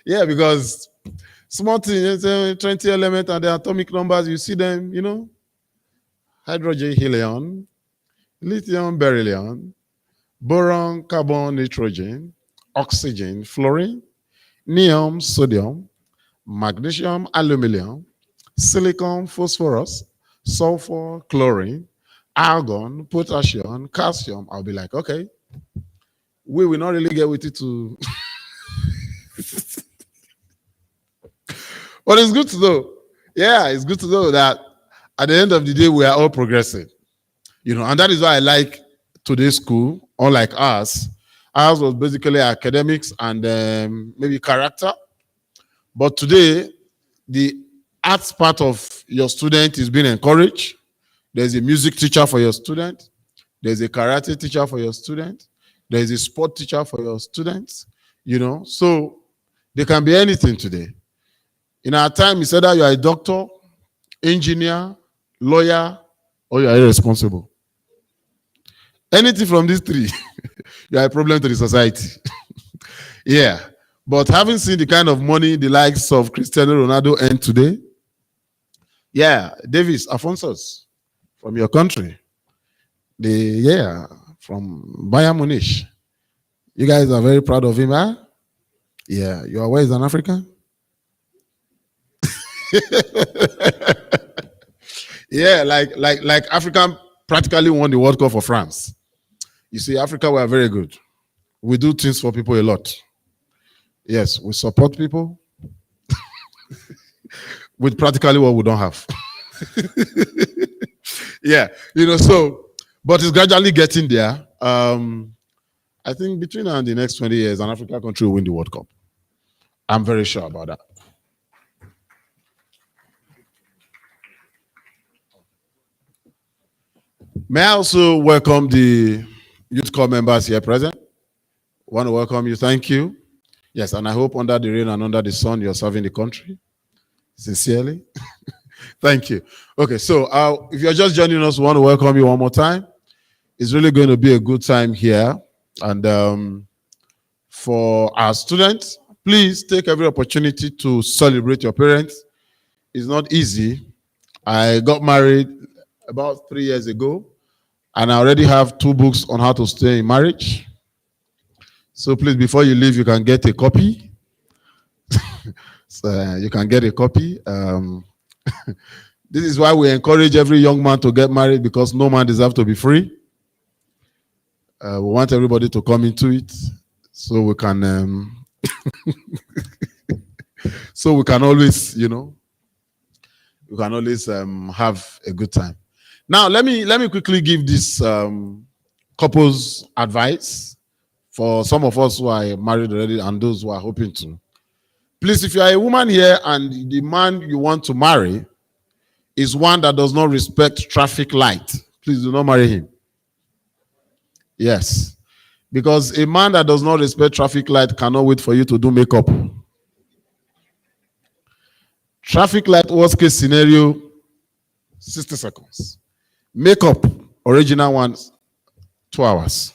Yeah, because small things, 20 elements and the atomic numbers, you see them, hydrogen, helium, lithium, beryllium, boron, carbon, nitrogen, oxygen, fluorine, neon, sodium, magnesium, aluminum, silicon, phosphorus, sulfur, chlorine, argon, potassium, calcium. I'll be like, okay, we will not really get with it to. But it's good to know. Yeah, it's good to know that at the end of the day, we are all progressing. And that is why I like today's school, unlike ours. Ours was basically academics and maybe character. But today, the arts part of your student is being encouraged. There's a music teacher for your student. There's a karate teacher for your student. There's a sport teacher for your students. So they can be anything today. In our time, it's either you are a doctor, engineer, lawyer, or you are irresponsible. Anything from these three, you are a problem to the society. Yeah. But having seen the kind of money the likes of Cristiano Ronaldo earn today, yeah, Davis, Afonsos, from your country, from Bayern Munich. You guys are very proud of him, huh? Yeah, you are where is an African? Yeah, like Africa practically won the World Cup for France. You see, Africa, we are very good. We do things for people a lot. Yes, we support people with practically what we don't have. Yeah, but it's gradually getting there. I think between now and the next 20 years, an African country will win the World Cup. I'm very sure about that. May I also welcome the youth corps members here present? Want to welcome you. Thank you. Yes, and I hope under the rain and under the sun, you're serving the country. Sincerely. Thank you. Okay, so if you're just joining us, we want to welcome you one more time. It's really going to be a good time here. And for our students, please take every opportunity to celebrate your parents. It's not easy. I got married about 3 years ago, and I already have 2 books on how to stay in marriage. So please, before you leave, you can get a copy. So you can get a copy. This is why we encourage every young man to get married, because no man deserves to be free. We want everybody to come into it so we can so we can always, we can always have a good time. Now, let me quickly give this couple's advice for some of us who are married already and those who are hoping to. Please, if you are a woman here and the man you want to marry is one that does not respect traffic light, please do not marry him. Yes. Because a man that does not respect traffic light cannot wait for you to do makeup. Traffic light, worst case scenario, 60 seconds. Makeup, original ones, 2 hours.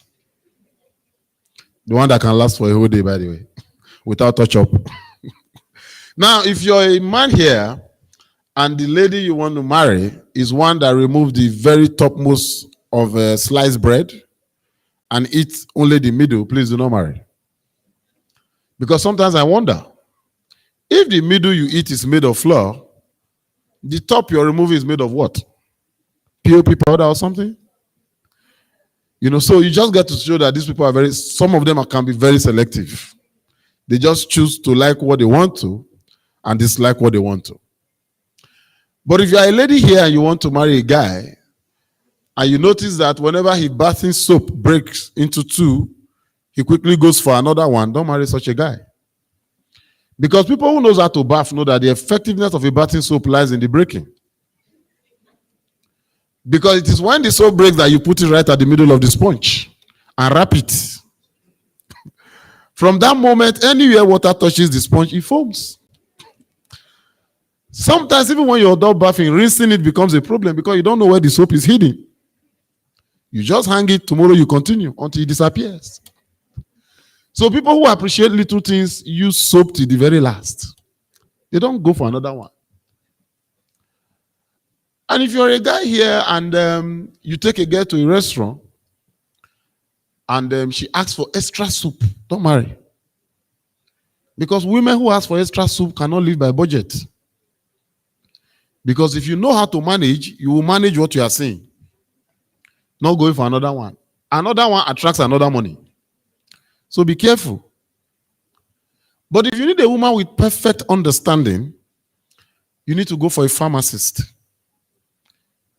The one that can last for a whole day, by the way, without touch-up. Now, if you're a man here and the lady you want to marry is one that removes the very topmost of sliced bread and eats only the middle, please do not marry. Because sometimes I wonder, if the middle you eat is made of flour, the top you're removing is made of what? POP powder or something? So you just get to show that these people are some of them can be very selective. They just choose to like what they want to and dislike what they want to. But if you're a lady here and you want to marry a guy, and you notice that whenever his bathing soap breaks into 2, he quickly goes for another one, don't marry such a guy. Because people who knows how to bath know that the effectiveness of a bathing soap lies in the breaking. Because it is when the soap breaks that you put it right at the middle of the sponge and wrap it. From that moment, anywhere water touches the sponge, it foams. Sometimes even when you're done bathing, rinsing it becomes a problem because you don't know where the soap is hidden. You just hang it, tomorrow you continue until it disappears. So people who appreciate little things use soap to the very last. They don't go for another one. And if you're a guy here and you take a girl to a restaurant and she asks for extra soup, don't marry. Because women who ask for extra soup cannot live by budget. Because if you know how to manage, you will manage what you are saying. Not going for another one. Another one attracts another money. So be careful. But if you need a woman with perfect understanding, you need to go for a pharmacist.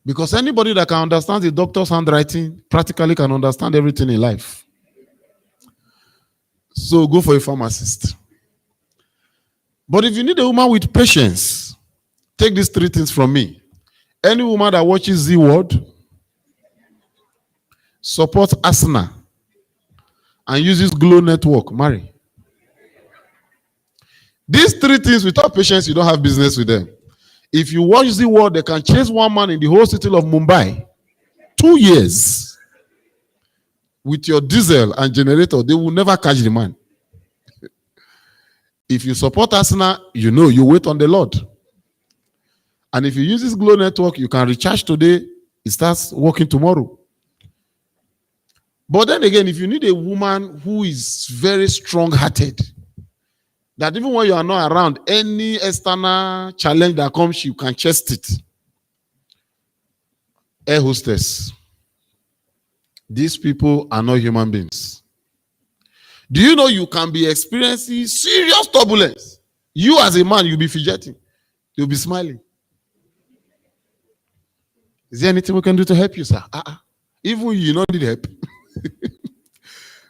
Because anybody that can understand the doctor's handwriting practically can understand everything in life. So go for a pharmacist. But if you need a woman with patience, take these three things from me. Any woman that watches Z Word, supports Asana, and uses Glow Network, marry. These three things, without patience, you don't have business with them. If you watch Z Word, they can chase one man in the whole city of Mumbai 2 years with your diesel and generator. They will never catch the man. If you support Asana, you know you wait on the Lord. And if you use this Glow Network, you can recharge today, it starts working tomorrow. But then again, if you need a woman who is very strong-hearted, that even when you are not around, any external challenge that comes, you can chest it. Air hostess. These people are not human beings. Do you know you can be experiencing serious turbulence? You as a man, you'll be fidgeting. You'll be smiling. Is there anything we can do to help you, sir? Even you don't need help.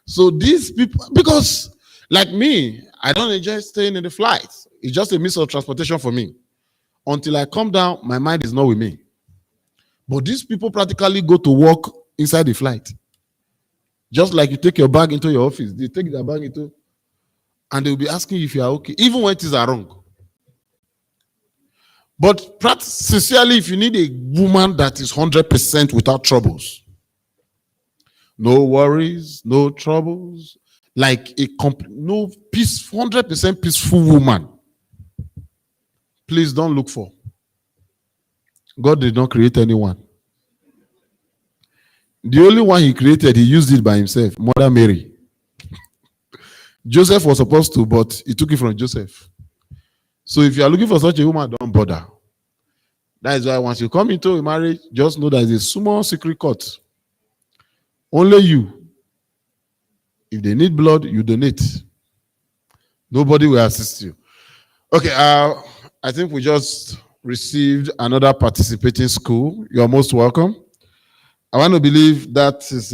So these people, because like me, I don't enjoy staying in the flight. It's just a means of transportation for me. Until I come down, my mind is not with me. But these people practically go to work inside the flight. Just like you take your bag into your office, they take their bag into, and they'll be asking you if you are okay, even when things are wrong. But sincerely, if you need a woman that is 100% without troubles, no worries, no troubles, like no peace, 100% peaceful woman, please don't look for. God did not create anyone. The only one he created, he used it by himself, Mother Mary. Joseph was supposed to, but he took it from Joseph. So if you are looking for such a woman, don't bother. That is why once you come into a marriage, just know that it's a small secret court. Only you. If they need blood, you donate. Nobody will assist you. Okay, I think we just received another participating school. You're most welcome. I want to believe that is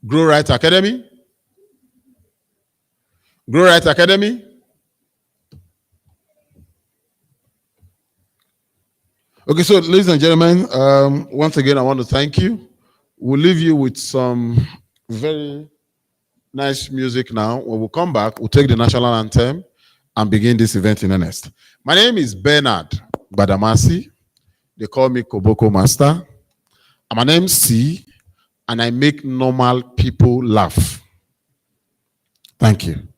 Grow Right Academy. Grow Right Academy. Okay, so ladies and gentlemen, once again, I want to thank you. We'll leave you with some very nice music now. When we come back, we'll take the national anthem and begin this event in earnest. My name is Bernard Badamasi. They call me Koboko Master. I'm an MC, and I make normal people laugh. Thank you.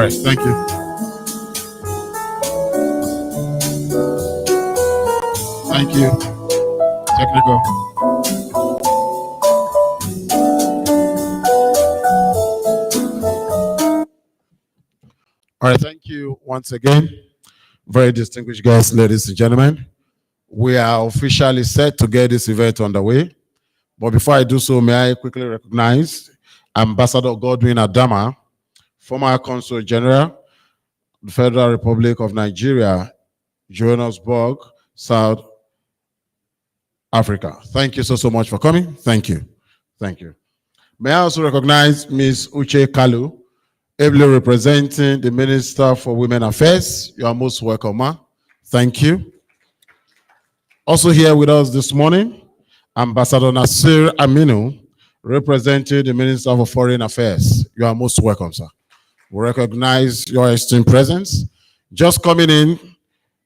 right, thank you. Thank you. Technical. All right, thank you once again. Very distinguished guests, ladies and gentlemen. We are officially set to get this event underway. But before I do so, may I quickly recognize Ambassador Godwin Adama, former Consul General, the Federal Republic of Nigeria, Johannesburg, South Africa. Thank you so much for coming. Thank you. Thank you. May I also recognize Ms. Uche Kalu, ably representing the Minister for Women Affairs. You are most welcome, ma. Thank you. Also here with us this morning, Ambassador Nasir Aminu, representing the Minister for Foreign Affairs. You are most welcome, sir. We recognize your esteemed presence. Just coming in,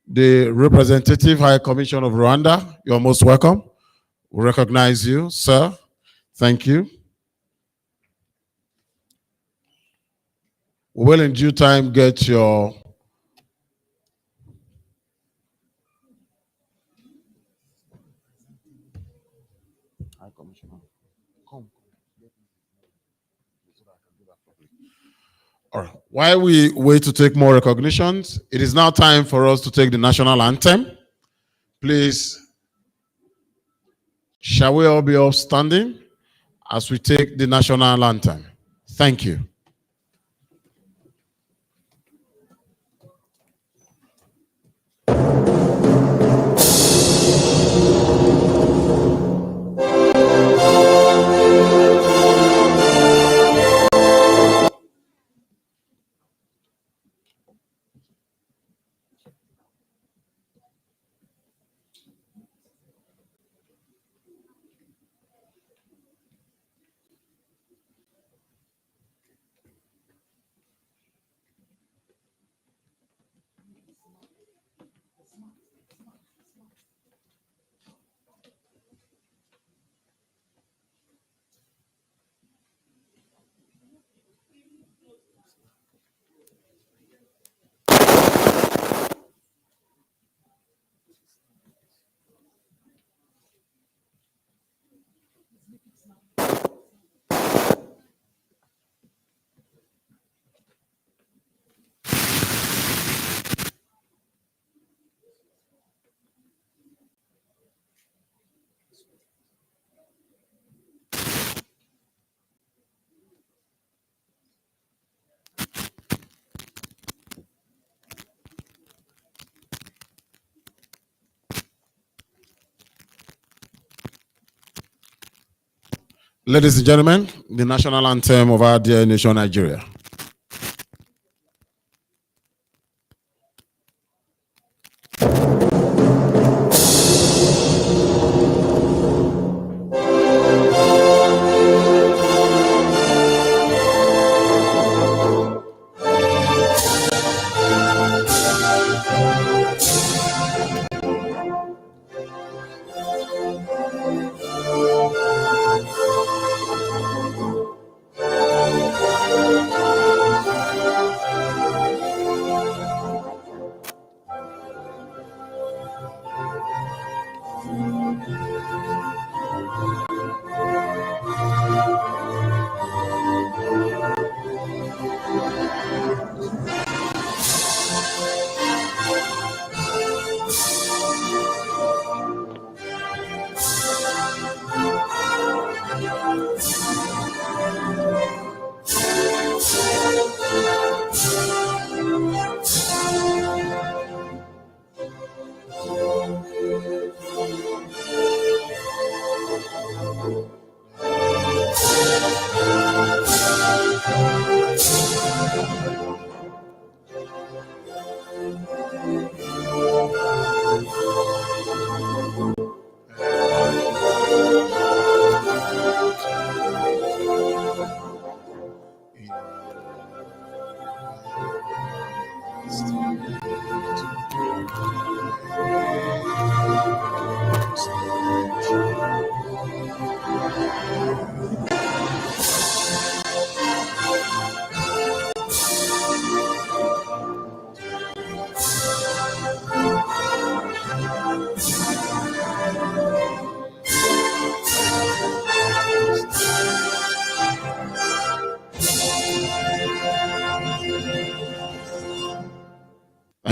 the Representative High Commission of Rwanda, you are most welcome. We recognize you, sir. Thank you. We will in due time get your High Commissioner. Come. All right. While we wait to take more recognitions, it is now time for us to take the national anthem. Please, shall we all be standing as we take the national anthem? Thank you. Ladies and gentlemen, the national anthem of our dear nation, Nigeria.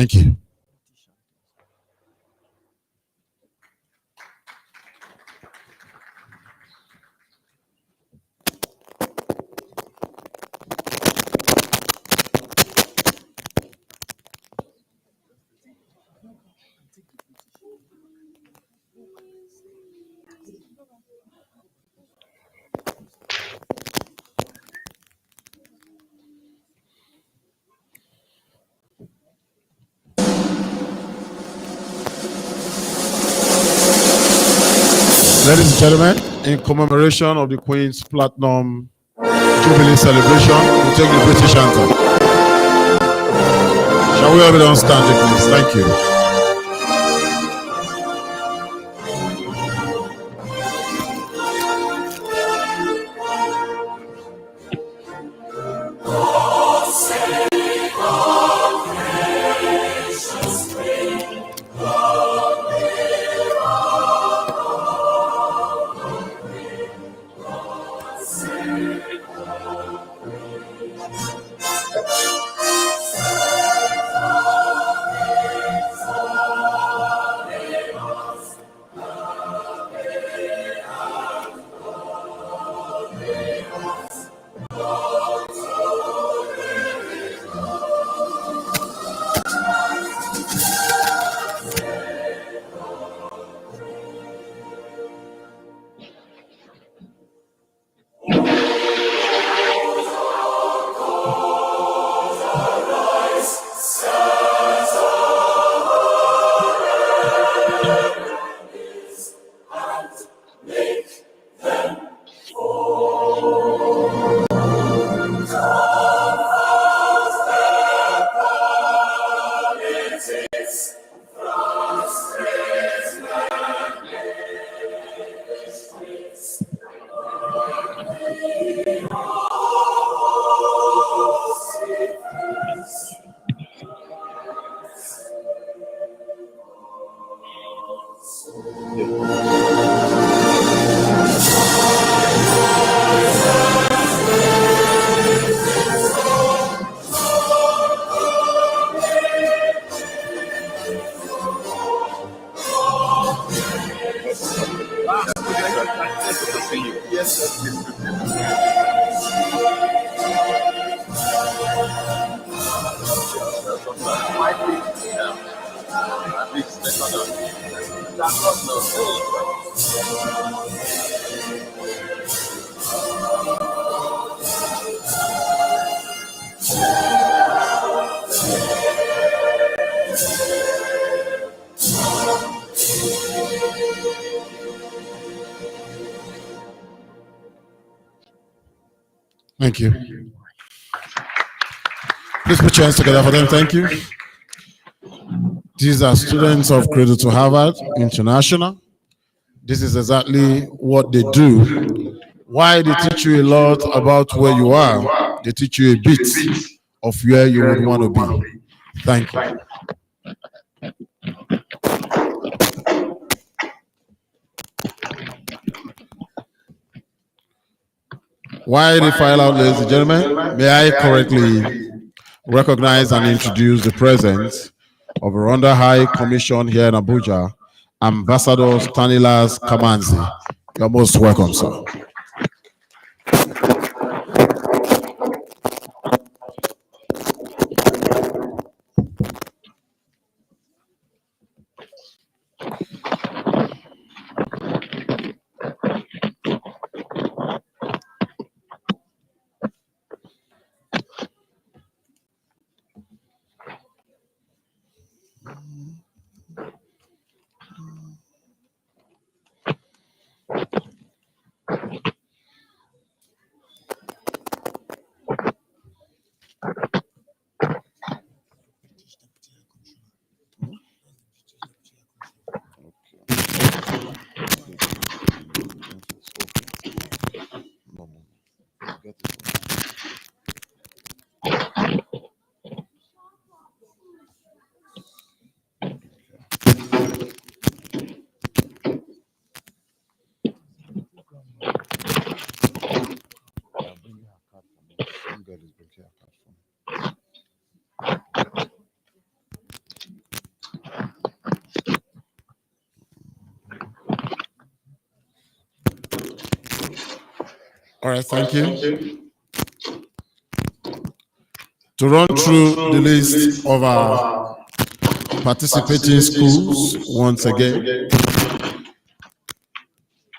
Thank you. Ladies and gentlemen, in commemoration of the Queen's Platinum Jubilee celebration, we take the British anthem. Shall we have it on standing, please? Thank you. Thank you. Please put your hands together for them. Thank you. These are students of Cradle to Harvard International. This is exactly what they do. Why they teach you a lot about where you are. They teach you a bit of where you would want to be. Thank you. Why they file out, ladies and gentlemen? May I correctly recognize and introduce the presence of Rwanda High Commission here in Abuja, Ambassador Stanilas Kamanzi. You're most welcome, sir. All right, thank you. To run through the list of our participating schools once again,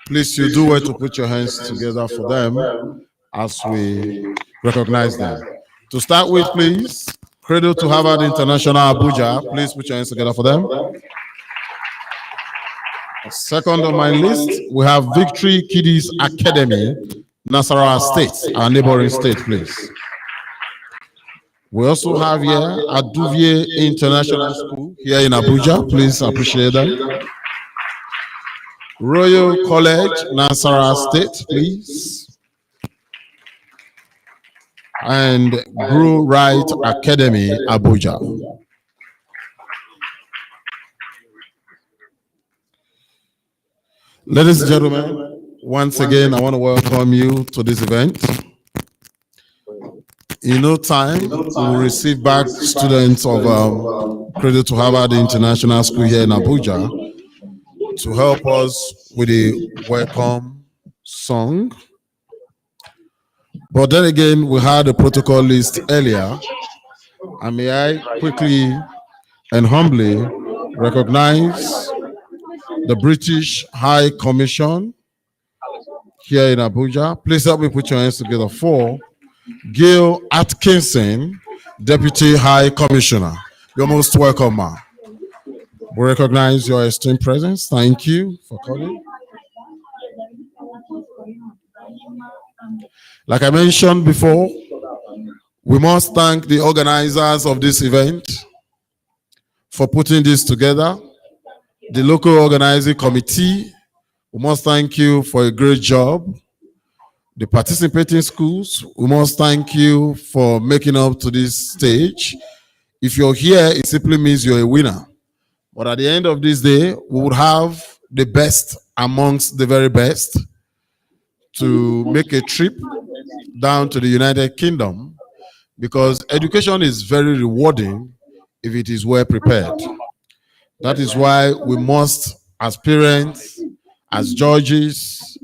please you do well to put your hands together for them as we recognize them. To start with, please, Cradle to Harvard International Abuja, please put your hands together for them. Second on my list, we have Victory Kiddies Academy, Nasarawa State, our neighboring state, please. We also have here Aduvie International School here in Abuja. Please appreciate them. Royal College, Nasarawa State, please. And Grow Right Academy, Abuja. Ladies and gentlemen, once again, I want to welcome you to this event. In no time, we will receive back students of Credit to Harvard International School here in Abuja to help us with the welcome song. But then again, we had a protocol list earlier, and may I quickly and humbly recognize the British High Commission here in Abuja. Please help me put your hands together for Gail Atkinson, Deputy High Commissioner. You're most welcome, ma'am. We recognize your esteemed presence. Thank you for coming. Like I mentioned before, we must thank the organizers of this event for putting this together. The local organizing committee, we must thank you for a great job. The participating schools, we must thank you for making up to this stage. If you're here, it simply means you're a winner. But at the end of this day, we would have the best amongst the very best to make a trip down to the United Kingdom, because education is very rewarding if it is well prepared. That is why we must, as parents, as judges,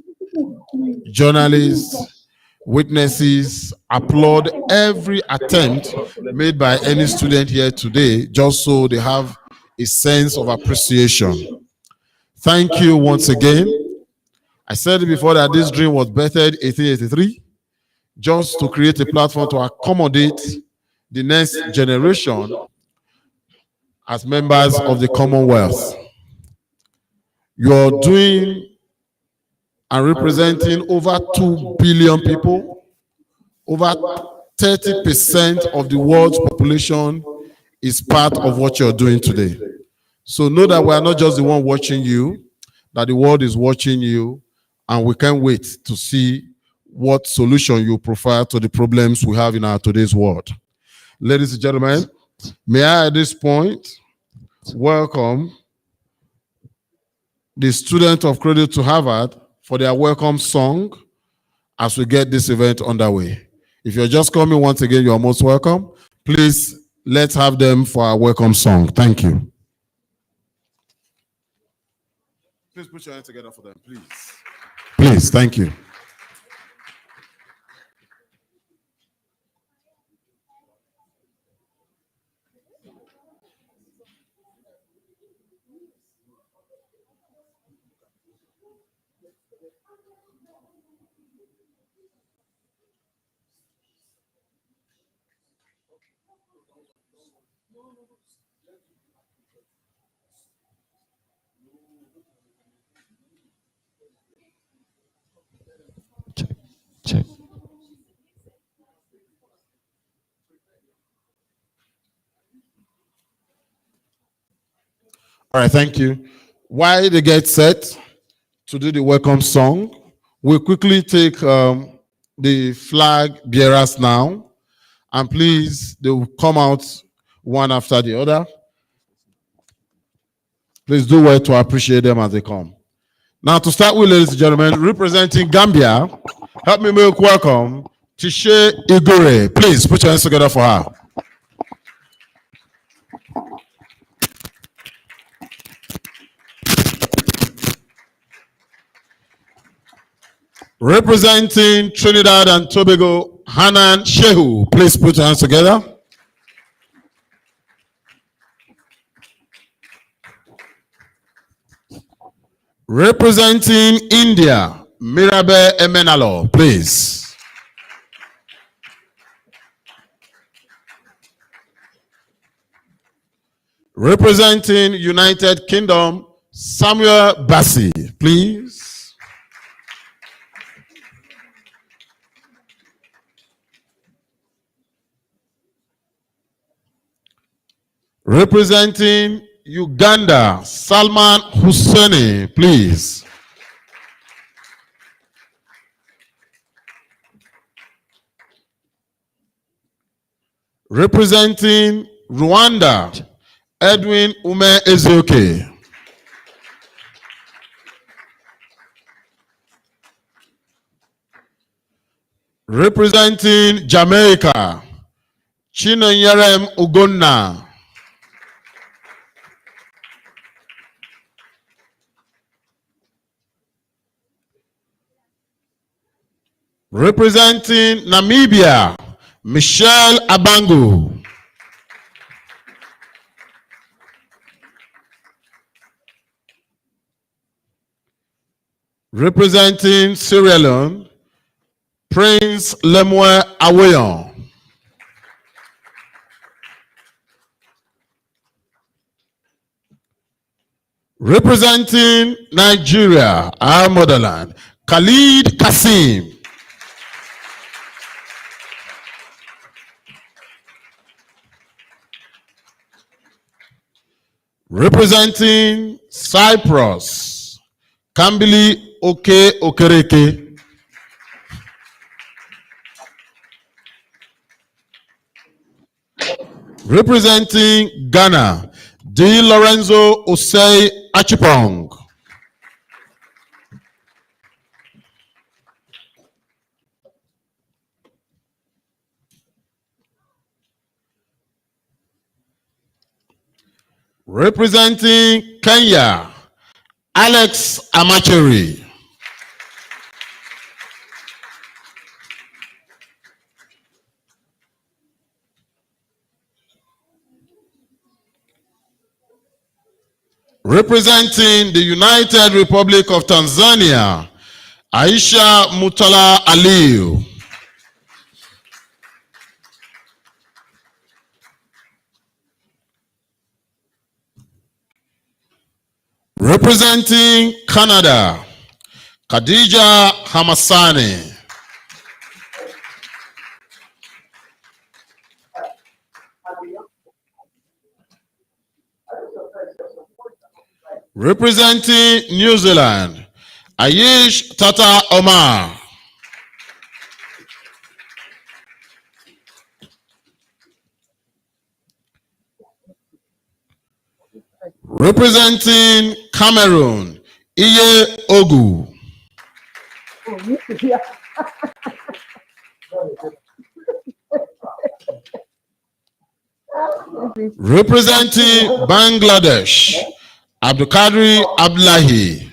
journalists, witnesses, applaud every attempt made by any student here today, just so they have a sense of appreciation. Thank you once again. I said before that this dream was birthed in 1883, just to create a platform to accommodate the next generation as members of the Commonwealth. You're doing and representing over 2 billion people. Over 30% of the world's population is part of what you're doing today. So know that we are not just the one watching you, that the world is watching you, and we can't wait to see what solution you prefer to the problems we have in our today's world. Ladies and gentlemen, may I at this point welcome the student of Credit to Harvard for their welcome song as we get this event underway. If you're just coming once again, you're most welcome. Please, let's have them for our welcome song. Thank you. Please put your hands together for them, please. Please, thank you. Check. All right, thank you. While they get set to do the welcome song, we'll quickly take the flag bearers now, and please, they will come out one after the other. Please do well to appreciate them as they come. Now, to start with, ladies and gentlemen, representing Gambia, help me make welcome Tishe Igure. Please put your hands together for her. Representing Trinidad and Tobago, Hanan Shehu. Please put your hands together. Representing India, Mirabe Emenalo, please. Representing United Kingdom, Samuel Bassi, please. Representing Uganda, Salman Husseini, please. Representing Rwanda, Edwin Ume Ezeoke. Representing Jamaica, Chinonyerem Ugonna. Representing Namibia, Michelle Abangu. Representing Sierra Leone, Prince Lemoy Awoyan. Representing Nigeria, our motherland, Khalid Kasim. Representing Cyprus, Kambili Oke Okereke. Representing Ghana, D. Lorenzo Osei Achipong. Representing Kenya, Alex Amacheri. Representing the United Republic of Tanzania, Aisha Mutala Aliyu. Representing Canada, Khadija Hamasani. Representing New Zealand, Ayish Tata Omar. Representing Cameroon, Iye Ogu. Representing Bangladesh, Abdulkadri Abdullahi.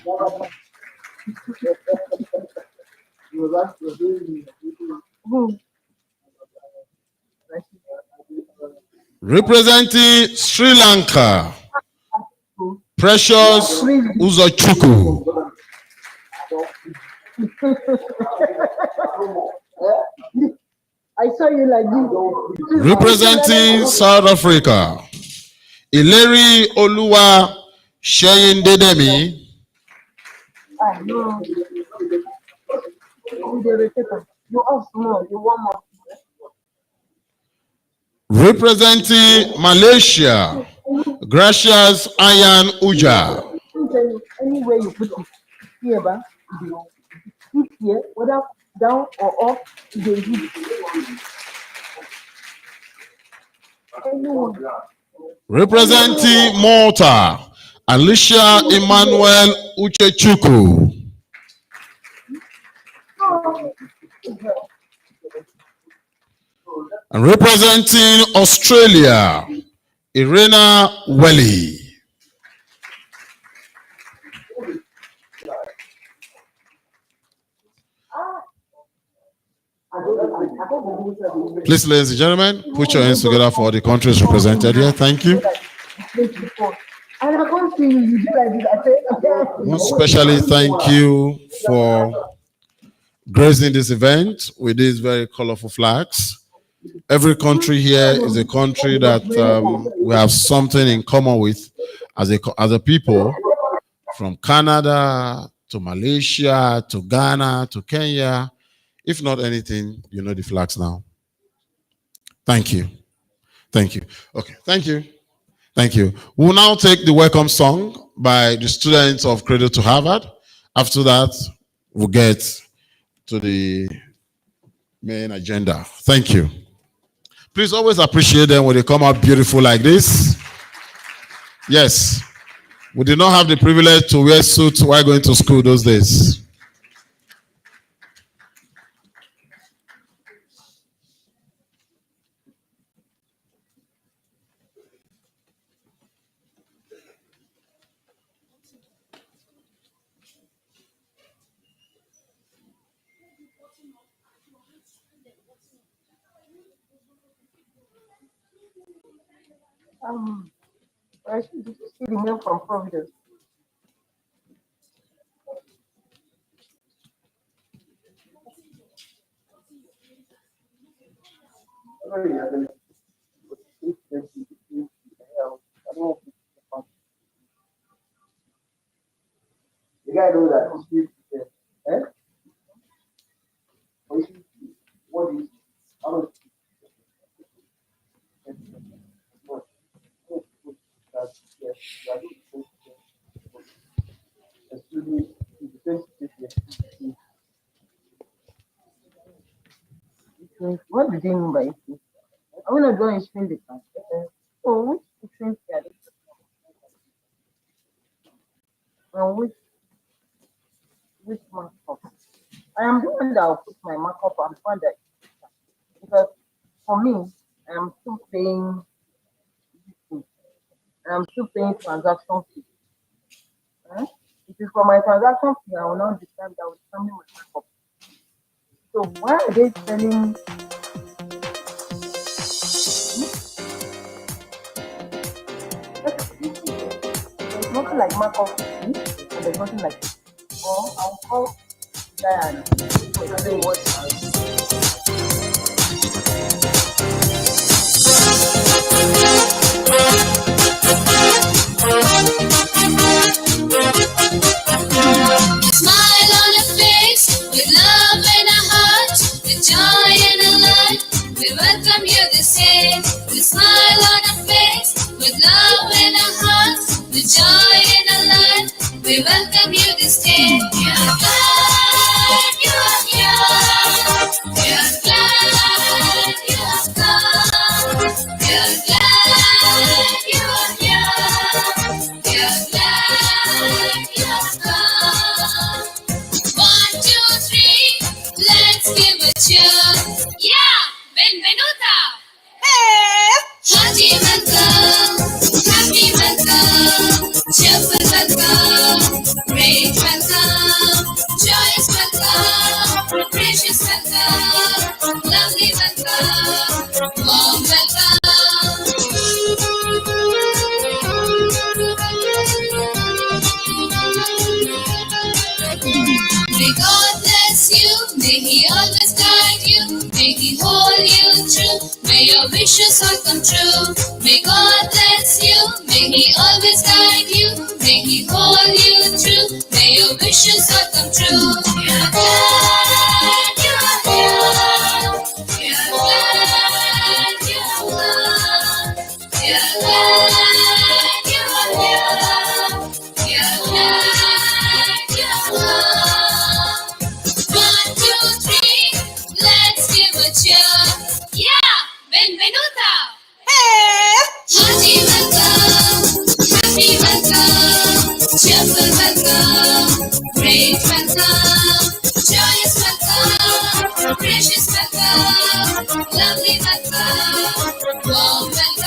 Representing Sri Lanka, Precious Uzochukwu. I saw you like this. Representing South Africa, Ileri Oluwa Sheyindedemi. No. You off more. You want more. Representing Malaysia, Gracias Ayan Uja. Anywhere you put it, here, but hit here, whether down or up, they hit. Representing Malta, Alicia Emmanuel Uchechukwu. And representing Australia, Irena Welly. Please, ladies and gentlemen, put your hands together for the countries represented here. Thank you. And I can't see you. You do like this. I say, Most especially, thank you for gracing this event with these very colorful flags. Every country here is a country that we have something in common with as a people, from Canada to Malaysia to Ghana to Kenya. If not anything, you know the flags now. Thank you. Thank you. Okay, thank you. Thank you. We'll now take the welcome song by the students of Cradle to Harvard. After that, we'll get to the main agenda. Thank you. Please always appreciate them when they come out beautiful like this. Yes, we did not have the privilege to wear suits while going to school those days. I should see the name from Providence. The guy knows that. Eh? What is? I don't. What do they mean by it? I want to go and spend the time. Oh, which difference are they? And which markup? I am the one that will put my markup and find that because for me, I am still paying. I am still paying transaction fee. It is for my transaction fee. I will not decide that will determine my markup. So why are they selling? There's nothing like markup fee, and there's nothing like. Or I'll call guy and explain what. Smile on a face, with love in a heart, with joy in a life. We welcome you this day. With smile on a face, with love in a heart, with joy in a life. We welcome you this day. We are glad you are here. We are glad you have come. We are glad you are here. We are glad you have come. 1, 2, 3, let's give a cheer. Yeah, benvenuta. Hearty welcome, happy welcome, cheerful welcome, great welcome, joyous welcome, gracious welcome, lovely welcome, warm welcome. May God bless you, may He always guide you, may He hold you true, may your wishes all come true. May God bless you, may He always guide you, may He hold you true, may your wishes all come true. We are glad you are here, we are glad you have come, we are glad you are here, we are glad you have come. 1, 2, 3, let's give a cheer. Yeah, benvenuta. Hearty welcome, happy welcome, cheerful welcome, great welcome, joyous welcome, gracious welcome, lovely welcome, warm welcome.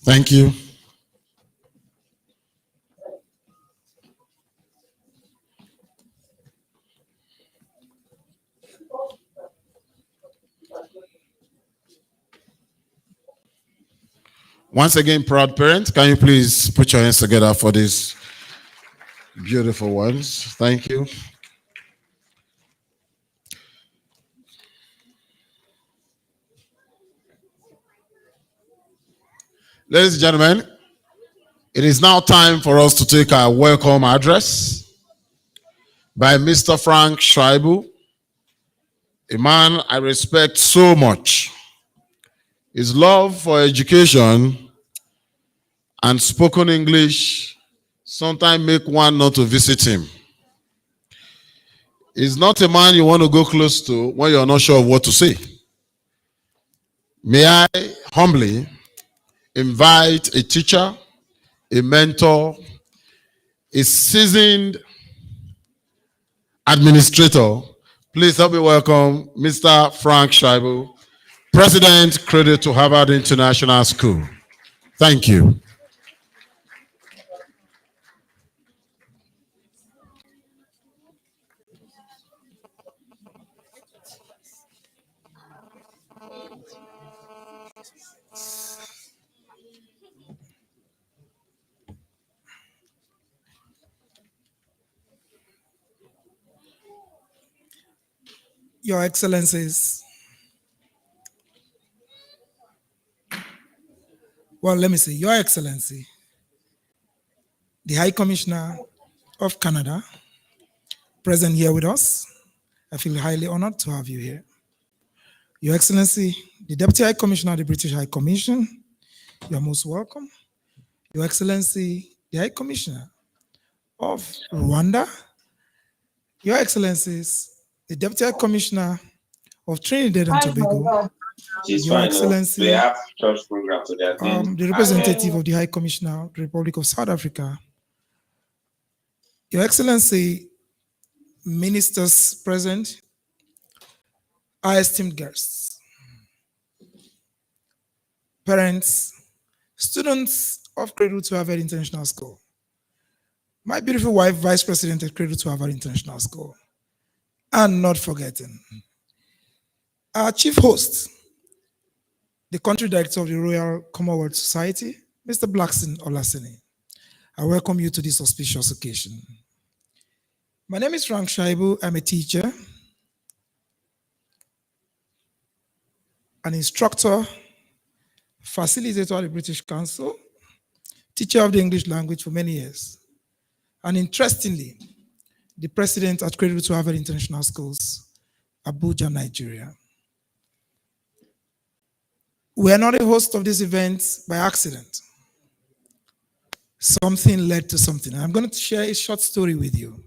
Thank you. Once again, proud parents, can you please put your hands together for these beautiful ones? Thank you. Ladies and gentlemen, it is now time for us to take our welcome address by Mr. Frank Schreiber, a man I respect so much. His love for education and spoken English sometimes make one not to visit him. He's not a man you want to go close to when you're not sure of what to say. May I humbly invite a teacher, a mentor, a seasoned administrator. Please help me welcome Mr. Frank Schreiber, President, Credit to Harvard International School. Thank you. Your Excellencies, well, let me say, Your Excellency, the High Commissioner of Canada, present here with us. I feel highly honored to have you here. Your Excellency, the Deputy High Commissioner of the British High Commission, you are most welcome. Your Excellency, the High Commissioner of Rwanda, Your Excellencies, the Deputy High Commissioner of Trinidad and Tobago, Your Excellency, they have church program to their the representative of the High Commissioner of the Republic of South Africa, Your Excellency, ministers present, our esteemed guests, parents, students of Cradle to Harvard International School, my beautiful wife, Vice President at Cradle to Harvard International School, and not forgetting our chief host, the country director of the Royal Commonwealth Society, Mr. Blackson Olaseni. I welcome you to this auspicious occasion. My name is Frank Schreiber. I'm a teacher, an instructor, facilitator at the British Council, teacher of the English language for many years, and interestingly, the president at Cradle to Harvard International Schools, Abuja, Nigeria. We are not a host of this event by accident. Something led to something. And I'm going to share a short story with you.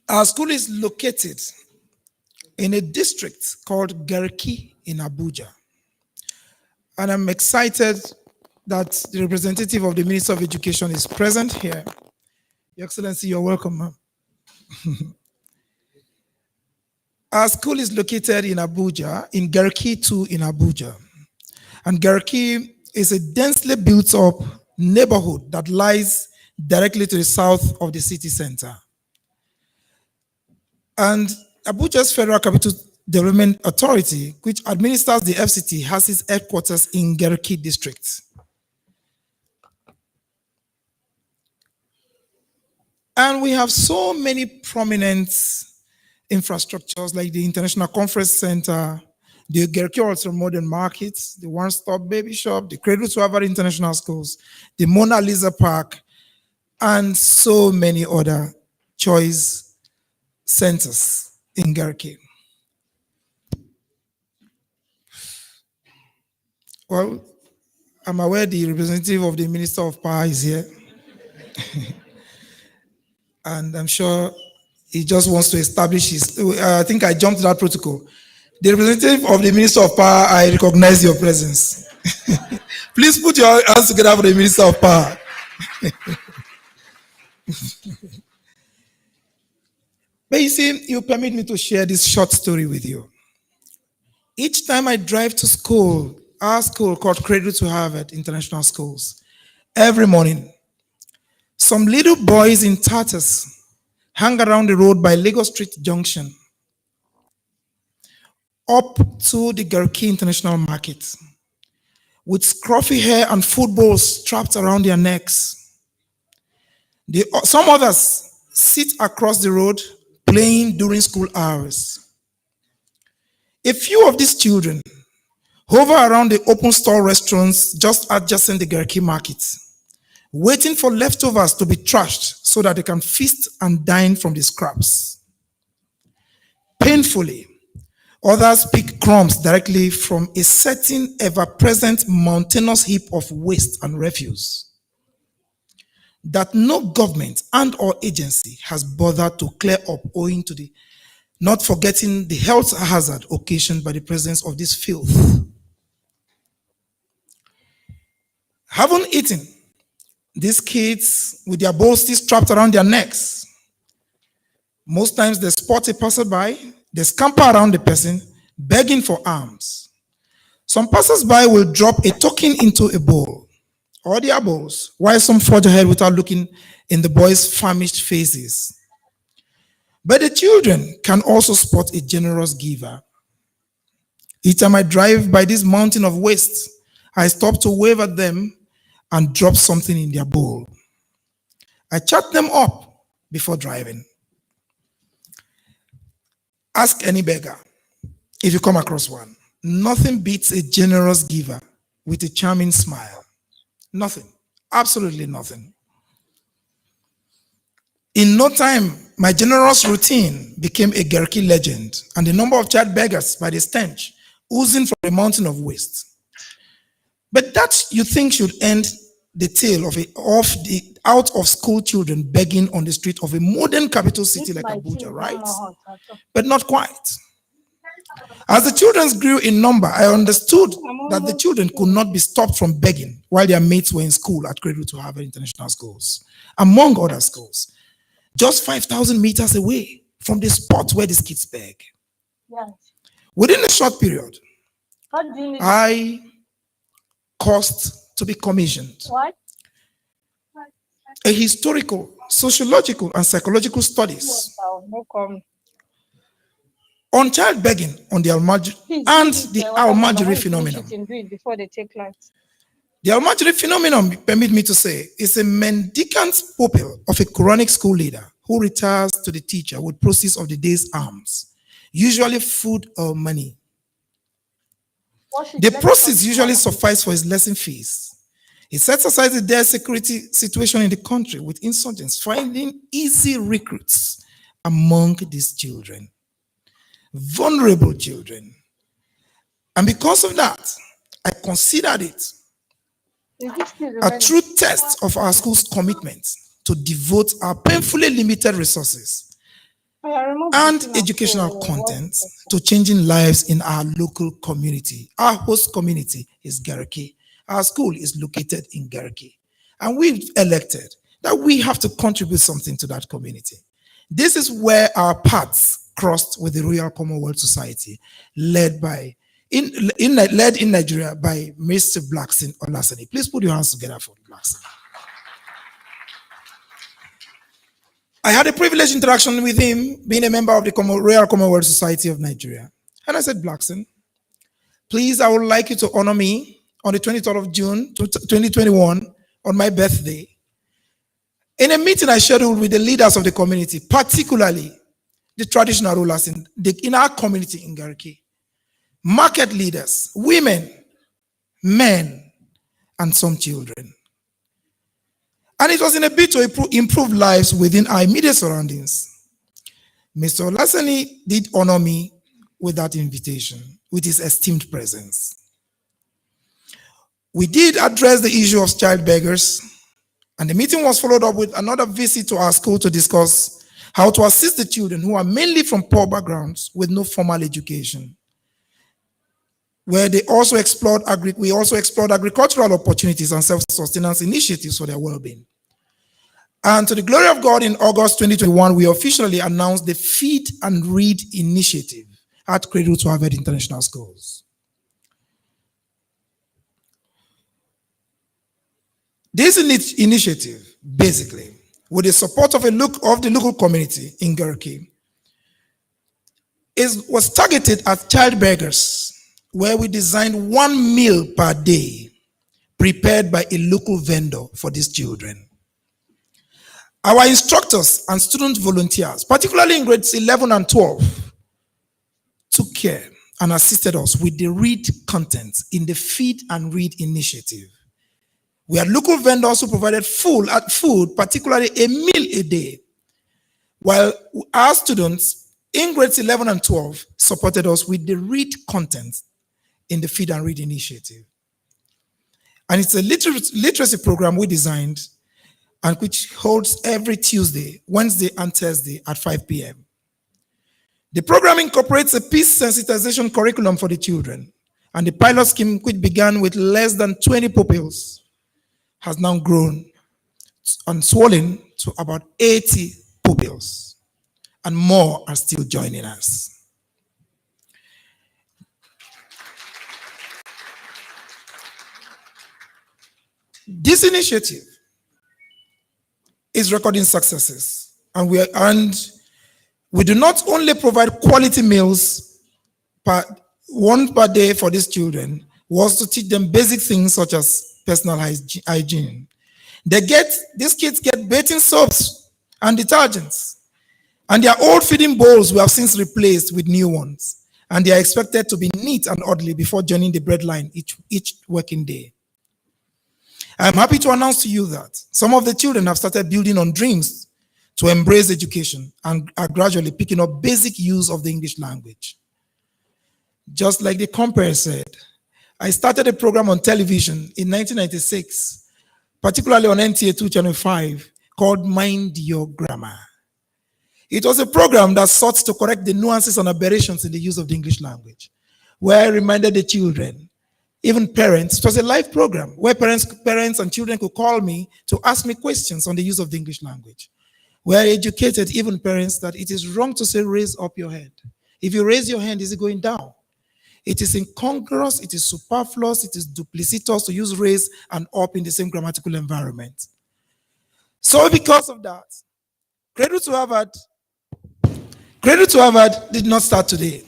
Our school is located in a district called Garki in Abuja. And I'm excited that the representative of the Minister of Education is present here. Your Excellency, you're welcome, ma'am. Our school is located in Abuja, in Garki 2 in Abuja. And Garki is a densely built up neighborhood that lies directly to the south of the city center. And Abuja's Federal Capital Development Authority, which administers the FCT, has its headquarters in Garki district. And we have so many prominent infrastructures like the International Conference Center, the Garki Ultra Modern Markets, the One Stop Baby Shop, the Cradle to Harvard International Schools, the Mona Lisa Park, and so many other choice centers in Garki. Well, I'm aware the representative of the Minister of Power is here. And I'm sure he just wants to establish his, I think I jumped that protocol. The representative of the Minister of Power, I recognize your presence. Please put your hands together for the Minister of Power. But you see, you permit me to share this short story with you. Each time I drive to school our school called Cradle to Harvard International Schools, every morning, some little boys in tatters hang around the road by Lagos Street Junction up to the Garki International Market with scruffy hair and footballs strapped around their necks. Some others sit across the road playing during school hours. A few of these children hover around the open store restaurants just adjacent the Garki Market, waiting for leftovers to be trashed so that they can feast and dine from the scraps. Painfully, others pick crumbs directly from a certain ever-present mountainous heap of waste and refuse that no government and or agency has bothered to clear up, owing to the not forgetting the health hazard occasioned by the presence of this filth. Having eaten, these kids with their bowls still strapped around their necks, most times they spot a passerby, they scamper around the person, begging for alms. Some passers-by will drop a token into a bowl or their bowls, while some forge ahead without looking in the boys' famished faces. But the children can also spot a generous giver. Each time I drive by this mountain of waste, I stop to wave at them and drop something in their bowl. I chat them up before driving. Ask any beggar if you come across one. Nothing beats a generous giver with a charming smile. Nothing. Absolutely nothing. In no time, my generous routine became a Garki legend, and the number of child beggars by the stench oozing from a mountain of waste. But that, you think, should end the tale of the out-of-school children begging on the street of a modern capital city like Abuja, right? But not quite. As the children grew in number, I understood that the children could not be stopped from begging while their mates were in school at Cradle to Harvard International Schools, among other schools, just 5,000 meters away from the spot where these kids beg. Yes. Within a short period, What do you need? I caused to be commissioned What? a historical, sociological, and psychological studies No comment. on child begging on the Almajiri and the Almajiri phenomenon. Do it before they take lights. The Almajiri phenomenon, permit me to say, is a mendicant pupil of a Quranic school leader who retires to the teacher with proceeds of the day's alms, usually food or money. The proceeds usually suffice for his lesson fees. He sets aside the dire security situation in the country with insurgents finding easy recruits among these children, vulnerable children. And because of that, I considered it a true test of our school's commitment to devote our painfully limited resources and educational content to changing lives in our local community. Our host community is Garki. Our school is located in Garki. And we've elected that we have to contribute something to that community. This is where our paths crossed with the Royal Commonwealth Society, led in Nigeria by Mr. Blackson Olasani. Please put your hands together for Blackson. I had a privileged interaction with him, being a member of the Royal Commonwealth Society of Nigeria. And I said, Blackson, please, I would like you to honor me on the 23rd of June, 2021, on my birthday, in a meeting I scheduled with the leaders of the community, particularly the traditional rulers in our community in Garki, market leaders, women, men, and some children. And it was in a bid to improve lives within our immediate surroundings. Mr. Olasani did honor me with that invitation, with his esteemed presence. We did address the issue of child beggars, and the meeting was followed up with another visit to our school to discuss how to assist the children who are mainly from poor backgrounds with no formal education, where we also explored agricultural opportunities and self-sustenance initiatives for their well-being. And to the glory of God, in August 2021, we officially announced the Feed and Read initiative at Cradle to Harvard International Schools. This initiative, basically, with the support of the local community in Garki, was targeted at child beggars, where we designed 1 meal per day prepared by a local vendor for these children. Our instructors and student volunteers, particularly in grades 11 and 12, took care and assisted us with the read content in the Feed and Read initiative. We had local vendors who provided food, particularly a meal a day, while our students in grades 11 and 12 supported us with the read content in the Feed and Read initiative. And it's a literacy program we designed and which holds every Tuesday, Wednesday, and Thursday at 5 p.m. The program incorporates a peace sensitization curriculum for the children, and the pilot scheme, which began with less than 20 pupils, has now grown and swollen to about 80 pupils, and more are still joining us. This initiative is recording successes, and we do not only provide quality meals one per day for these children, we also teach them basic things such as personal hygiene. These kids get bathing soaps and detergents, and their old feeding bowls we have since replaced with new ones, and they are expected to be neat and orderly before joining the bread line each working day. I'm happy to announce to you that some of the children have started building on dreams to embrace education and are gradually picking up basic use of the English language. Just like the compere said, I started a program on television in 1996, particularly on NTA 2 Channel 5, called Mind Your Grammar. It was a program that sought to correct the nuances and aberrations in the use of the English language, where I reminded the children, even parents. It was a live program where parents and children could call me to ask me questions on the use of the English language. Where I educated even parents that it is wrong to say raise up your hand. If you raise your hand, is it going down? It is incongruous, it is superfluous, it is duplicitous to use raise and up in the same grammatical environment. So because of that, Cradle to Harvard did not start today.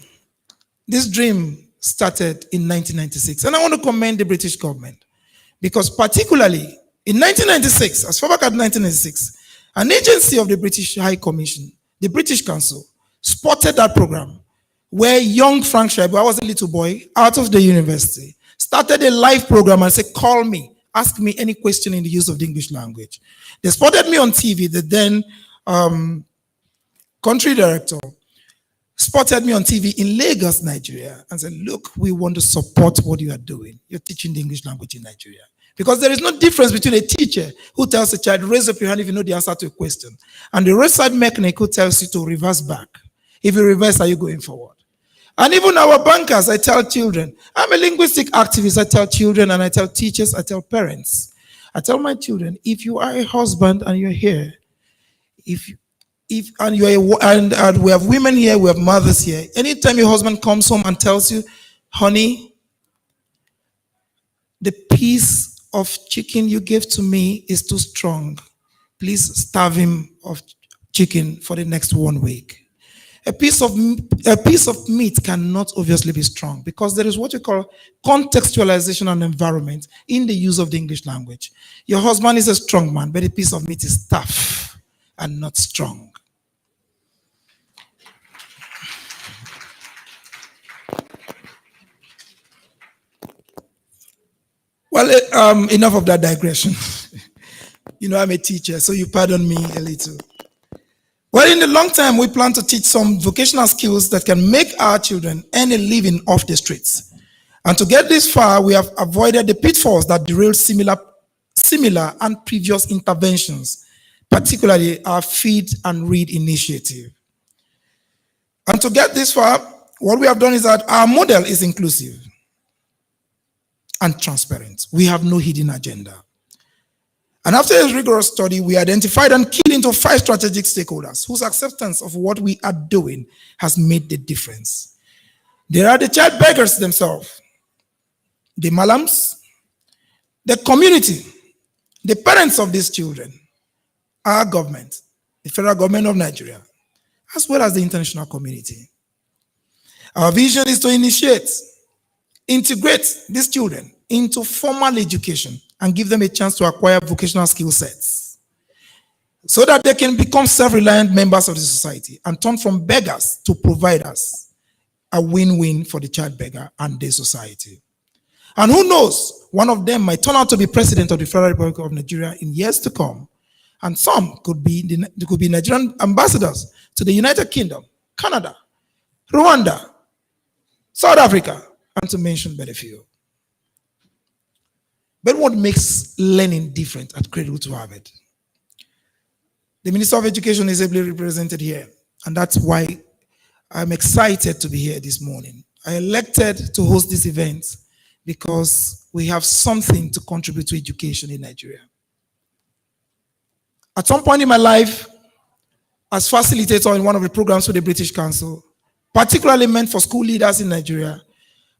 This dream started in 1996. And I want to commend the British government, because particularly in 1996, as far back as 1996, an agency of the British High Commission, the British Council, spotted that program where young Frank Schreiber, I was a little boy, out of the university, started a live program and said, call me, ask me any question in the use of the English language. They spotted me on TV, the then country director spotted me on TV in Lagos, Nigeria, and said, look, we want to support what you are doing. You're teaching the English language in Nigeria. Because there is no difference between a teacher who tells a child, raise up your hand if you know the answer to a question, and the roadside mechanic who tells you to reverse back. If you reverse, are you going forward? And even our bankers, I tell children, I'm a linguistic activist, I tell children and I tell teachers, I tell parents. I tell my children, if you are a husband and you're here, and we have women here, we have mothers here. Anytime your husband comes home and tells you, honey, the piece of chicken you gave to me is too strong. Please starve him of chicken for the next 1 week. A piece of meat cannot obviously be strong because there is what we call contextualization and environment in the use of the English language. Your husband is a strong man, but a piece of meat is tough and not strong. Well, enough of that digression. You know, I'm a teacher, so you pardon me a little. Well, in the long term, we plan to teach some vocational skills that can make our children earn a living off the streets. And to get this far, we have avoided the pitfalls that derail similar and previous interventions, particularly our Feed and Read initiative. And to get this far, what we have done is that our model is inclusive and transparent. We have no hidden agenda. And after a rigorous study, we identified and keyed into 5 strategic stakeholders whose acceptance of what we are doing has made the difference. There are the child beggars themselves, the malams, the community, The parents of these children, our government, the federal government of Nigeria, as well as the international community. Our vision is to integrate these children into formal education and give them a chance to acquire vocational skill sets so that they can become self-reliant members of the society and turn from beggars to providers, a win-win for the child beggar and the society. And who knows, one of them might turn out to be president of the Federal Republic of Nigeria in years to come, and some could be Nigerian ambassadors to the United Kingdom, Canada, Rwanda, South Africa, and to mention but a few. But what makes learning different at Cradle to Harvard? The Minister of Education is ably represented here, and that's why I'm excited to be here this morning. I elected to host this event because we have something to contribute to education in Nigeria. At some point in my life, as facilitator in one of the programs with the British Council, particularly meant for school leaders in Nigeria,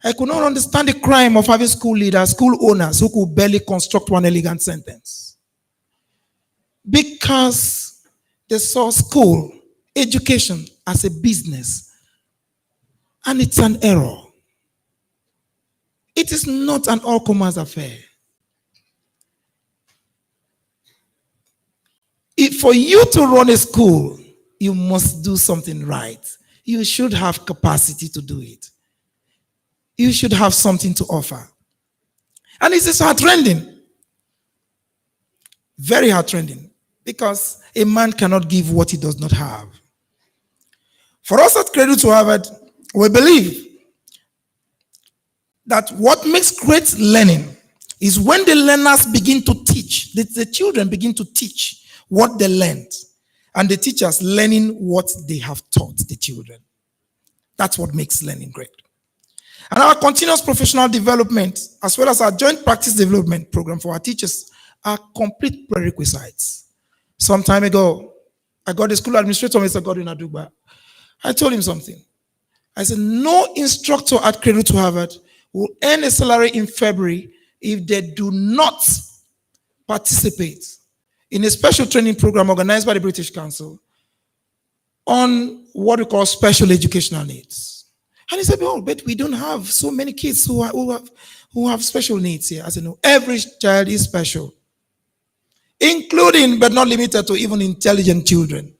I could not understand the crime of having school leaders, school owners who could barely construct one elegant sentence. Because they saw school, education as a business, and it's an error. It is not an all-comers affair. For you to run a school, you must do something right. You should have capacity to do it. You should have something to offer. And it is heart-rending. Very heart-rending. Because a man cannot give what he does not have. For us at Cradle to Harvard, we believe that what makes great learning is when the learners begin to teach, the children begin to teach what they learned, and the teachers learning what they have taught the children. That's what makes learning great. And our continuous professional development, as well as our joint practice development program for our teachers, are complete prerequisites. Some time ago, I got the school administrator, Mr. Godwin Adugba. I told him something. I said, no instructor at Cradle to Harvard will earn a salary in February if they do not participate in a special training program organized by the British Council on what we call special educational needs. And he said, oh, but we don't have so many kids who have special needs here. I said, no, every child is special, including but not limited to even intelligent children.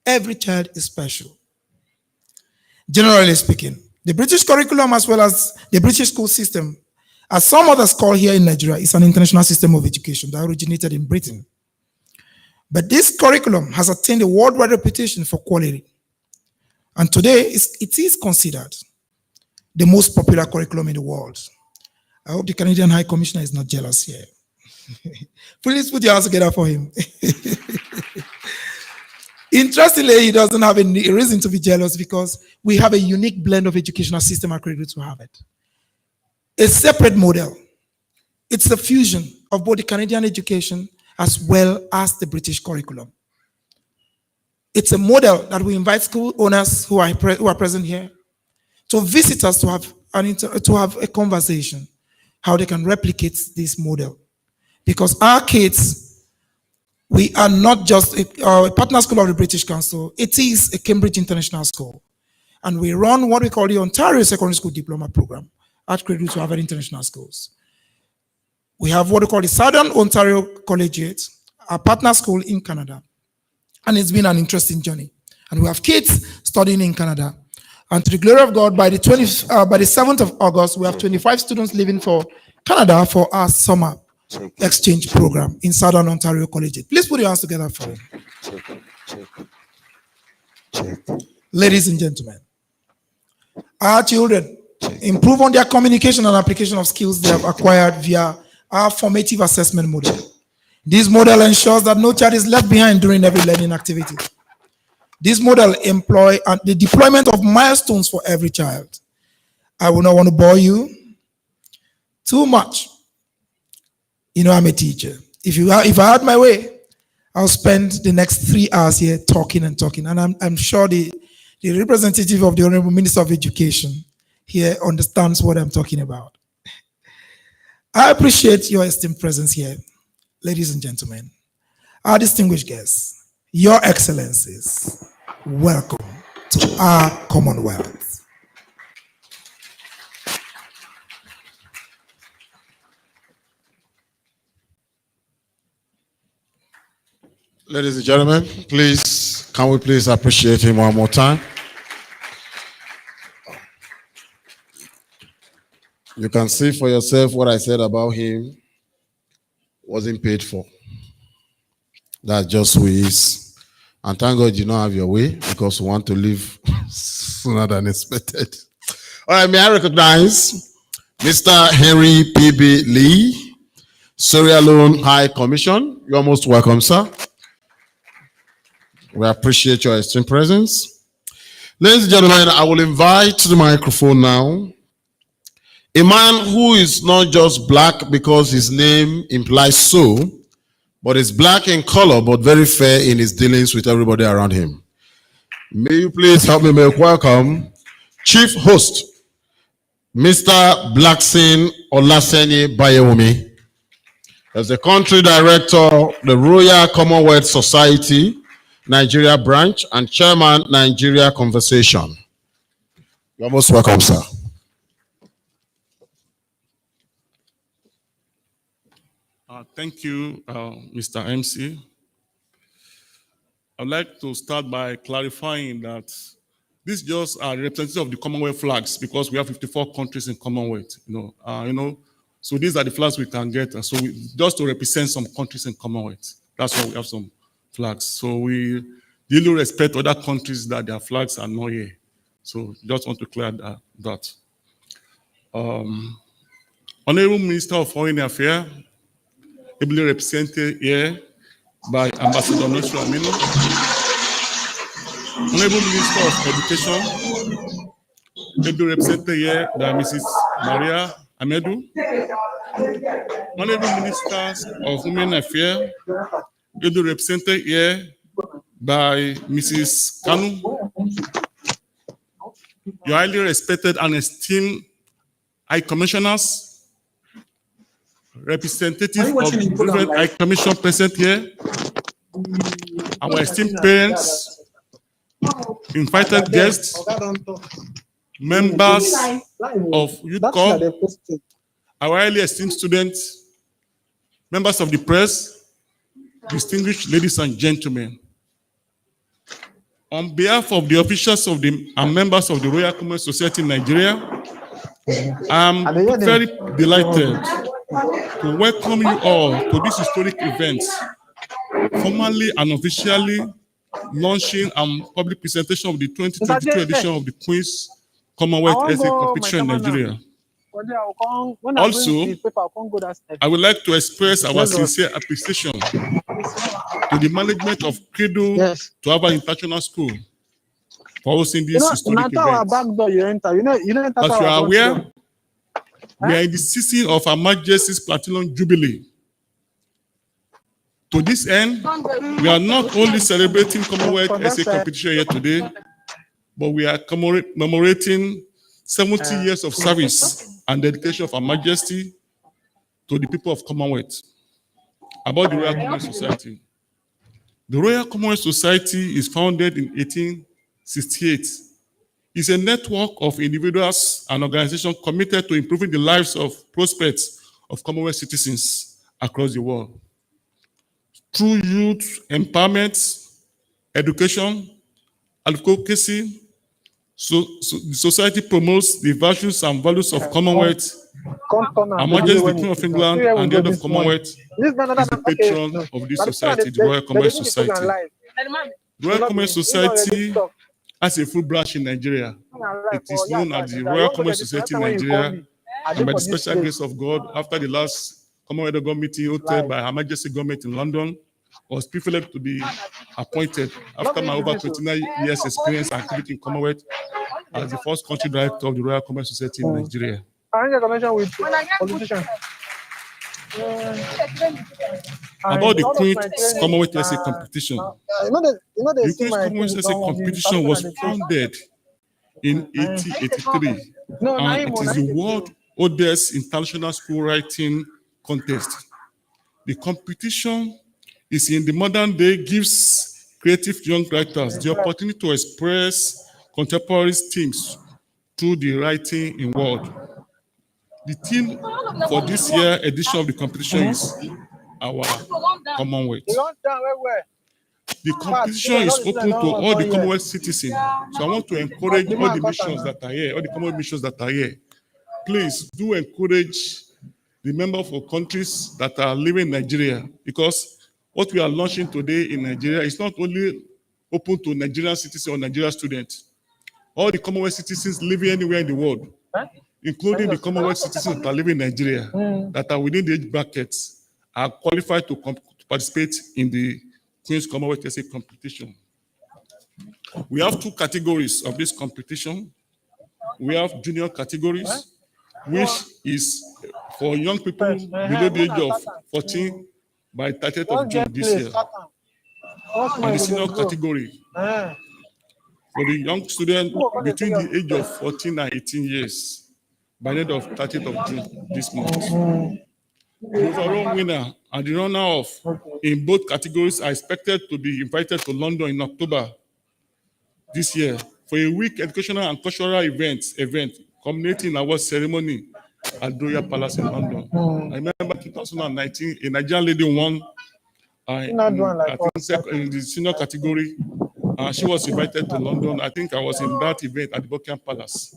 Every child is special. Generally speaking, the British curriculum as well as the British school system, as some others call here in Nigeria, is an international system of education that originated in Britain. But this curriculum has attained a worldwide reputation for quality. And today, it is considered the most popular curriculum in the world. I hope the Canadian High Commissioner is not jealous here. Please put your hands together for him. Interestingly, he doesn't have any reason to be jealous because we have a unique blend of educational system at Cradle to Harvard. A separate model. It's the fusion of both the Canadian education as well as the British curriculum. It's a model that we invite school owners who are present here to visit us to have a conversation, how they can replicate this model. Because our kids, we are not just a partner school of the British Council, it is a Cambridge International School. And we run what we call the Ontario Secondary School Diploma Program at Cradle to Harvard International Schools. We have what we call the Southern Ontario Collegiate, a partner school in Canada. And it's been an interesting journey. And we have kids studying in Canada. And to the glory of God, by the 7th of August, we have 25 students leaving for Canada for our summer exchange program in Southern Ontario Collegiate. Please put your hands together for them. Ladies and gentlemen, our children improve on their communication and application of skills they have acquired via our formative assessment model. This model ensures that no child is left behind during every learning activity. This model employs the deployment of milestones for every child. I will not want to bore you too much. You know, I'm a teacher. If I had my way, I'll spend the next 3 hours here talking and talking. And I'm sure the representative of the Honorable Minister of Education here understands what I'm talking about. I appreciate your esteemed presence here. ladies and gentlemen, our distinguished guests, Your Excellencies, welcome to our Commonwealth. Ladies and gentlemen, please, can we please appreciate him one more time? You can see for yourself what I said about him wasn't paid for. That's just who he is. And thank God you don't have your way because we want to leave sooner than expected. All right, may I recognize Mr. Henry P.B. Lee, Sierra Leone High Commission. You're most welcome, sir. We appreciate your extreme presence. Ladies and gentlemen, I will invite to the microphone now a man who is not just black because his name implies so, but is black in color, but very fair in his dealings with everybody around him. May you please help me make welcome Chief Host, Mr. Blackson Olaseni Bayewumi, as the Country Director, the Royal Commonwealth Society, Nigeria Branch, and Chairman, Nigeria Conversation. You're most welcome, sir. Thank you, Mr. MC. I'd like to start by clarifying that this just are representative of the Commonwealth flags because we have 54 countries in Commonwealth. So these are the flags we can get. And so just to represent some countries in Commonwealth, that's why we have some flags. So we really respect other countries that their flags are not here. So just want to clear that. Honorable Minister of Foreign Affairs, ably represented here by Ambassador Nosra Aminu. Honorable Minister of Education, ably represented here by Mrs. Maria Amedu. Honorable Ministers of Women Affairs, ably represented here by Mrs. Kanu. Your highly respected and esteemed High Commissioners, representative of the different High Commission present here, our esteemed parents, invited guests, members of Youth Corps, our highly esteemed students, members of the press, distinguished ladies and gentlemen. On behalf of the officials and members of the Royal Commonwealth Society in Nigeria, I'm very delighted to welcome you all to this historic event, formally and officially launching and public presentation of the 2022 edition of the Queen's Commonwealth Essay Competition in Nigeria. Also, I would like to express our sincere appreciation to the management of Credo to Harvard International School for hosting this historic event. As you are aware, we are in the season of Her Majesty's Platinum Jubilee. To this end, we are not only celebrating Commonwealth Essay Competition here today, but we are commemorating 70 years of service and dedication of Her Majesty to the people of Commonwealth. About the Royal Commonwealth Society. The Royal Commonwealth Society is founded in 1868. It's a network of individuals and organizations committed to improving the lives of prospects of Commonwealth citizens across the world. Through youth empowerment, education, advocacy, the society promotes the virtues and values of Commonwealth. Her Majesty the Queen of England and the head of Commonwealth is the patron of this society, the Royal Commonwealth Society. The Royal Commonwealth Society has a full branch in Nigeria. It is known as the Royal Commonwealth Society in Nigeria, and by the special grace of God, after the last Commonwealth government meeting hosted by Her Majesty government in London, I was privileged to be appointed after my over 29 years experience and activity in Commonwealth as the first country director of the Royal Commonwealth Society in Nigeria. About the Queen's Commonwealth Essay Competition. The Queen's Commonwealth Essay Competition was founded in 1883, and it is the world's oldest international school writing contest. The competition is in the modern day gives creative young writers the opportunity to express contemporary themes through the writing in word. The theme for this year edition of the competition is our Commonwealth. The competition is open to all the Commonwealth citizens. So I want to encourage all the missions that are here, all the Commonwealth missions that are here. Please do encourage the members of countries that are living in Nigeria, because what we are launching today in Nigeria is not only open to Nigerian citizens or Nigerian students. All the Commonwealth citizens living anywhere in the world, including the Commonwealth citizens that are living in Nigeria, that are within the age brackets, are qualified to participate in the Queen's Commonwealth Essay competition. We have two categories of this competition. We have junior categories, which is for young people below the age of 14 by 30th of June this year. And the senior category for the young student between the age of 14 and 18 years by the end of 30th of June this month. The overall winner and the runner-up in both categories are expected to be invited to London in October this year for a week educational and cultural event culminating in award ceremony at Royal Palace in London. I remember 2019, a Nigerian lady won in the senior category. She was invited to London. I think I was in that event at the Buckingham Palace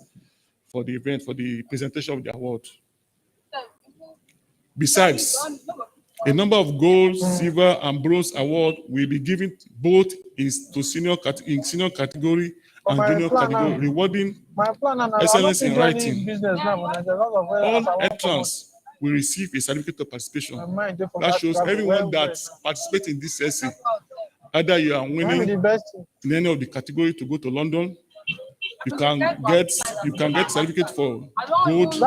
for the event, for the presentation of the award. Besides, a number of gold, silver, and bronze awards will be given both in senior category and junior category, rewarding excellence in writing. All entrants will receive a certificate of participation. That shows everyone that participates in this essay, either you are winning in any of the category to go to London, you can get certificate for gold,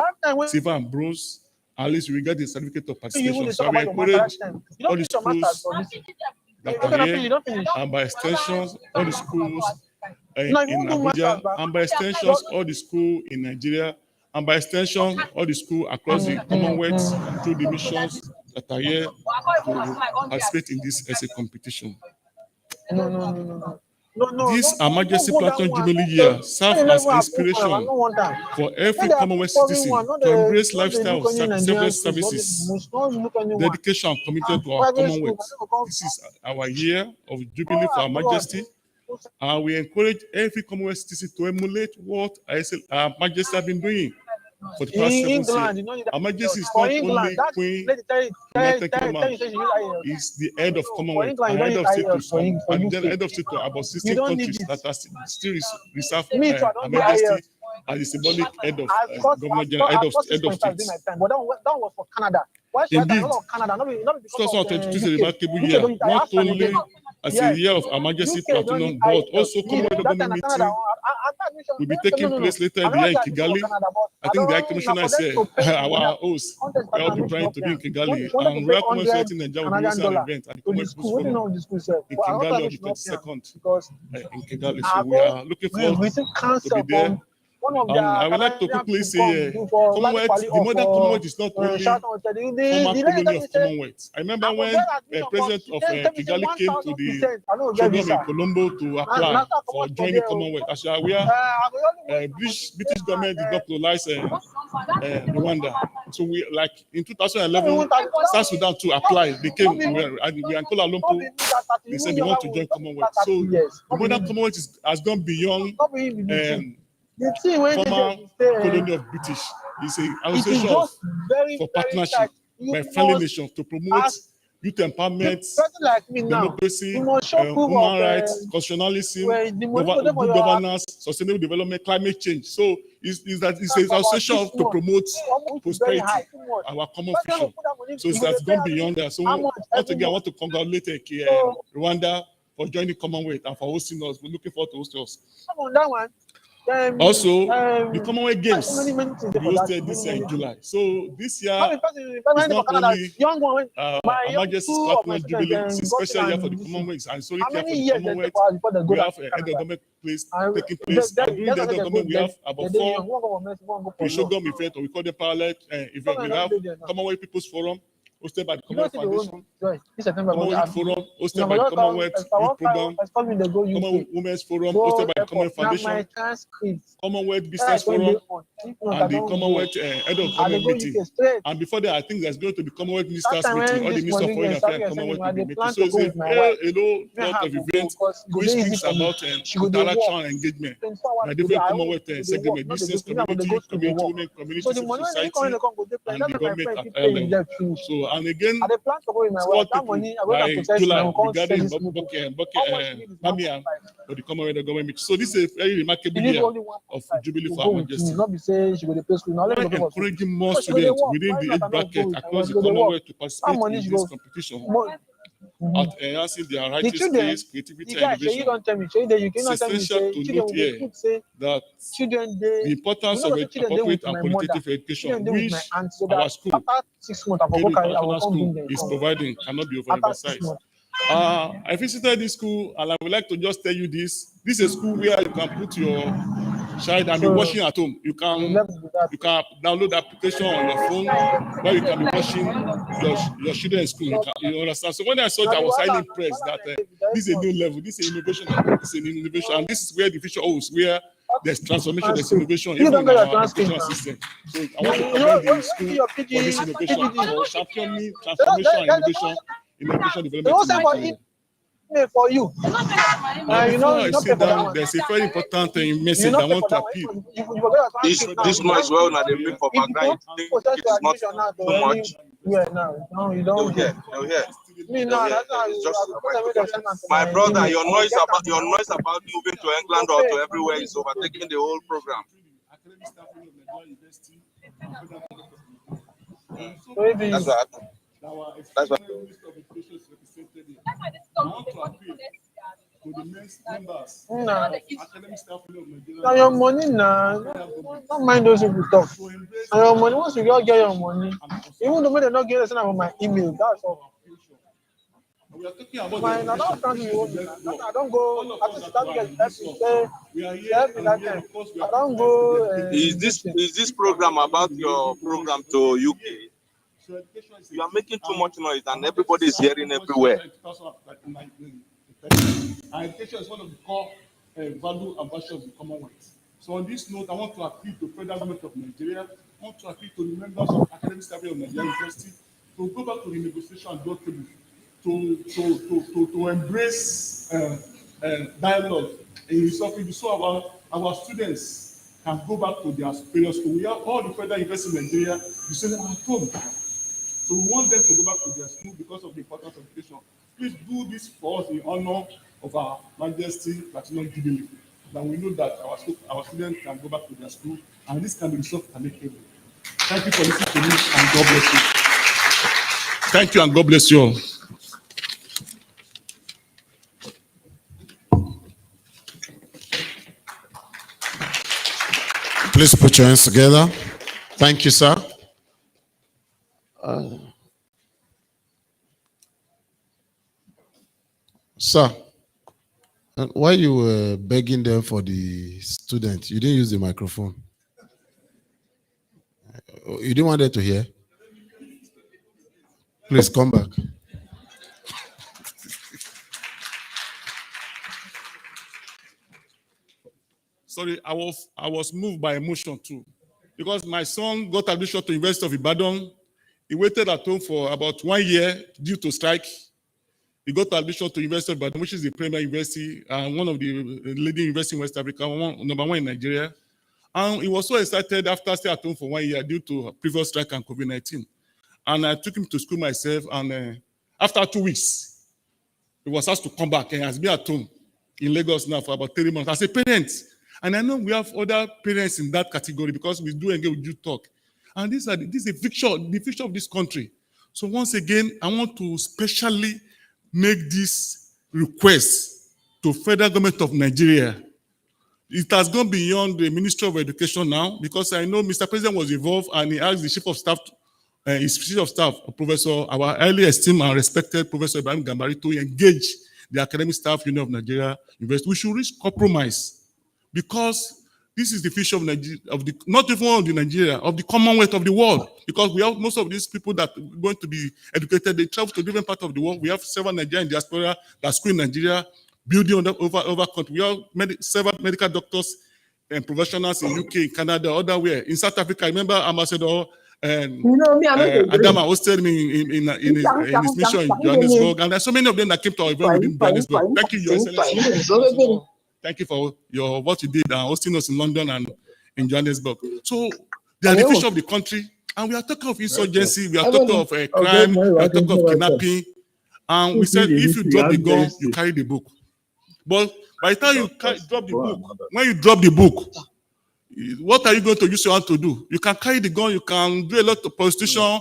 silver, and bronze. At least you will get the certificate of participation. So I encourage all the schools that are here, and by extensions, all the schools in Abuja, and by extensions, all the schools in Nigeria, and by extension, all the schools across the Commonwealth through the missions that are here to participate in this essay competition. This Her Majesty Platinum Jubilee year serves as inspiration for every Commonwealth citizen to embrace lifestyle of selfless services, dedication, and commitment to our Commonwealth. This is our year of Jubilee for Her Majesty, and we encourage every Commonwealth citizen to emulate what Her Majesty has been doing for the past 7 years. Her Majesty is not only Queen, United Kingdom, is the head of Commonwealth, and head of state and then head of state to about 16 countries that are still reserve Her Majesty as the symbolic head of government general, head of state. Indeed, 2022 is a remarkable year, not only as a year of Her Majesty Platinum, but also Commonwealth government meeting will be taking place later in the year in Kigali. I think the High Commissioner said our host will all be trying to be in Kigali, and Royal Commonwealth in Nigeria will be hosting an event at the Commonwealth Forum in Kigali on the 22nd in Kigali. So we are looking forward to be there. I would like to quickly say, Commonwealth, the modern Commonwealth is not only former colony of Commonwealth. I remember when the president of Kigali came to the showroom in Colombo to apply for joining Commonwealth. As you are aware, British government did not colonize Rwanda. So we, like in 2011, South Sudan to apply. They came, we are in Kuala Lumpur. They said they want to join Commonwealth. So the modern Commonwealth has gone beyond former colony of British. It's an association for partnership by friendly nations to promote youth empowerment, democracy, human rights, constitutionalism, good governance, sustainable development, climate change. So it's an association to promote prosperity, our common vision. So it has gone beyond that. So once again, I want to congratulate Rwanda for joining Commonwealth and for hosting us. We're looking forward to hosting us. Also, the Commonwealth Games will be hosted this year in July. So this year is not only Her Majesty's Platinum Jubilee, it's a special year for the Commonwealth, and so here for the Commonwealth, we have head of government taking place. And during the head of government, we have about 4 pre-showgum events, or we call them parallel events. We have Commonwealth People's Forum, hosted by the You don't Commonwealth see the whole Foundation, Joy. This September, Commonwealth Forum, hosted by the Commonwealth Youth Program, Commonwealth Women's Forum, hosted by the Commonwealth Foundation, Commonwealth Business Forum, and the Commonwealth Head of Government meeting. And before that, I think there's going to be Commonwealth Ministers meeting, all the Ministers of Foreign Affairs and Commonwealth will be meeting. So it's a lot of events which speaks about interaction and engagement by different Commonwealth segments, business community, community, women community, civil society, and the government at higher level. So, and again, squad people by July regarding Bamiyan for the Commonwealth government. So this is a very remarkable year of Jubilee for Her Majesty. We're encouraging more students within the age bracket across the Commonwealth to participate in this competition at enhancing their writing skills, creativity, and innovation. It's essential to note here that the importance of appropriate and qualitative education, which our school, Kiri International School, is providing, cannot be overemphasized. I visited this school, and I would like to just tell you this. This is a school where you can put your child and be watching at home. You can download the application on your phone where you can be watching your children in school. You understand? So when I saw it, I was highly impressed that this is a new level. This is innovation. This is an innovation, and this is where the future holds, where there's transformation, there's innovation, even in our education system. So I want to commend the school for this innovation, for championing transformation and innovation in education development in Nigeria. For you. Before I sit down, there's a very important message I want to appeal. This noise well now they make for background. It is not too much. Yeah, no, you don't hear. Me no, it's just my brother. Your noise about moving to England or to everywhere is overtaking the whole program. That's what happened. That's what. To the members, academic staff of Nigeria. Now your money now, don't mind those people talk. Now your money, once you get your money, even though they not get it about my email, that's all. We are talking about I don't go. I just start getting I don't go. Is this program about your program to UK? You are making too much noise, and everybody is hearing everywhere. And education is one of the core value and virtues of the Commonwealth. So on this note, I want to appeal to the federal government of Nigeria. I want to appeal to the members of academic staff of Nigeria University to go back to the negotiation and draw table to embrace dialogue in resolving so our students can go back to their superior school. We have all the federal universities in Nigeria. You say them at home. So we want them to go back to their school because of the importance of education. Please do this for us in honor of Our Majesty Platinum Jubilee. That we know that our students can go back to their school, and this can be resolved amicably. Thank you for listening to me, and God bless you. Thank you, and God bless you all. Please put your hands together. Thank you, sir. Sir, and while you were begging them for the student, you didn't use the microphone. You didn't want them to hear? Please come back. Sorry, I was moved by emotion too, because my son got admission to University of Ibadan. He waited at home for about 1 year due to strike. He got admission to University of Ibadan, which is the premier university and one of the leading universities in West Africa, number one in Nigeria. And he was so excited after staying at home for 1 year due to previous strike and COVID-19. And I took him to school myself, and after 2 weeks, he was asked to come back and has been at home in Lagos now for about 3 months as a parent. And I know we have other parents in that category because we do engage with youth talk. And this is the future of this country. So once again, I want to specially make this request to federal government of Nigeria. It has gone beyond the Ministry of Education now, because I know Mr. President was involved and he asked the Chief of Staff, his Chief of Staff, Professor, our highly esteemed and respected Professor Ibrahim Gambari, to engage the Academic Staff Union of Nigeria University. We should reach compromise, because this is the future of Nigeria, of the not even of the Nigeria, of the Commonwealth of the world. Because we have most of these people that are going to be educated, they travel to different parts of the world. We have several Nigerian diaspora that school in Nigeria, building over country. We have several medical doctors and professionals in UK, in Canada, other where. In South Africa, I remember Ambassador Adama hosted me in his mission in Johannesburg, and there's so many of them that came to our event within Johannesburg. Thank you, Your Excellency. Thank you for what you did hosting us in London and in Johannesburg. So they are the future of the country, and we are talking of insurgency, we are talking of crime, we are talking of kidnapping, and we said if you drop the gun, you carry the book. But by the time you drop the book, when you drop the book, what are you going to use your hand to do? You can carry the gun, you can do a lot of prostitution,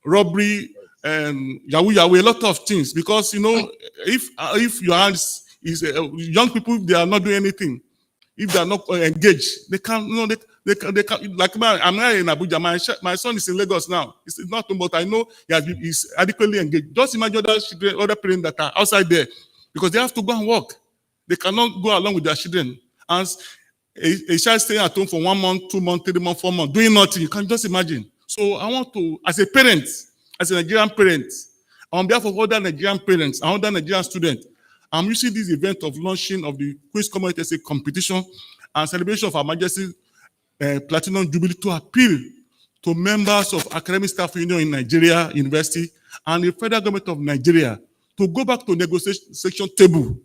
robbery, and yahoo, a lot of things. Because you know, if your hands is young people, they are not doing anything. If they are not engaged, they can't. You know, they can. Like I'm not in Abuja. My son is in Lagos now. It's not, but I know he's adequately engaged. Just imagine other parents that are outside there, because they have to go and work. They cannot go along with their children. And a child staying at home for 1 month, 2 months, 3 months, 4 months, doing nothing. You can just imagine. So I want to, as a parent, as a Nigerian parent, on behalf of other Nigerian parents and other Nigerian students, I'm using this event of launching of the Queen's Commonwealth Essay Competition and celebration of Her Majesty Platinum Jubilee to appeal to members of Academic Staff Union in Nigeria University and the federal government of Nigeria to go back to negotiation table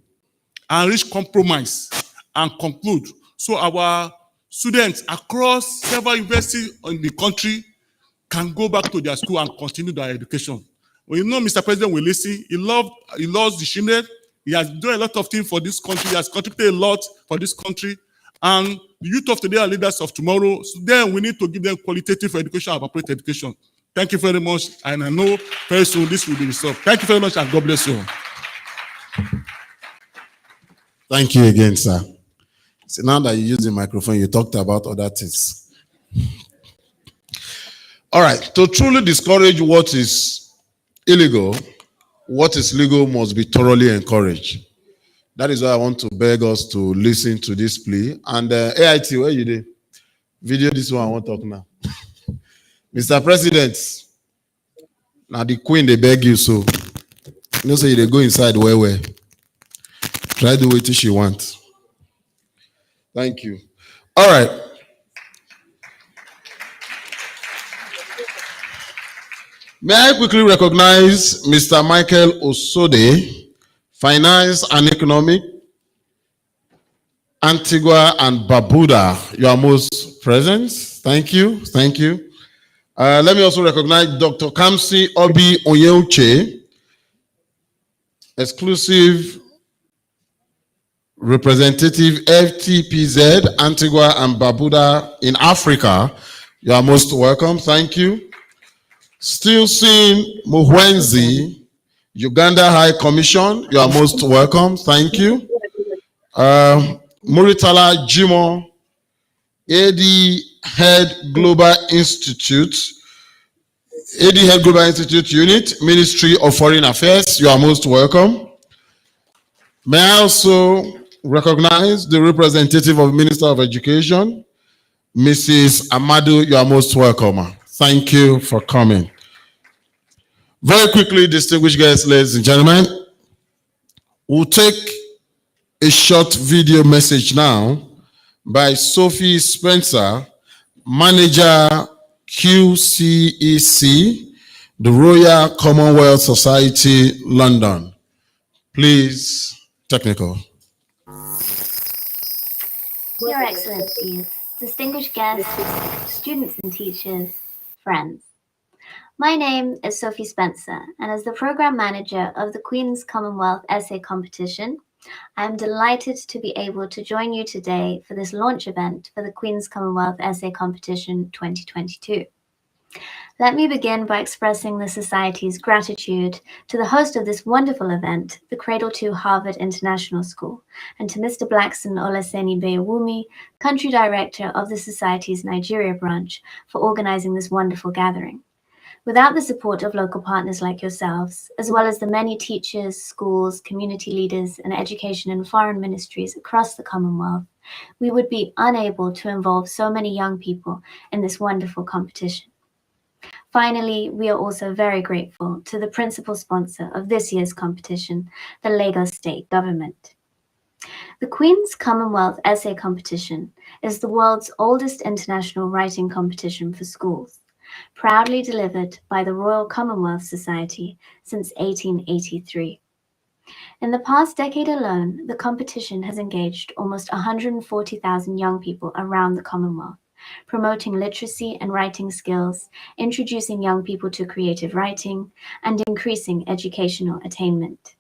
and reach compromise and conclude. So our students across several universities in the country can go back to their school and continue their education. Well, you know, Mr. President will listen. He loves the children. He has done a lot of things for this country. He has contributed a lot for this country. And the youth of today are leaders of tomorrow. So then we need to give them qualitative education and appropriate education. Thank you very much. And I know very soon this will be resolved. Thank you very much and God bless you. Thank you again, sir. So now that you use the microphone, you talked about other things. All right. To truly discourage what is illegal, what is legal must be thoroughly encouraged. That is why I want to beg us to listen to this plea. And AIT, where you did? Video this one I want to talk now. Mr. President, now the Queen, they beg you so. You know, say they go inside where. Try to do what she wants. Thank you. All right. May I quickly recognize Mr. Michael Osode, Finance and Economic, Antigua and Barbuda. You are most present. Thank you. Thank you. Let me also recognize Dr. Kamsi Obi Onyeuche, exclusive representative FTPZ, Antigua and Barbuda in Africa. You are most welcome. Thank you. Still seeing Muhwenzi, Uganda High Commission. You are most welcome. Thank you. Muritala Jimo, AD Head Global Institute, AD Head Global Institute Unit, Ministry of Foreign Affairs. You are most welcome. May I also recognize the representative of Minister of Education, Mrs. Amadu. You are most welcome. Thank you for coming. Very quickly, distinguished guests, ladies and gentlemen, we'll take a short video message now by Sophie Spencer, Manager QCEC, the Royal Commonwealth Society, London. Please, technical. Your Excellencies, distinguished guests, students and teachers, friends. My name is Sophie Spencer, and as the Program Manager of the Queen's Commonwealth Essay Competition, I am delighted to be able to join you today for this launch event for the Queen's Commonwealth Essay Competition 2022. Let me begin by expressing the Society's gratitude to the host of this wonderful event, the Cradle to Harvard International School, and to Mr. Blackson Olaseni Bayewumi, Country Director of the Society's Nigeria branch, for organizing this wonderful gathering. Without the support of local partners like yourselves, as well as the many teachers, schools, community leaders, and education and foreign ministries across the Commonwealth, we would be unable to involve so many young people in this wonderful competition. Finally, we are also very grateful to the principal sponsor of this year's competition, the Lagos State Government. The Queen's Commonwealth Essay Competition is the world's oldest international writing competition for schools, proudly delivered by the Royal Commonwealth Society since 1883. In the past decade alone, the competition has engaged almost 140,000 young people around the Commonwealth, promoting literacy and writing skills, introducing young people to creative writing, and increasing educational attainment.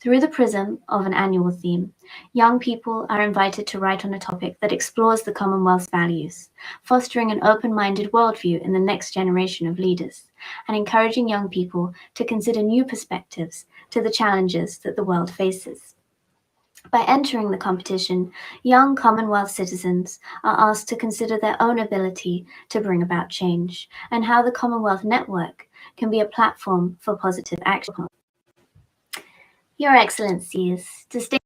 Through the prism of an annual theme, young people are invited to write on a topic that explores the Commonwealth's values, fostering an open-minded worldview in the next generation of leaders, and encouraging young people to consider new perspectives to the challenges that the world faces. By entering the competition, young Commonwealth citizens are asked to consider their own ability to bring about change and how the Commonwealth Network can be a platform for positive action. Your Excellencies, distinguished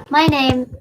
my name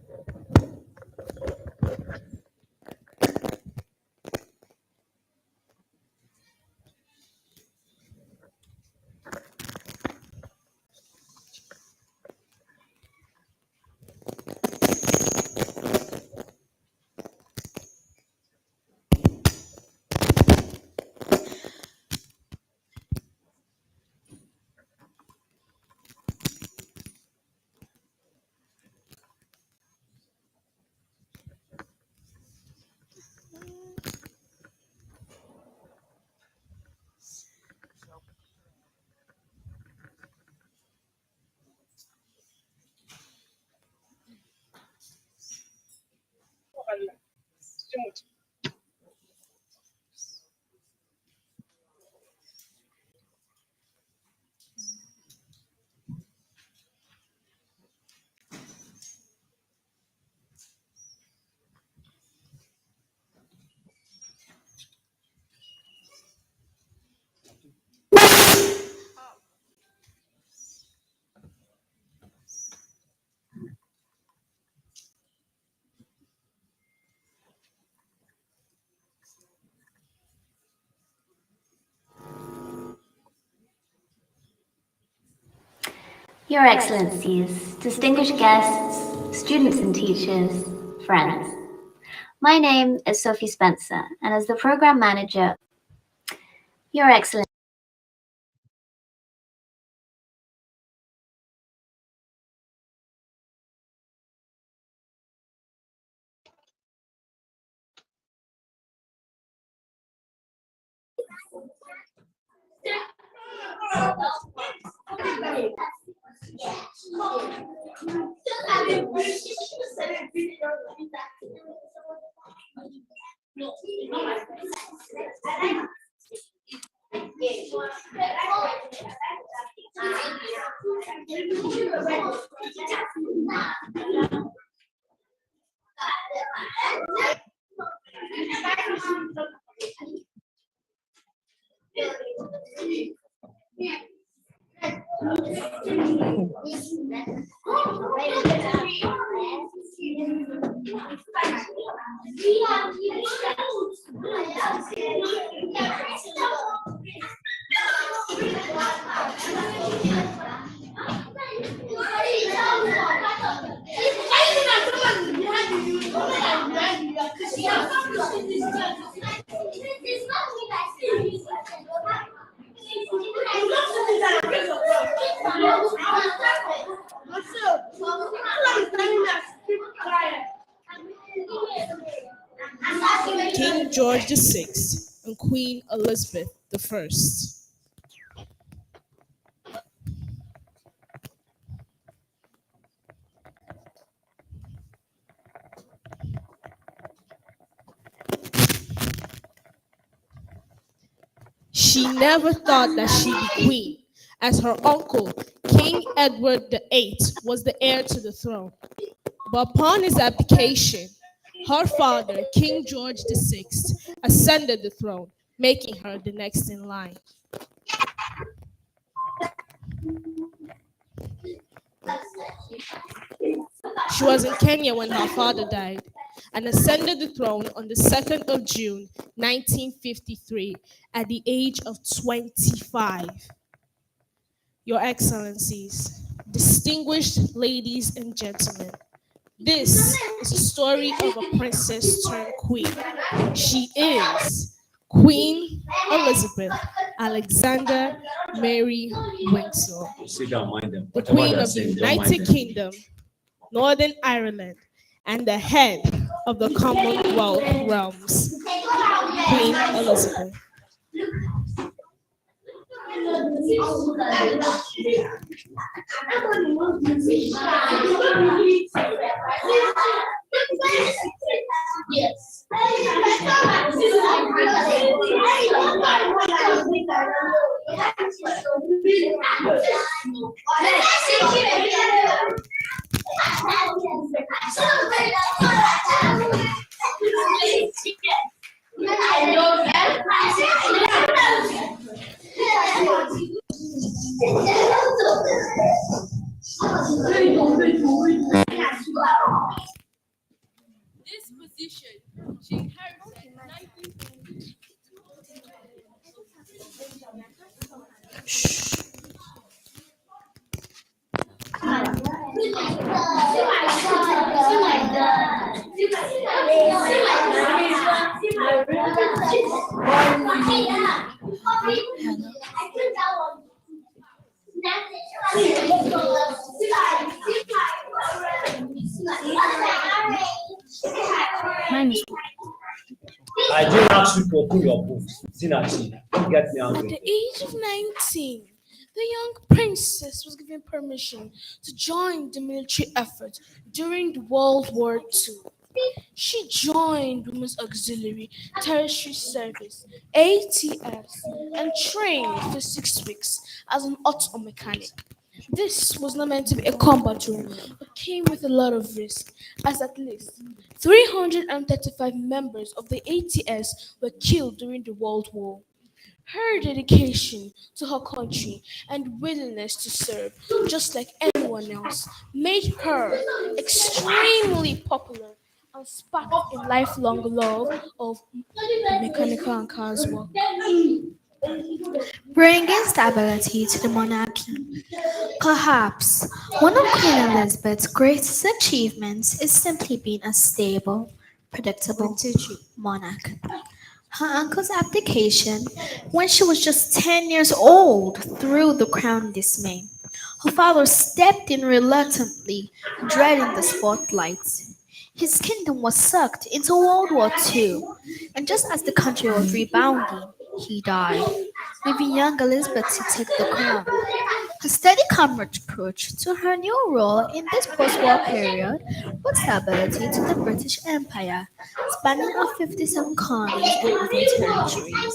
Your Excellencies, distinguished guests, students and teachers, friends. My name is Sophie Spencer, and as the Program Manager, Your Excellencies, King George VI and Queen Elizabeth I. She never thought that she'd be queen, as her uncle, King Edward VIII, was the heir to the throne. But upon his abdication, her father, King George VI, ascended the throne, making her the next in line. She was in Kenya when her father died and ascended the throne on the 2nd of June, 1953, at the age of 25. Your Excellencies, distinguished ladies and gentlemen, this is a story of a princess turned queen. She is Queen Elizabeth Alexander Mary Windsor, the Queen of the United Kingdom, Northern Ireland, and the head of the Commonwealth realms. Queen Elizabeth. This position she inherited in 1950. I didn't ask you to open your books. Zinachi, get me out. At the age of 19, the young princess was given permission to join the military effort during the World War II. She joined Women's Auxiliary Tertiary Service, ATS, and trained for 6 weeks as an auto mechanic. This was not meant to be a combat role, but came with a lot of risk, as at least 335 members of the ATS were killed during the World War. Her dedication to her country and willingness to serve, just like anyone else, made her extremely popular and sparked a lifelong love of mechanical and cars work. Bringing stability to the monarchy. Perhaps one of Queen Elizabeth's greatest achievements is simply being a stable, predictable monarch. Her uncle's abdication, when she was just 10 years old, threw the crown dismay. Her father stepped in reluctantly, dreading the spotlight. His kingdom was sucked into World War II, and just as the country was rebounding, he died, leaving young Elizabeth to take the crown. Her steady calm approach to her new role in this post-war period brought stability to the British Empire, spanning our 57 colonies and even territories.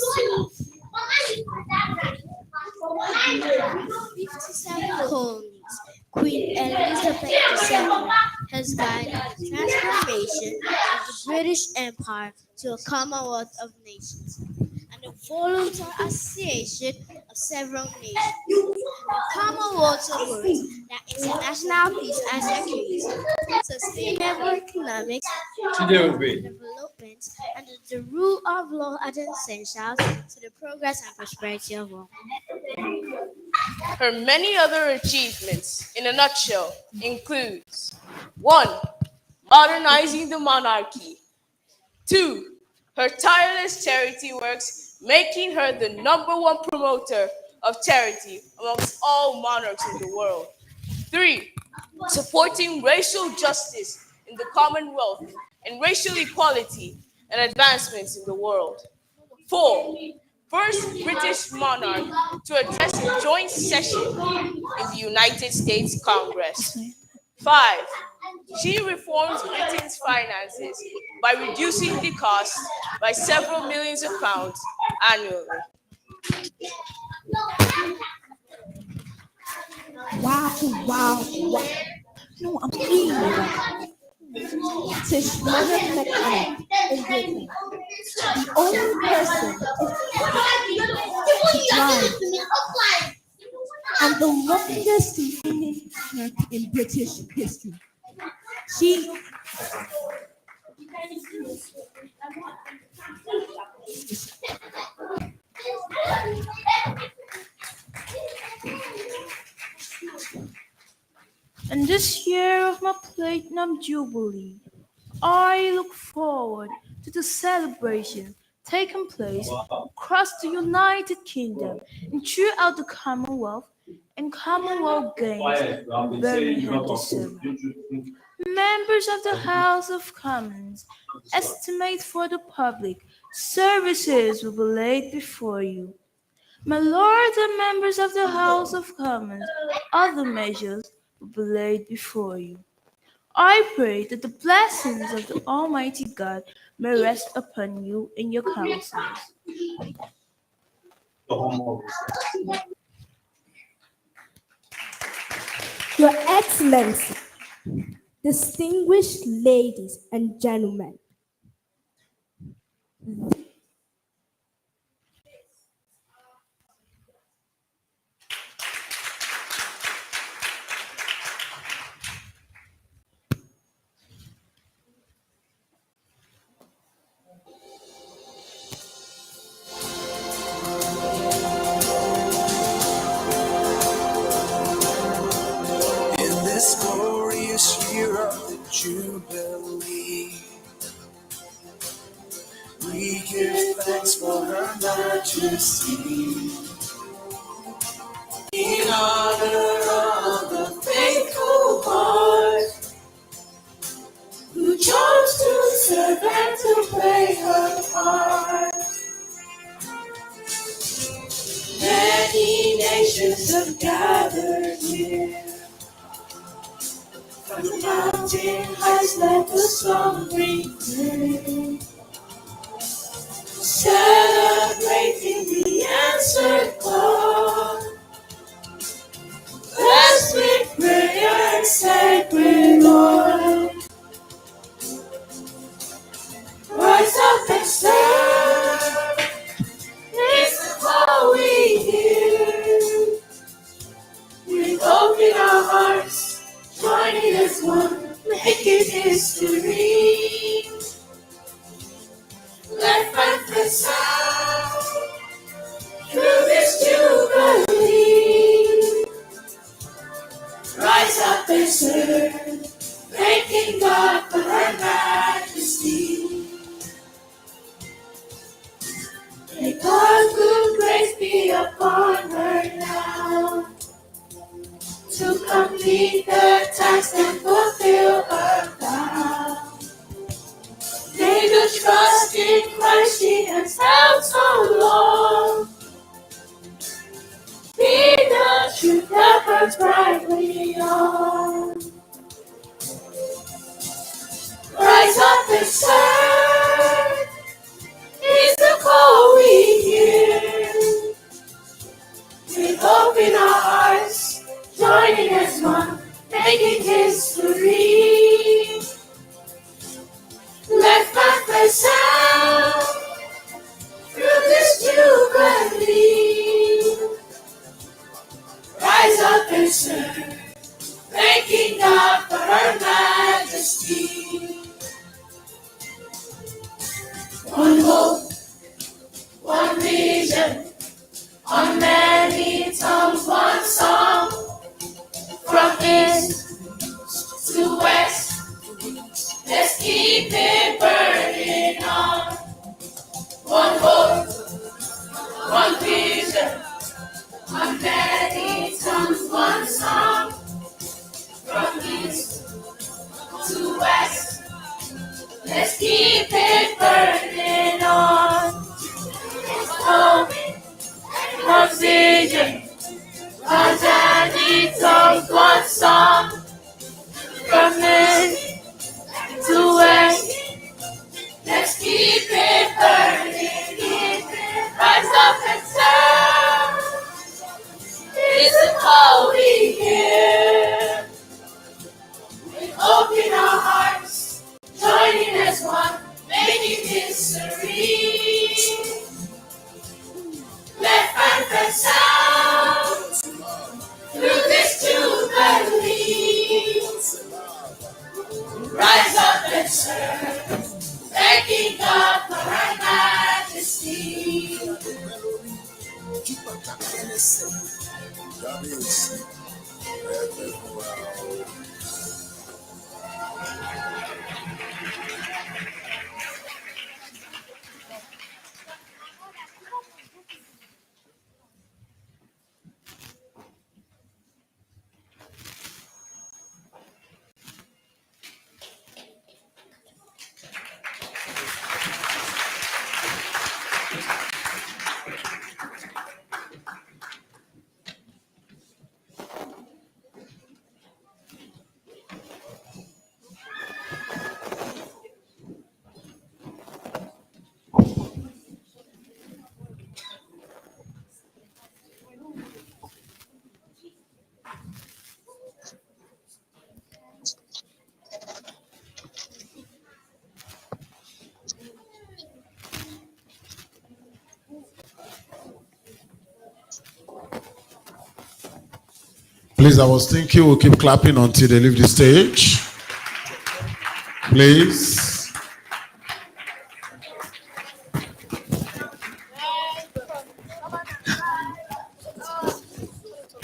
sign of the transformation of the British Empire to a Commonwealth of Nations and a voluntary association of several nations. The Commonwealth supports that international peace and security, sustainable economics, development, and the rule of law are essential to the progress and prosperity of all. Her many other achievements, in a nutshell, includes 1. Modernizing the monarchy. 2. Her tireless charity works, making her the #1 promoter of charity amongst all monarchs in the world. 3. Supporting racial justice in the Commonwealth and racial equality and advancements in the world. 4. First British monarch to address a joint session in the United States Congress. 5. She reforms Britain's finances by reducing the cost by several millions of pounds annually. Wow, wow, wow. No, I'm screaming. British monarch mechanic in Britain. The only person to drive and the longest reigning monarch in British history. She In this year of my Platinum Jubilee, I look forward to the celebration taking place across the United Kingdom and throughout the Commonwealth and Commonwealth Games in Birmingham this summer. Members of the House of Commons estimate for the public services will be laid before you. My lords and members of the House of Commons, other measures will be laid before you. I pray that the blessings of the Almighty God may rest upon you and your counsels. Your Excellency, distinguished ladies and gentlemen, in this glorious year of the Jubilee, we give thanks for Her Majesty. In honor of the faithful heart who chose to serve and to play her part. Many nations have gathered here. From the mountain heights let the song ring clear. Celebrating the answered call. Blessed with prayer and sacred oil. Rise up and serve. It's the call we hear. With hope in our hearts, joining as one, making history. Let fight sound through this jubilee. Rise up and serve, thanking God for Her Majesty. May God's good grace be upon her now, to complete the task and fulfill her vow. May the trust in Christ she has held so long be the truth that burns brightly on. Rise up and serve, is the call we hear. With hope in our hearts, joining as one, making history. and sound through this jubilee. Rise up and serve, thanking God for her majesty. One hope, one vision, on many tongues, one song. From east to west, let's keep it burning on. One hope, one vision, on many tongues, one song. From east to west, let's keep it burning on. Hope, one vision, on many tongues, one song. From east to west, let's keep it burning. Rise up and serve. It's a call we hear. Open our hearts, joining as one, making history. Let first sound through this jubilee. Rise up and serve, thanking God for her majesty. Please, I was thinking we'll keep clapping until they leave the stage. Please.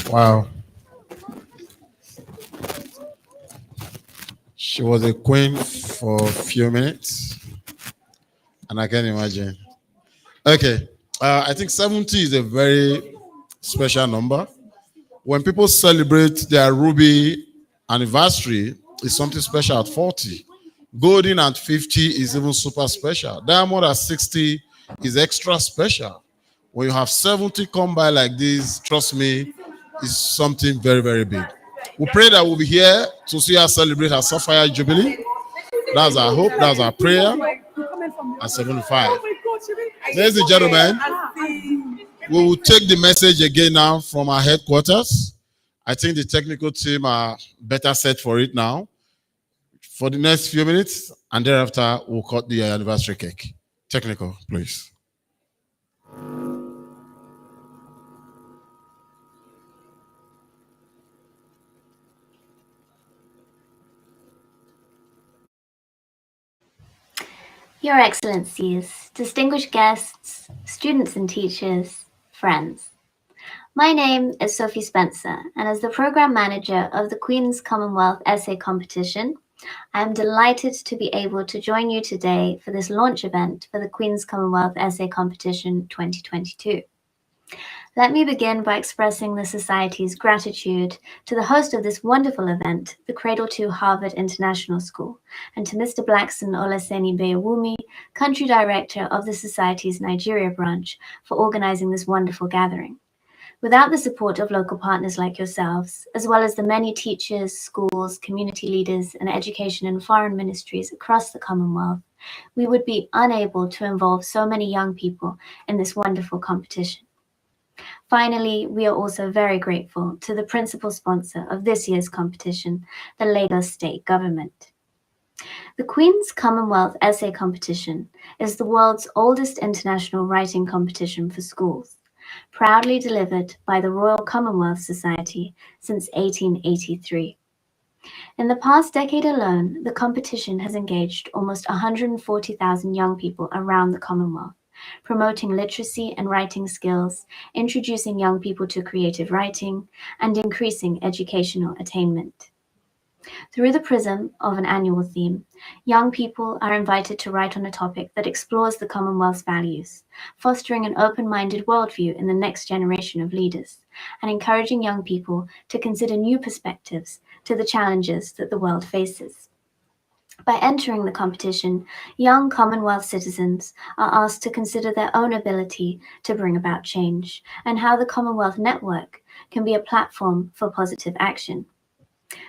Wow. She was a queen for a few minutes. And I can imagine. Okay. I think 70 is a very special number. When people celebrate their Ruby anniversary, it's something special at 40. Golden at 50 is even super special. Diamond at 60 is extra special. When you have 70 come by like this, trust me, it's something very, very big. We pray that we'll be here to see her celebrate her Sapphire Jubilee. That's our hope, that's our prayer. At 75. Ladies and gentlemen, we will take the message again now from our headquarters. I think the technical team are better set for it now. For the next few minutes, and thereafter, we'll cut the anniversary cake. Technical, please. Your Excellencies, distinguished guests, students and teachers, friends. My name is Sophie Spencer, and as the Program Manager of the Queen's Commonwealth Essay Competition, I am delighted to be able to join you today for this launch event for the Queen's Commonwealth Essay Competition 2022. Let me begin by expressing the Society's gratitude to the host of this wonderful event, the Cradle to Harvard International School, and to Mr. Blackson Olaseni Bayewumi, Country Director of the Society's Nigeria branch, for organizing this wonderful gathering. Without the support of local partners like yourselves, as well as the many teachers, schools, community leaders, and education and foreign ministries across the Commonwealth, we would be unable to involve so many young people in this wonderful competition. Finally, we are also very grateful to the principal sponsor of this year's competition, the Lagos State Government. The Queen's Commonwealth Essay Competition is the world's oldest international writing competition for schools, proudly delivered by the Royal Commonwealth Society since 1883. In the past decade alone, the competition has engaged almost 140,000 young people around the Commonwealth, promoting literacy and writing skills, introducing young people to creative writing, and increasing educational attainment. Through the prism of an annual theme, young people are invited to write on a topic that explores the Commonwealth's values, fostering an open-minded worldview in the next generation of leaders, and encouraging young people to consider new perspectives to the challenges that the world faces. By entering the competition, young Commonwealth citizens are asked to consider their own ability to bring about change and how the Commonwealth Network can be a platform for positive action.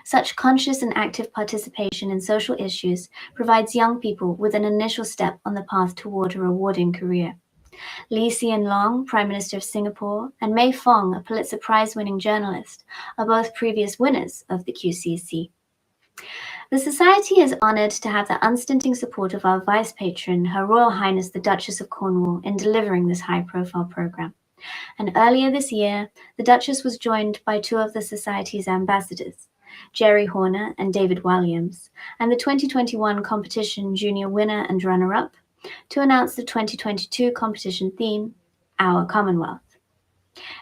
Such conscious and active participation in social issues provides young people with an initial step on the path toward a rewarding career. Lee Hsien Loong, Prime Minister of Singapore, and Mei Fong, a Pulitzer Prize-winning journalist, are both previous winners of the QCC. The Society is honoured to have the unstinting support of our Vice Patron, Her Royal Highness the Duchess of Cornwall, in delivering this high-profile programme. And earlier this year, the Duchess was joined by two of the Society's ambassadors, Jerry Horner and David Williams, and the 2021 competition junior winner and runner-up, to announce the 2022 competition theme, Our Commonwealth.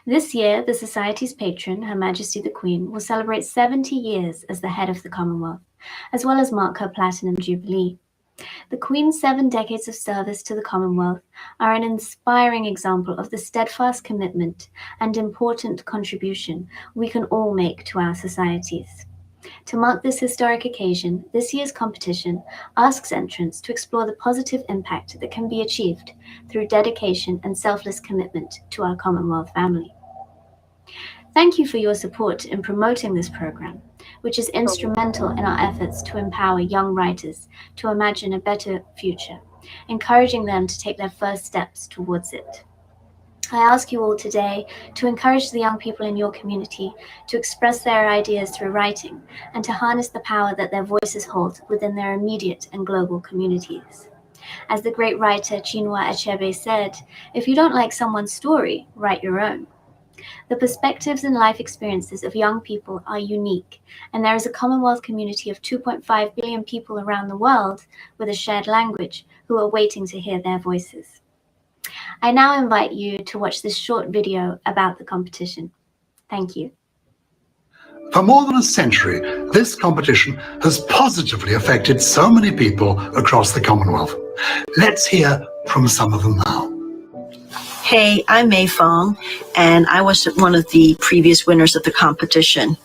This year, the Society's patron, Her Majesty the Queen, will celebrate 70 years as the head of the Commonwealth, as well as mark her Platinum Jubilee. The Queen's 7 decades of service to the Commonwealth are an inspiring example of the steadfast commitment and important contribution we can all make to our societies. To mark this historic occasion, this year's competition asks entrants to explore the positive impact that can be achieved through dedication and selfless commitment to our Commonwealth family. Thank you for your support in promoting this program, which is instrumental in our efforts to empower young writers to imagine a better future, encouraging them to take their first steps towards it. I ask you all today to encourage the young people in your community to express their ideas through writing and to harness the power that their voices hold within their immediate and global communities. As the great writer Chinua Achebe said, if you don't like someone's story, write your own. The perspectives and life experiences of young people are unique, and there is a Commonwealth community of 2.5 billion people around the world with a shared language who are waiting to hear their voices. I now invite you to watch this short video about the competition. Thank you. For more than a century, this competition has positively affected so many people across the Commonwealth. Let's hear from some of them now. Hey, I'm Mei Fong, and I was one of the previous winners of the competition.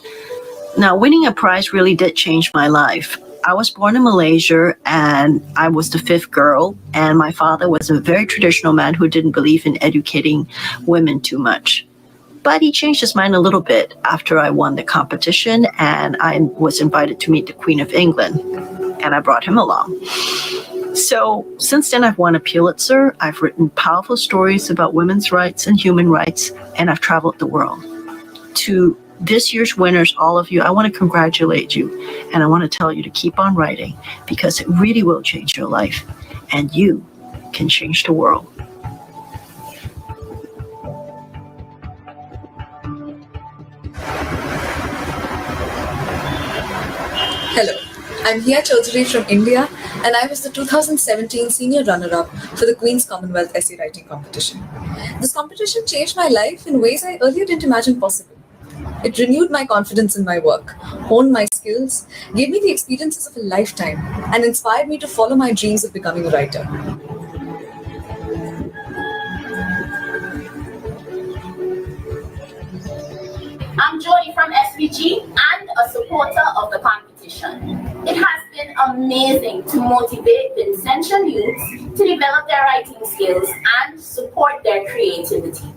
Now, winning a prize really did change my life. I was born in Malaysia, and I was the 5th girl, and my father was a very traditional man who didn't believe in educating women too much. But he changed his mind a little bit after I won the competition, and I was invited to meet the Queen of England, and I brought him along. So since then, I've won a Pulitzer, I've written powerful stories about women's rights and human rights, and I've traveled the world. To this year's winners, all of you, I want to congratulate you, and I want to tell you to keep on writing, because it really will change your life, and you can change the world. Hello, I'm Hia Chaudhary from India, and I was the 2017 senior runner-up for the Queen's Commonwealth Essay Writing Competition. This competition changed my life in ways I earlier didn't imagine possible. It renewed my confidence in my work, honed my skills, gave me the experiences of a lifetime, and inspired me to follow my dreams of becoming a writer. I'm Jody from SVG and a supporter of the competition. It has been amazing to motivate Vincentian youths to develop their writing skills and support their creativity.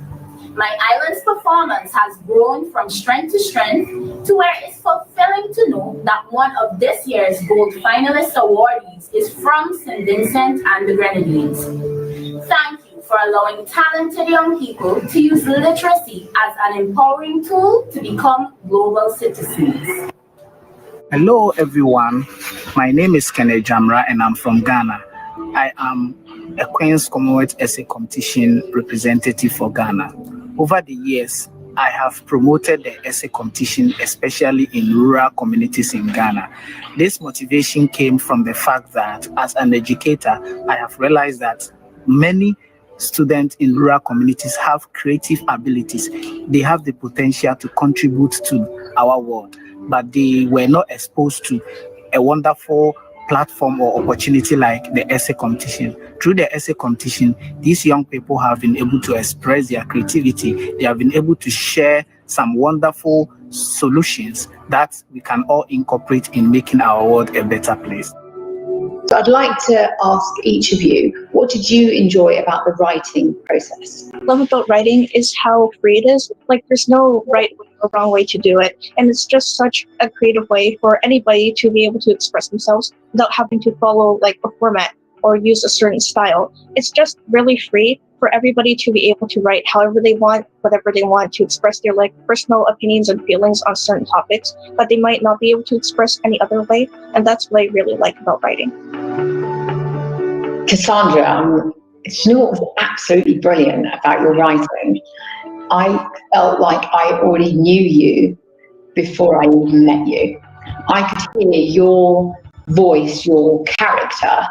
My island's performance has grown from strength to strength to where it's fulfilling to know that one of this year's gold finalist awardees is from St. Vincent and the Grenadines. Thank you for allowing talented young people to use literacy as an empowering tool to become global citizens. Hello everyone, My name is Kenneth Jamra and I'm from Ghana. I am a Queen's Commonwealth Essay Competition representative for Ghana. Over the years, I have promoted the essay competition, especially in rural communities in Ghana. This motivation came from the fact that as an educator, I have realized that many students in rural communities have creative abilities. They have the potential to contribute to our world, but they were not exposed to a wonderful platform or opportunity like the essay competition. Through the essay competition, these young people have been able to express their creativity. They have been able to share some wonderful solutions that we can all incorporate in making our world a better place. So I'd like to ask each of you, what did you enjoy about the writing process? Love about writing is how free it is. Like, there's no right or wrong way to do it, and it's just such a creative way for anybody to be able to express themselves without having to follow like a format or use a certain style. It's just really free for everybody to be able to write however they want, whatever they want, to express their like personal opinions and feelings on certain topics that they might not be able to express any other way, and that's what I really like about writing. Cassandra, you know what was absolutely brilliant about your writing? I felt like I already knew you before I even met you. I could hear your voice, your character.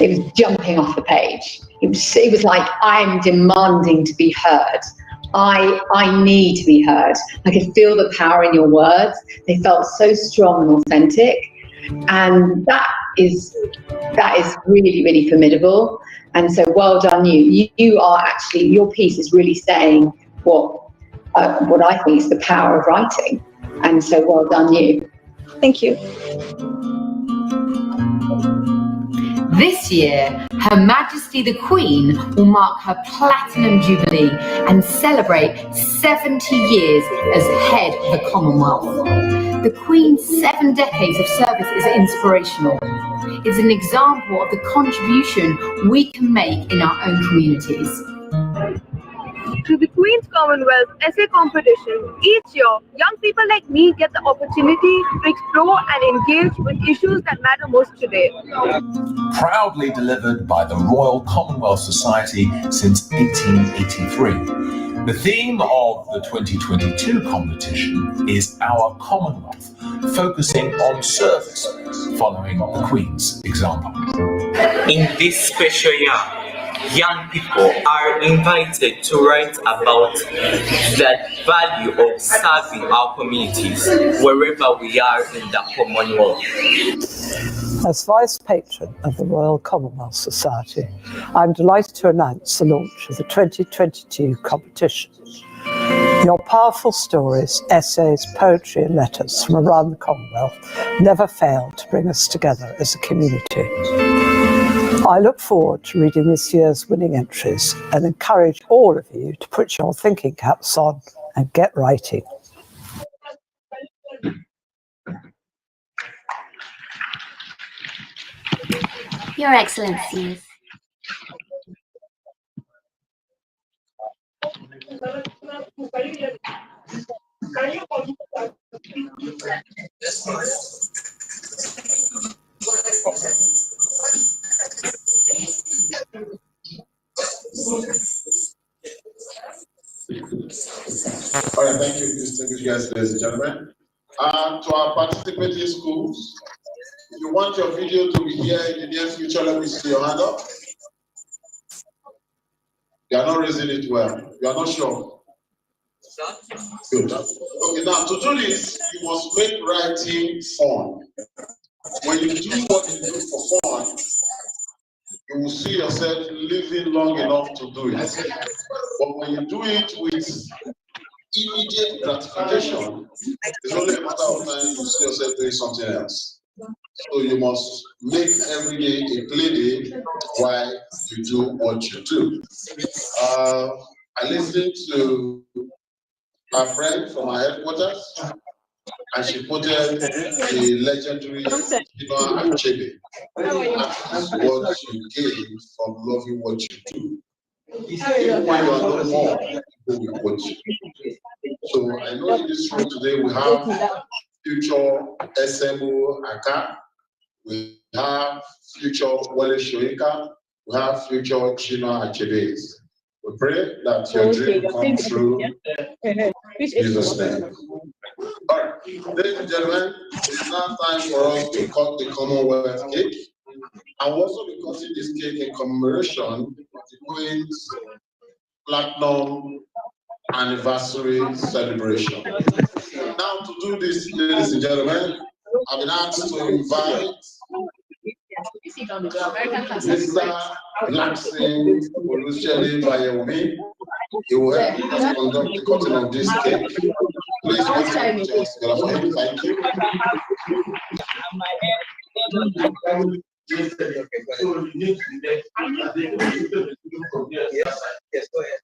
It was jumping off the page. It was like, I'm demanding to be heard. I need to be heard. I could feel the power in your words. They felt so strong and authentic. And that is really, really formidable. And so well done you. You are actually, your piece is really saying what I think is the power of writing. And so well done you. Thank you. This year, Her Majesty the Queen will mark her Platinum Jubilee and celebrate 70 years as head of the Commonwealth. The Queen's 7 decades of service is inspirational. It's an example of the contribution we can make in our own communities. Through the Queen's Commonwealth Essay Competition, each year, young people like me get the opportunity to explore and engage with issues that matter most today. Proudly delivered by the Royal Commonwealth Society since 1883. The theme of the 2022 competition is Our Commonwealth, focusing on service, following the Queen's example. In this special year, young people are invited to write about the value of serving our communities wherever we are in the Commonwealth. As Vice Patron of the Royal Commonwealth Society, I'm delighted to announce the launch of the 2022 competition. Your powerful stories, essays, poetry and letters from around the Commonwealth never fail to bring us together as a community. I look forward to reading this year's winning entries and encourage all of you to put your thinking caps on and get writing. Your Excellencies. All right, thank you, distinguished guests, ladies and gentlemen. To our participating schools, if you want your video to be here in the near future, let me see your hand up. You are not raising it well. You are not sure. Good. Okay, now to do this, you must make writing fun. When you do what you do for fun, you will see yourself living long enough to do it. But when you do it with immediate gratification, it's only a matter of time to see yourself doing something else. So you must make every day a play day while you do what you do. I listened to our friend from our headquarters, and she quoted the legendary Chinua Achebe. That is what you gain from loving what you do. Even when you are no more, people will watch you. So I know in this room today we have future SMO Aka, We have future Wale Shoika. We have future Chima Achedes. We pray that your dream will come true in Jesus' name. All right, ladies and gentlemen, it's now time for us to cut the Commonwealth cake. I will also be cutting this cake in commemoration of the Queen's Platinum Anniversary celebration. Now, to do this, ladies and gentlemen, I've been asked to invite Mr. Blackson Olushele Bayomi. He will help us conduct the cutting of this cake. Please welcome just for him. Thank you. Yes, go ahead.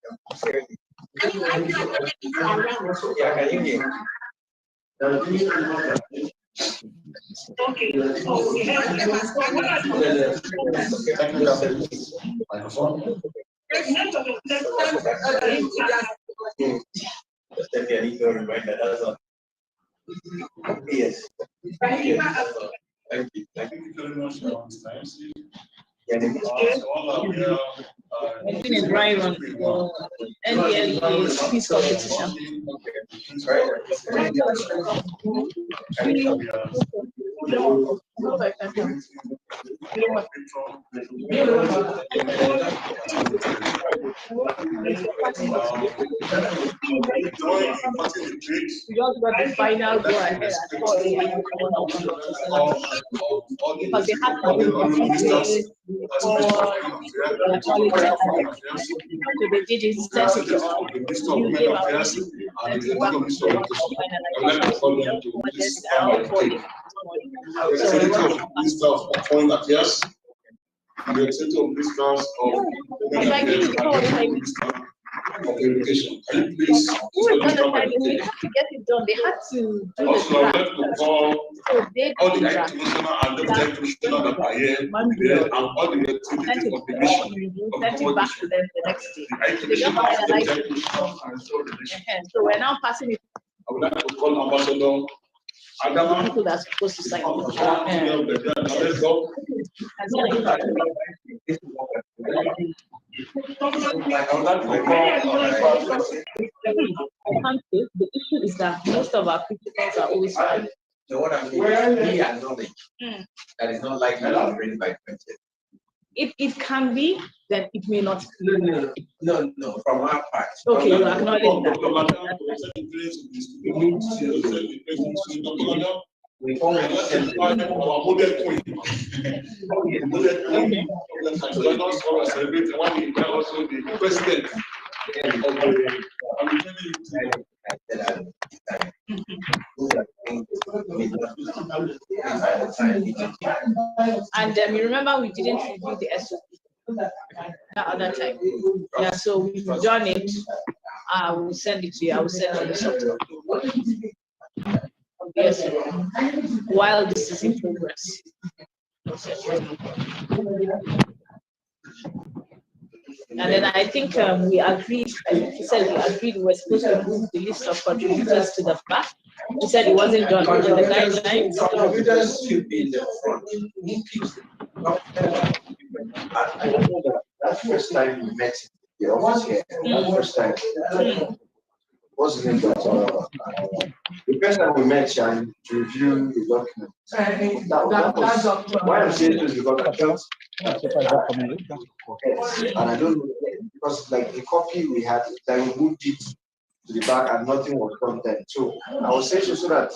Yes. Thank you. Thank you very much for your time. It's been a dry run for NDLEA's peace competition. We just got the final go ahead at 4 a.m. because they have to do the so they did it, sent it to of education. Can you please we had to get it done. They had to do also, I would like to call all the international and the international that are here today and all the activities of the mission. Sent it back to them the next day. So they just finalized it. So we're now passing it. I would like to call Ambassador The people that are supposed to sign the issue is that most of our principals are always right. So what I'm saying is we acknowledge that it's not likely to be ready by 20. If it can be, then it may not. No, from our part. Okay, you acknowledge that. We only our model queen. Join us for celebrating when we are also the president of And you remember we didn't review the SOP that other time. Yeah, so we've done it. I will send it to you. I will send you the software. Yes, while this is in progress. And then I think we agreed, he said we agreed we were supposed to move the list of contributors to the back. He said it wasn't done under the guidelines. Contributors should be in the front. That first time we met the office here, the first time. Wasn't it that the first time we met and to review the document? That was why I'm saying this because I felt and I don't know because like the copy we had, then we moved it to the back and nothing was done then. So I was saying so that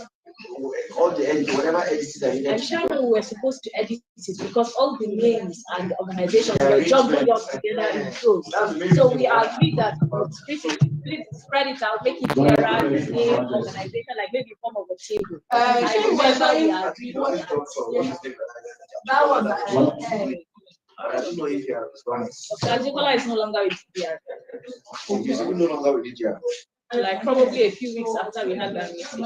all the edit, whatever editing that you I'm sure we were supposed to edit it because all the names and the organizations were jumbled up together in those. So we agreed that spread it out, make it clearer, the name, organization, like maybe form of a table. I remember we agreed on that. That was I don't know if you are responding. Nicola is no longer with DR. He's no longer with DR. Like probably a few weeks after we had that meeting.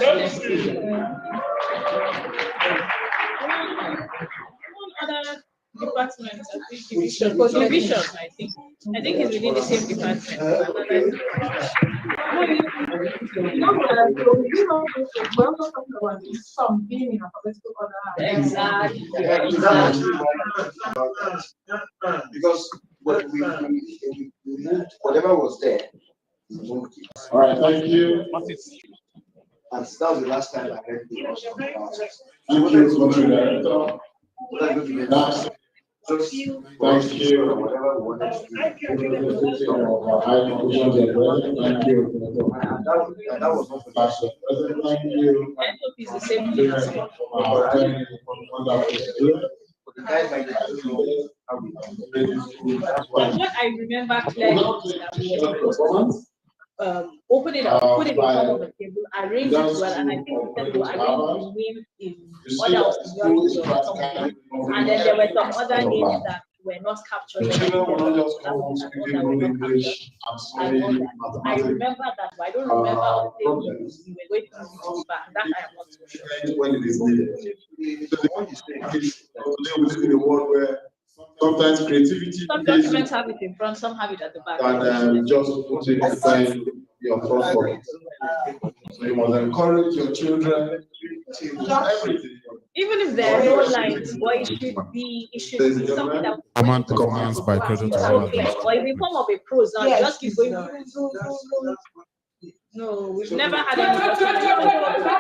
Other department, I think division, I think. I think it's within the same department. Exactly. Because we moved whatever was there. All right, thank you. And that was the last time I heard the Thank you, Secretary Director. Thank you. whatever we wanted to do. Some of our high officials as well. Thank you. And that was not the last. Thank you. It's the same thing. The guys like that. What I remember clearly is that we were supposed to open it up, put it in front of the table, arrange it well, and I think we said we'll arrange the name in order of seniority or something. And then there were some other names that were not captured. I remember that, but I don't remember all the things we were going to do back. That I am not so sure. When it is needed. In a world where sometimes creativity Some documents have it in front, some have it at the back. and just put it inside your front pocket. So you must encourage your children to do everything. Even if there are no lines, but it should be something that Command performance by credit to all of them. or in the form of a prose. Now you just keep going. No, we've never had any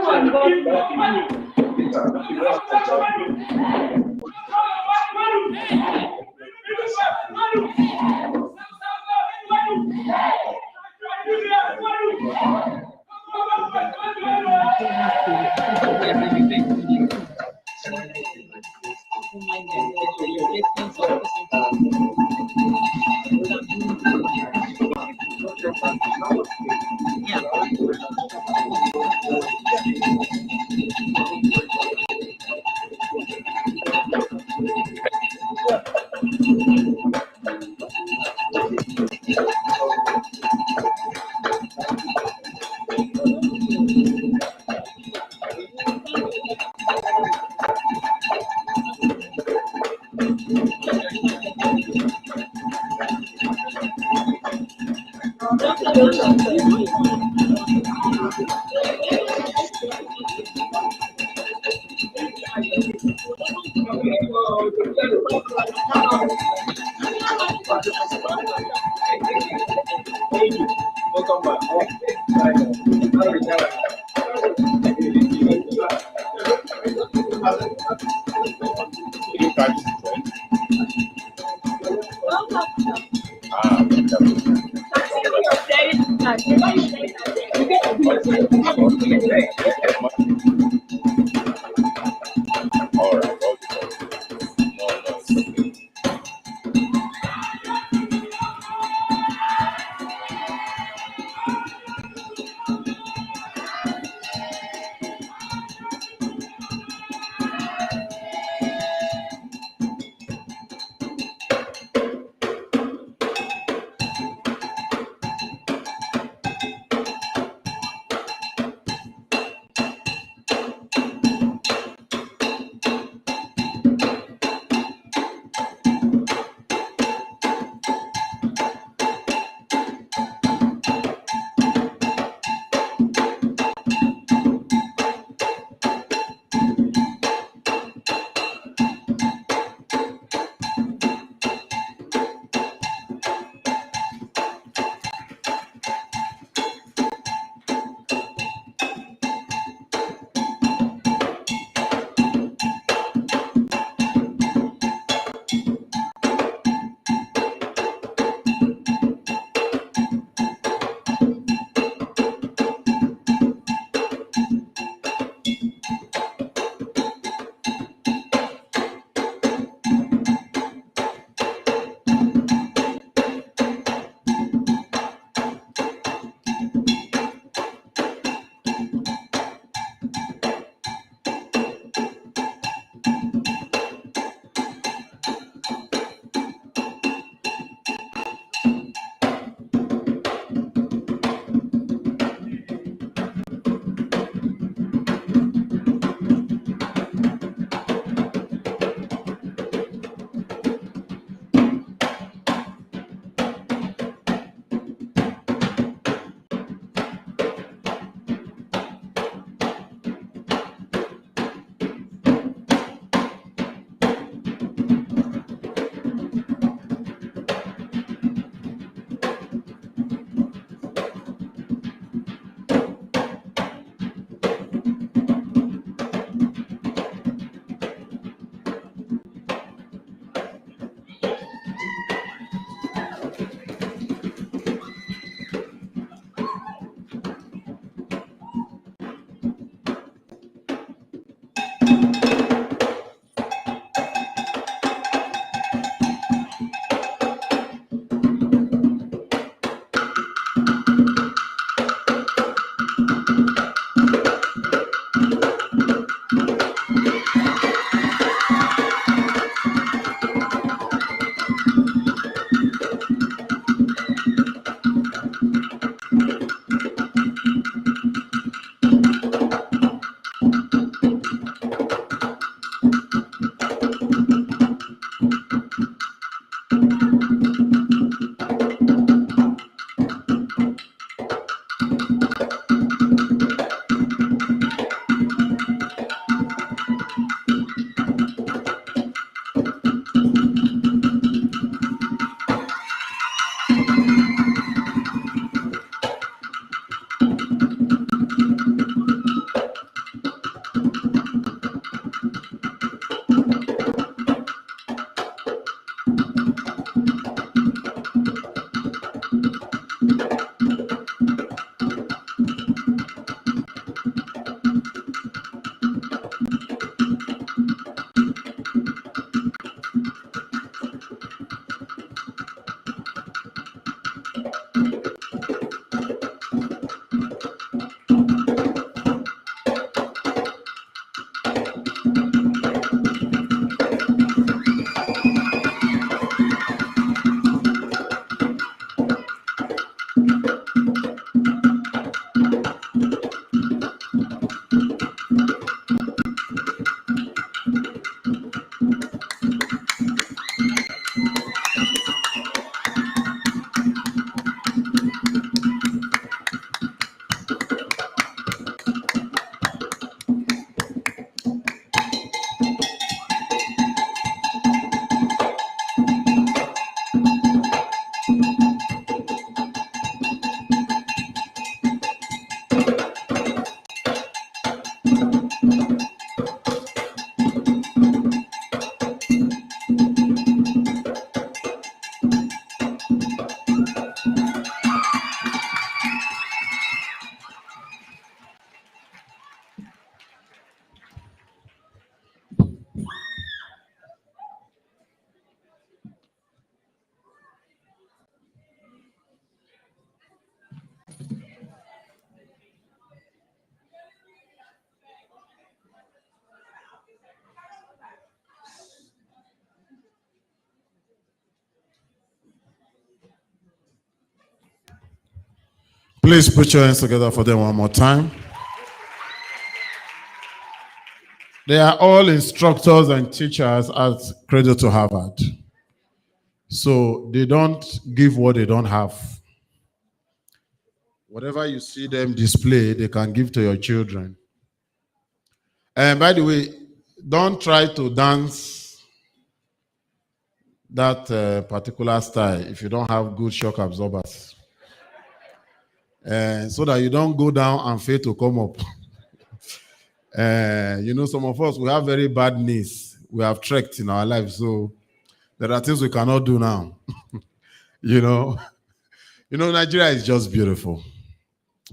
Please put your hands together for them one more time. They are all instructors and teachers at Cradle to Harvard. So they don't give what they don't have. Whatever you see them display, they can give to your children. And by the way, don't try to dance that particular style if you don't have good shock absorbers. So that you don't go down and fail to come up. Some of us, we have very bad knees. We have trekked in our lives, so there are things we cannot do now. Nigeria is just beautiful.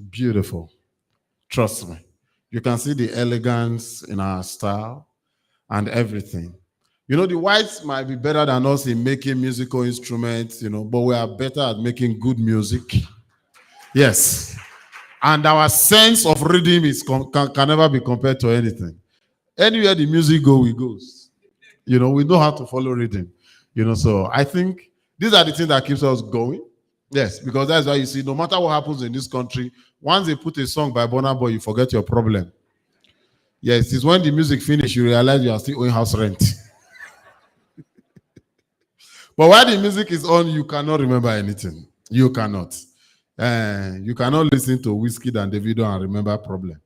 Beautiful. Trust me. You can see the elegance in our style and everything. The whites might be better than us in making musical instruments, but we are better at making good music. Yes. And our sense of rhythm can never be compared to anything. Anywhere the music goes, we goes. We know how to follow rhythm. So I think these are the things that keeps us going. Yes, because that's why you see, no matter what happens in this country, once they put a song by Burna Boy, you forget your problem. Yes, it's when the music finishes, you realize you are still owing house rent. But while the music is on, you cannot remember anything. You cannot. You cannot listen to Wizkid and Davido and remember problem.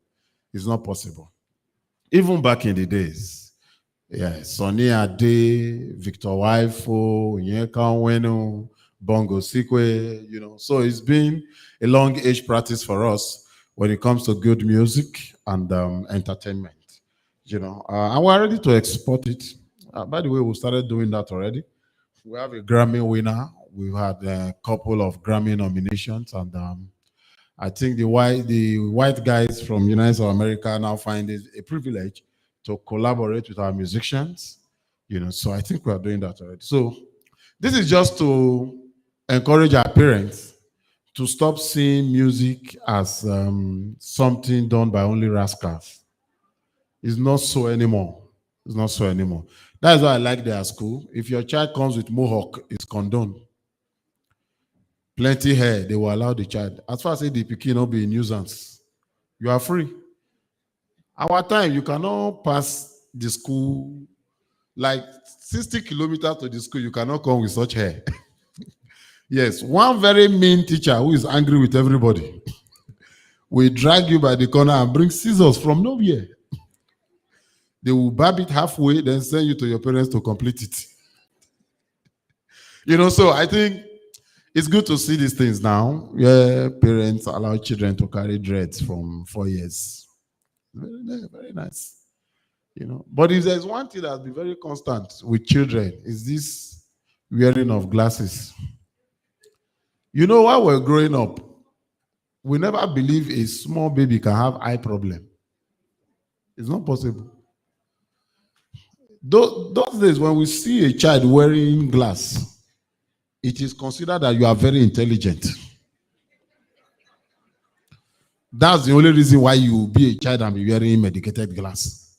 It's not possible. Even back in the days, Sonny Ade, Victor Waifo, Onyeka Onwenu, Bongo Sikwe, So it's been a long age practice for us when it comes to good music and entertainment, and we're ready to export it. By the way, we started doing that already. We have a Grammy winner. We've had a couple of Grammy nominations, and I think the white guys from United States of America now find it a privilege to collaborate with our musicians, So I think we are doing that already. So this is just to encourage our parents to stop seeing music as something done by only rascals. It's not so anymore. It's not so anymore. That's why I like their school. If your child comes with mohawk, it's condoned. Plenty hair, they will allow the child. As far as the pikin not be a nuisance, you are free. Our time, you cannot pass the school like 60 kilometers to the school. You cannot come with such hair. Yes, one very mean teacher who is angry with everybody will drag you by the corner and bring scissors from nowhere. They will barb it halfway, then send you to your parents to complete it. So I think it's good to see these things now. Yeah, parents allow children to carry dreads from 4 years. Very, very nice. But if there's one thing that's been very constant with children, is this wearing of glasses. While we're growing up, we never believe a small baby can have eye problem. It's not possible. Those days when we see a child wearing glass, it is considered that you are very intelligent. That's the only reason why you will be a child and be wearing medicated glass.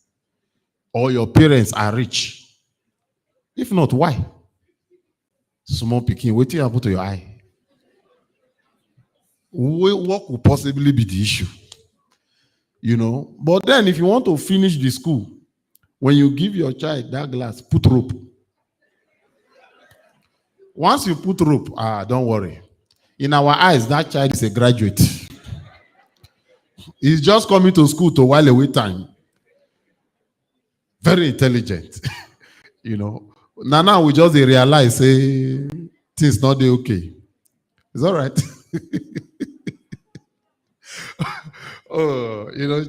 Or your parents are rich. If not, why? Small pikin, what do you happen to your eye? What could possibly be the issue? But then if you want to finish the school, when you give your child that glass, put rope. Once you put rope, don't worry. In our eyes, that child is a graduate. He's just coming to school to while away time. Very intelligent. Now we just realize, say, things not they okay. It's all right.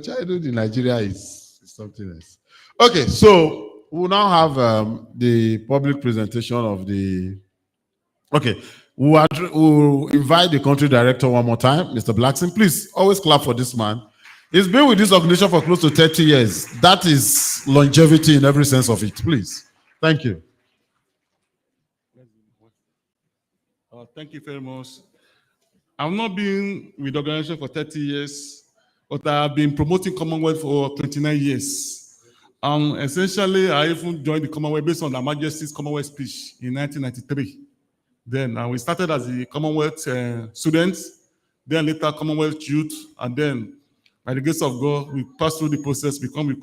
Childhood in Nigeria is something else. Okay, so we'll now have the public presentation of the... Okay, we'll invite the country director one more time, Mr. Blackson. Please, always clap for this man. He's been with this organization for close to 30 years. That is longevity in every sense of it. Please. Thank you. Thank you very much. I've not been with the organization for 30 years, but I've been promoting Commonwealth for 29 years. Essentially, I even joined the Commonwealth based on Her Majesty's Commonwealth speech in 1993. Then we started as the Commonwealth students. then later Commonwealth Youth, and then by the grace of God, we pass through the process, become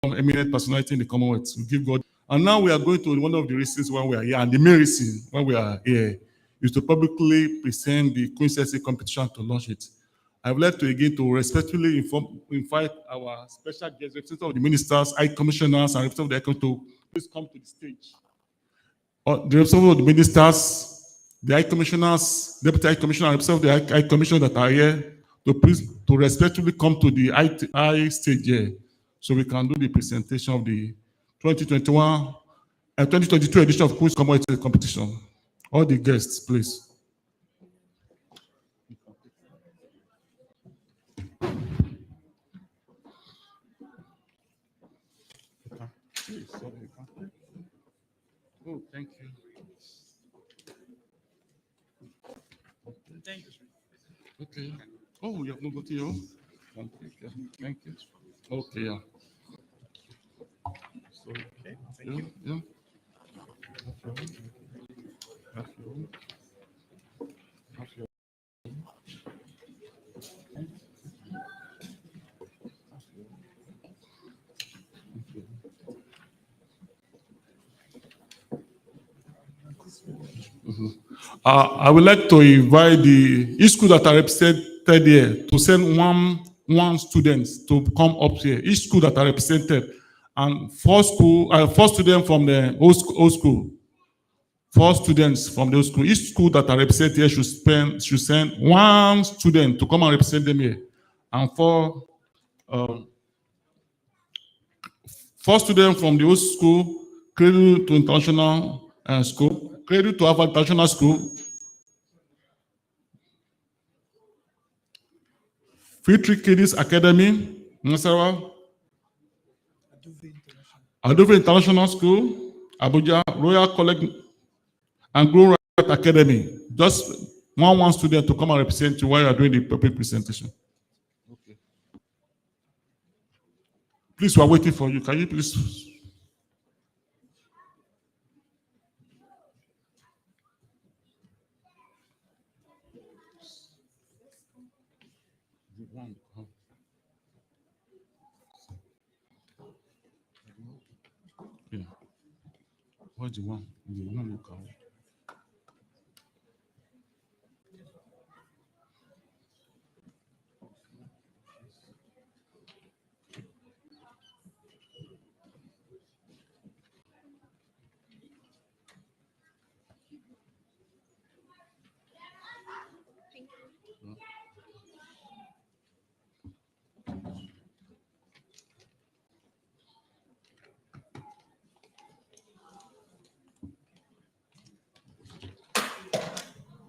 eminent personality in the Commonwealth. We give God. And now we are going to one of the reasons why we are here, and the main reason why we are here is to publicly present the Queen's Essay competition to launch it. I would like to again to respectfully invite our special guests, representatives of the ministers, high commissioners, and representatives of the High Commission to please come to the stage. The representatives of the ministers, the high commissioners, deputy high commissioner, and representatives of the high commissioner that are here to please to respectfully come to the high stage here, so we can do the presentation of the 2021 and 2022 edition of Queen's Commonwealth competition. All the guests, please. Oh, thank you. Thank you. Okay. Oh, you have no go to you. Thank you. Okay, yeah. So, okay, thank you. Yeah. I would like to invite each school that are represented here to send one student to come up here. Each school that are represented, and four students from the old school. 4 students from the old school. Each school that are represented here should send one student to come and represent them here, and 4 students from the old school, credit to international school, credit to Harvard International School, Fitri Kiddies Academy, Nasarawa, Adove International School, Abuja, Royal College, and Grow Right Academy. Just one student to come and represent you while you are doing the public presentation. Okay. Please, we are waiting for you. Can you please? Yeah. What's the one? The one look out.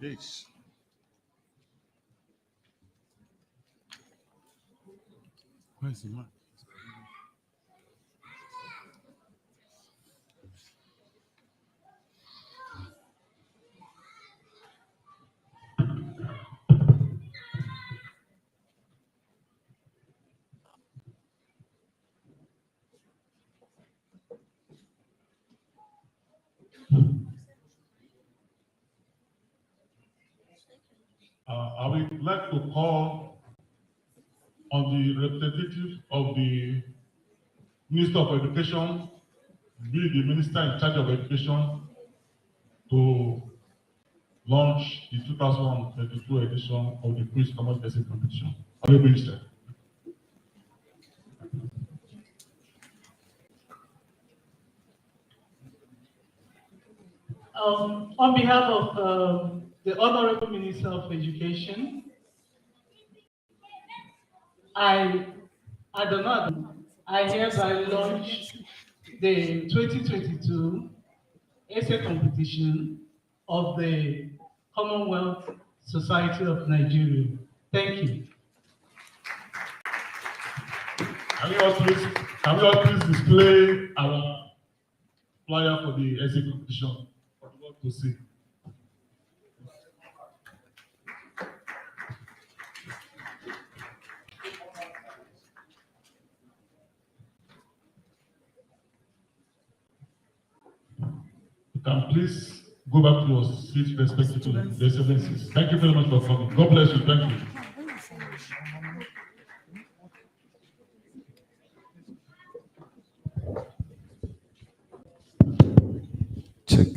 Yes. Where's the man? I would like to call on the representative of the Minister of Education, be the minister in charge of education, to launch the 2022 edition of the Queen's Commonwealth Essay Competition. Honorable Minister. On behalf of the Honorable Minister of Education, I hereby launch the 2022 essay competition of the Commonwealth Society of Nigeria. Thank you. Can we all please display our flyer for the essay competition for the world to see? You can please go back to your seats respectively. Your Excellencies. Thank you very much for coming. God bless you. Thank you. Check.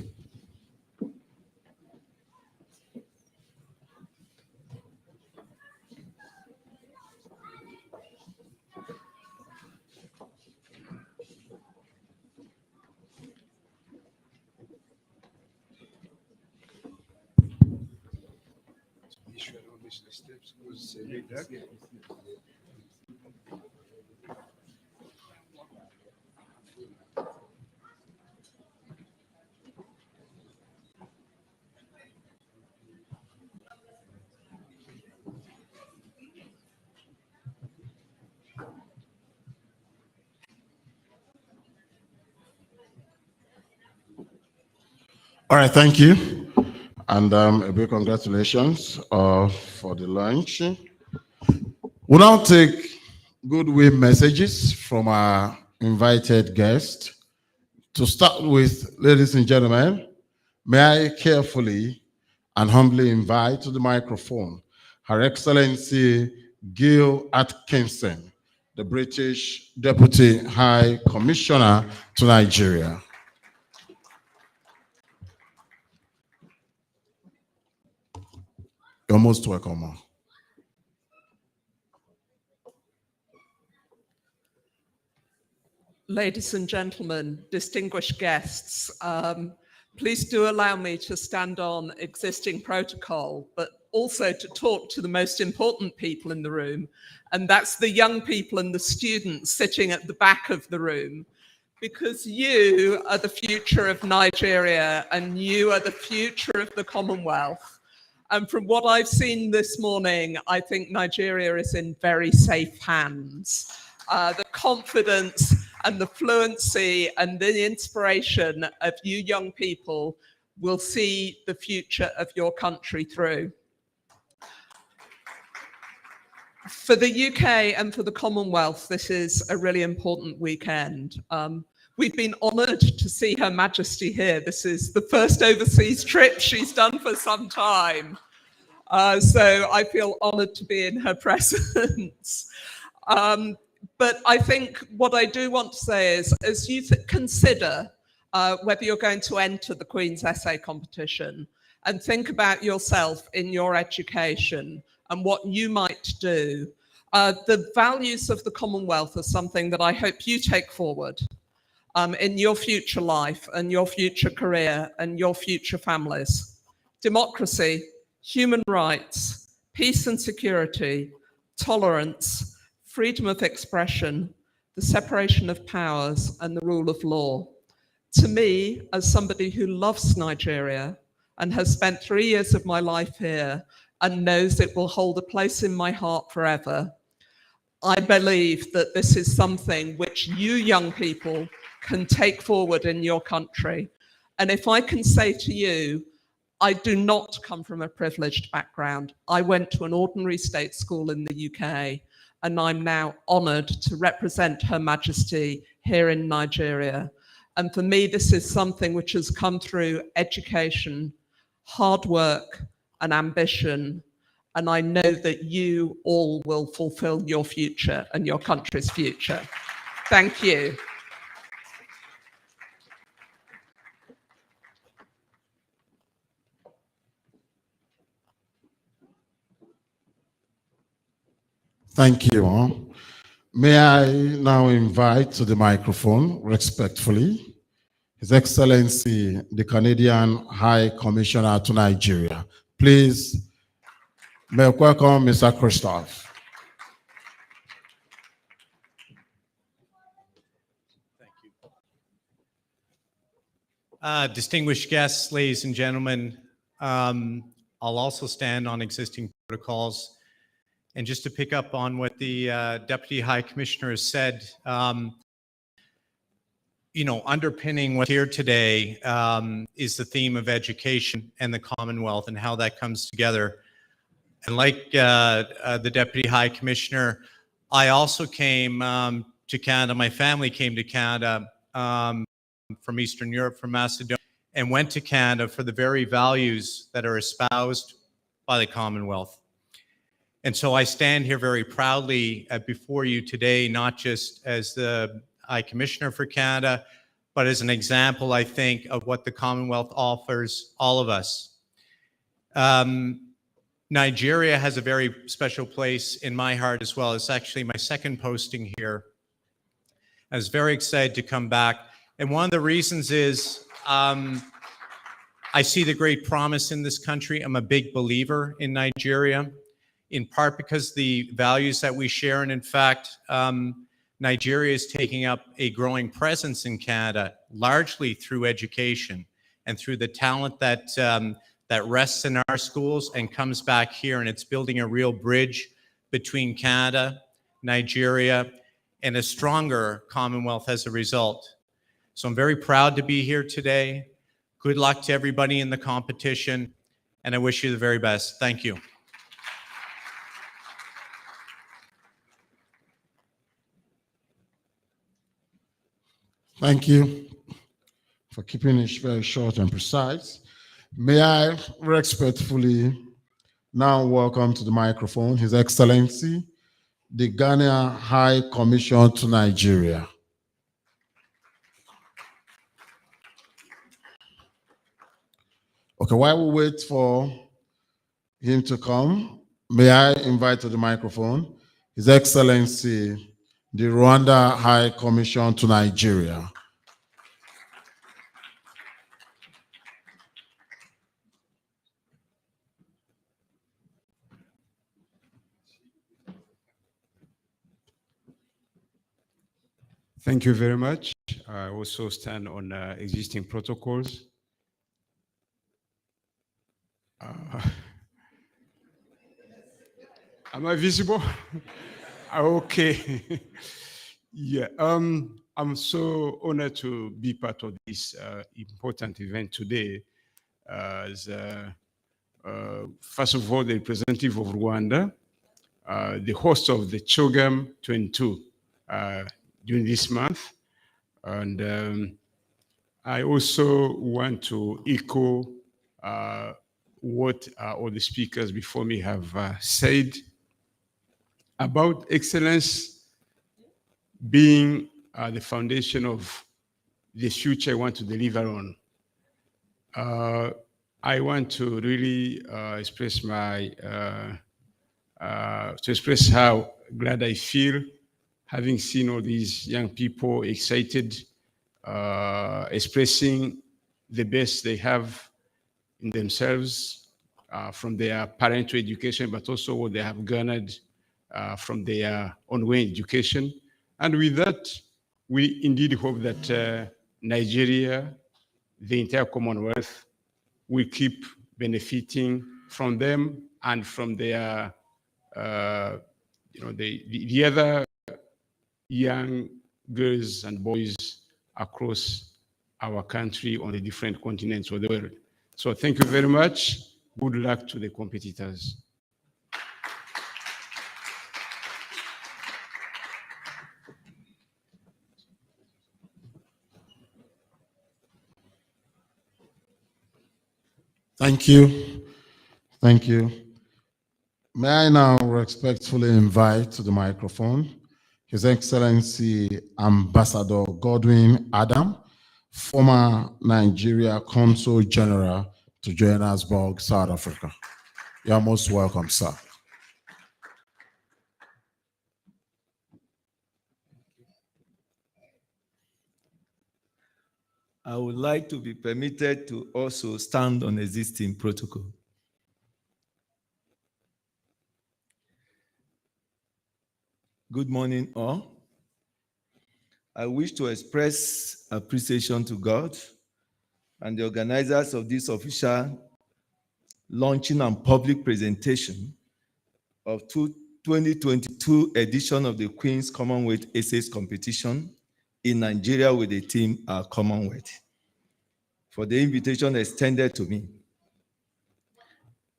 All right, thank you. And a big congratulations for the launch. We'll now take goodwill messages from our invited guests. To start with, ladies and gentlemen, may I carefully and humbly invite to the microphone Her Excellency Gil Atkinson, the British Deputy High Commissioner to Nigeria. You're most welcome. Ladies and gentlemen, distinguished guests, please do allow me to stand on existing protocol, but also to talk to the most important people in the room, and that's the young people and the students sitting at the back of the room, because you are the future of Nigeria and you are the future of the Commonwealth. And from what I've seen this morning, I think Nigeria is in very safe hands. The confidence and the fluency and the inspiration of you young people will see the future of your country through. For the UK and for the Commonwealth, this is a really important weekend. We've been honoured to see Her Majesty here. This is the first overseas trip she's done for some time. So I feel honoured to be in her presence. But I think what I do want to say is, as you consider whether you're going to enter the Queen's Essay competition and think about yourself in your education and what you might do, the values of the Commonwealth are something that I hope you take forward in your future life and your future career and your future families. Democracy, human rights, peace and security, tolerance, freedom of expression, the separation of powers, and the rule of law. To me, as somebody who loves Nigeria and has spent 3 years of my life here and knows it will hold a place in my heart forever, I believe that this is something which you young people can take forward in your country. And if I can say to you, I do not come from a privileged background. I went to an ordinary state school in the UK, and I'm now honoured to represent Her Majesty here in Nigeria. And for me, this is something which has come through education, hard work, and ambition. And I know that you all will fulfil your future and your country's future. Thank you. Thank you. May I now invite to the microphone, respectfully, His Excellency, the Canadian High Commissioner to Nigeria. Please, may I welcome Mr. Christophe. Distinguished guests, ladies and gentlemen, I'll also stand on existing protocols. And just to pick up on what the Deputy High Commissioner has said, underpinning what's here today is the theme of education and the Commonwealth and how that comes together. And like the Deputy High Commissioner, I also came to Canada. My family came to Canada from Eastern Europe, from Macedonia. and went to Canada for the very values that are espoused by the Commonwealth. And so I stand here very proudly before you today, not just as the High Commissioner for Canada, but as an example, I think, of what the Commonwealth offers all of us. Nigeria has a very special place in my heart as well. It's actually my second posting here. I was very excited to come back. And one of the reasons is I see the great promise in this country. I'm a big believer in Nigeria, in part because the values that we share. And in fact, Nigeria is taking up a growing presence in Canada, largely through education and through the talent that, that rests in our schools and comes back here. And it's building a real bridge between Canada, Nigeria, and a stronger Commonwealth as a result. So I'm very proud to be here today. Good luck to everybody in the competition, and I wish you the very best. Thank you. Thank you for keeping it very short and precise. May I respectfully now welcome to the microphone His Excellency, the Ghana High Commission to Nigeria. Okay, while we wait for him to come, may I invite to the microphone His Excellency, the Rwanda High Commission to Nigeria. Thank you very much. I also stand on existing protocols. Am I visible? Okay. Yeah. I'm so honored to be part of this important event today. As first of all, the representative of Rwanda, the host of the CHOGM 22 during this month, and I also want to echo what all the speakers before me have said about excellence being the foundation of the future I want to deliver on. I want to really express my express how glad I feel having seen all these young people excited, expressing the best they have in themselves from their parental education, but also what they have garnered from their ongoing education. And with that, we indeed hope that Nigeria, the entire Commonwealth, will keep benefiting from them and from their, the other young girls and boys across our country on the different continents of the world. So thank you very much. Good luck to the competitors. Thank you. Thank you. May I now respectfully invite to the microphone His Excellency Ambassador Godwin Adam, former Nigeria Consul General to Johannesburg, South Africa. You are most welcome, sir. I would like to be permitted to also stand on existing protocol. Good morning, all. I wish to express appreciation to God and the organizers of this official launching and public presentation of 2022 edition of the Queen's Commonwealth Essays Competition in Nigeria with the theme Commonwealth, for the invitation extended to me.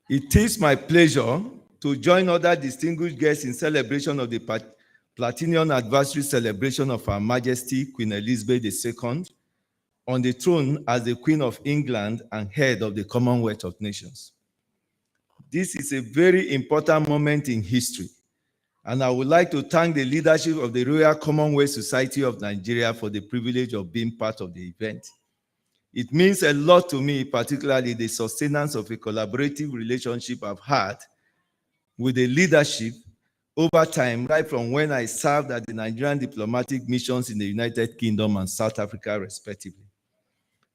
It is my pleasure to join other distinguished guests in celebration of the Platinum Anniversary celebration of Her Majesty Queen Elizabeth II on the throne as the Queen of England and head of the Commonwealth of Nations. This is a very important moment in history, and I would like to thank the leadership of the Royal Commonwealth Society of Nigeria for the privilege of being part of the event. It means a lot to me, particularly the sustenance of a collaborative relationship I've had with the leadership over time, right from when I served at the Nigerian diplomatic missions in the United Kingdom and South Africa, respectively.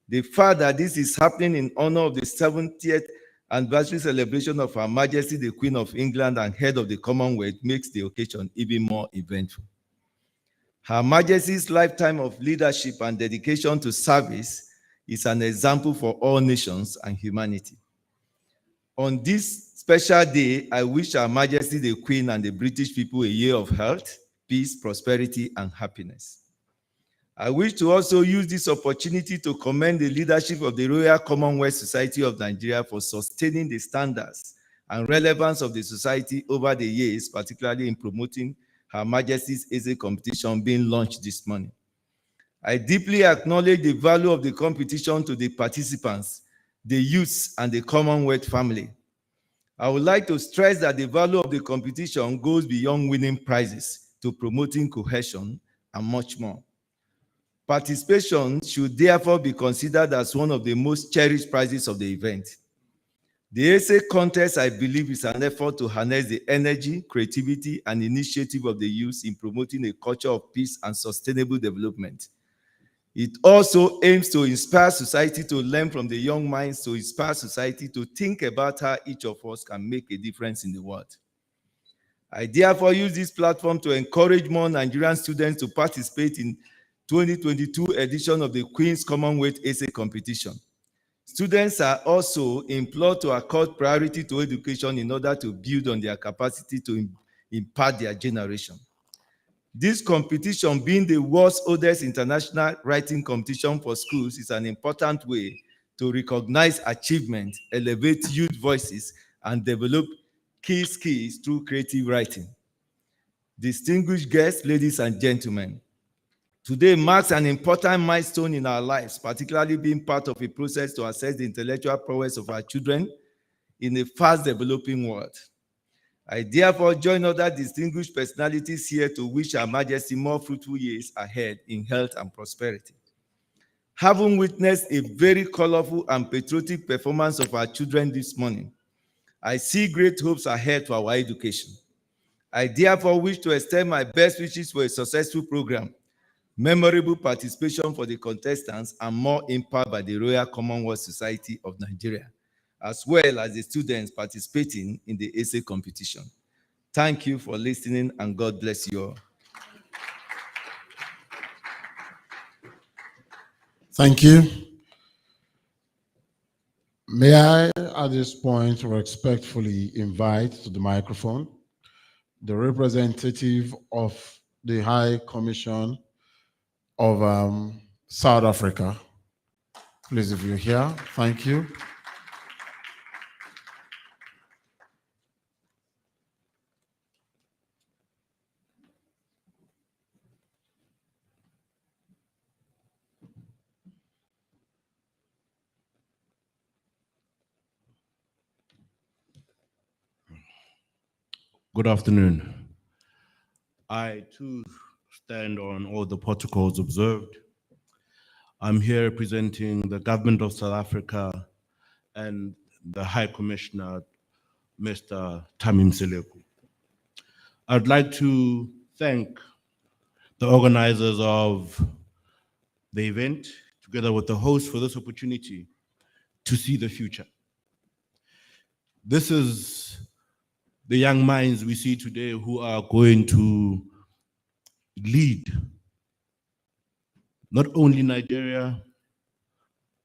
The fact that this is happening in honor of the 70th anniversary celebration of Her Majesty the Queen of England and head of the Commonwealth makes the occasion even more eventful. Her Majesty's lifetime of leadership and dedication to service is an example for all nations and humanity. On this special day, I wish Her Majesty the Queen and the British people a year of health, peace, prosperity, and happiness. I wish to also use this opportunity to commend the leadership of the Royal Commonwealth Society of Nigeria for sustaining the standards and relevance of the society over the years, particularly in promoting Her Majesty's essay competition being launched this morning. I deeply acknowledge the value of the competition to the participants, the youths, and the Commonwealth family. I would like to stress that the value of the competition goes beyond winning prizes to promoting cohesion and much more. Participation should therefore be considered as one of the most cherished prizes of the event. The essay contest, I believe, is an effort to harness the energy, creativity, and initiative of the youth in promoting a culture of peace and sustainable development. It also aims to inspire society to learn from the young minds, to inspire society to think about how each of us can make a difference in the world. I therefore use this platform to encourage more Nigerian students to participate in 2022 edition of the Queen's Commonwealth Essay Competition. Students are also implored to accord priority to education in order to build on their capacity to impart their generation. This competition, being the world's oldest international writing competition for schools, is an important way to recognize achievement, elevate youth voices, and develop key skills through creative writing. Distinguished guests, ladies and gentlemen, today marks an important milestone in our lives, particularly being part of a process to assess the intellectual prowess of our children in a fast-developing world. I therefore join other distinguished personalities here to wish Her Majesty more fruitful years ahead in health and prosperity. Having witnessed a very colorful and patriotic performance of our children this morning, I see great hopes ahead for our education. I therefore wish to extend my best wishes for a successful program, memorable participation for the contestants, and more impact by the Royal Commonwealth Society of Nigeria, as well as the students participating in the essay competition. Thank you for listening, and God bless you all. Thank you. May I, at this point, respectfully invite to the microphone the representative of the High Commission of South Africa. Please, if you're here, thank you. Good afternoon. I too stand on all the protocols observed. I'm here representing the government of South Africa and the High Commissioner, Mr. Tamim Seleku. I'd like to thank the organizers of the event, together with the host, for this opportunity to see the future. This is the young minds we see today who are going to lead not only Nigeria,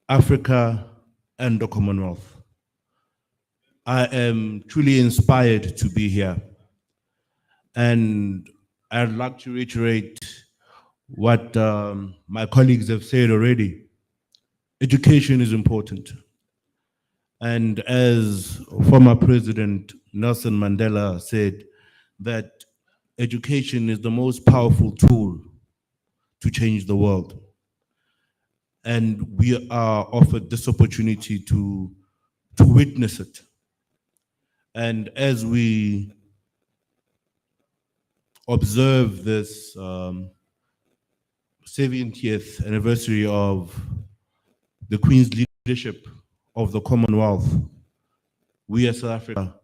Africa, and the Commonwealth. I am truly inspired to be here. And I'd like to reiterate what my colleagues have said already. Education is important. And as former President Nelson Mandela said, that education is the most powerful tool to change the world. and we are offered this opportunity to witness it. And as we observe this 70th anniversary of the Queen's leadership of the Commonwealth, we as South Africa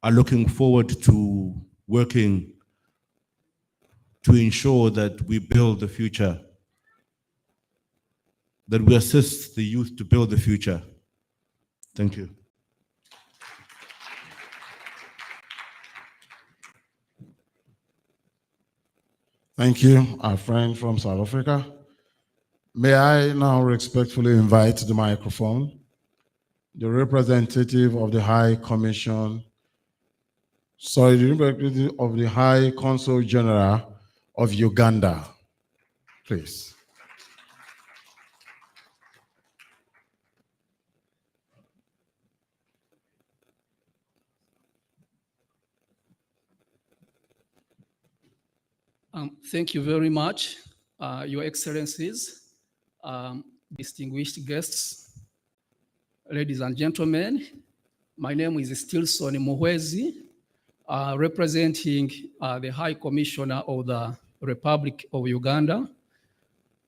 are looking forward to working to ensure that we build the future, that we assist the youth to build the future. Thank you. Thank you, our friend from South Africa. May I now respectfully invite to the microphone the representative of the High Commission, the representative of the High Consul General of Uganda, please. Thank you very much, Your Excellencies, distinguished guests, ladies and gentlemen. My name is Stilson Muhwezi, representing the High Commissioner of the Republic of Uganda.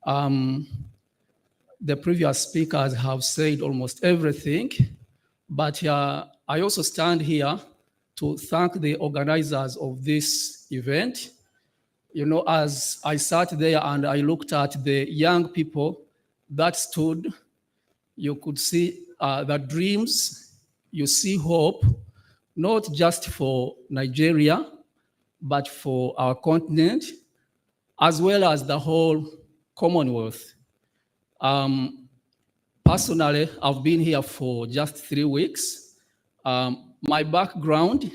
The previous speakers have said almost everything, but I also stand here to thank the organizers of this event. You know, as I sat there and I looked at the young people that stood, you could see the dreams, you see hope, not just for Nigeria, but for our continent, as well as the whole Commonwealth. Personally, I've been here for just 3 weeks. My background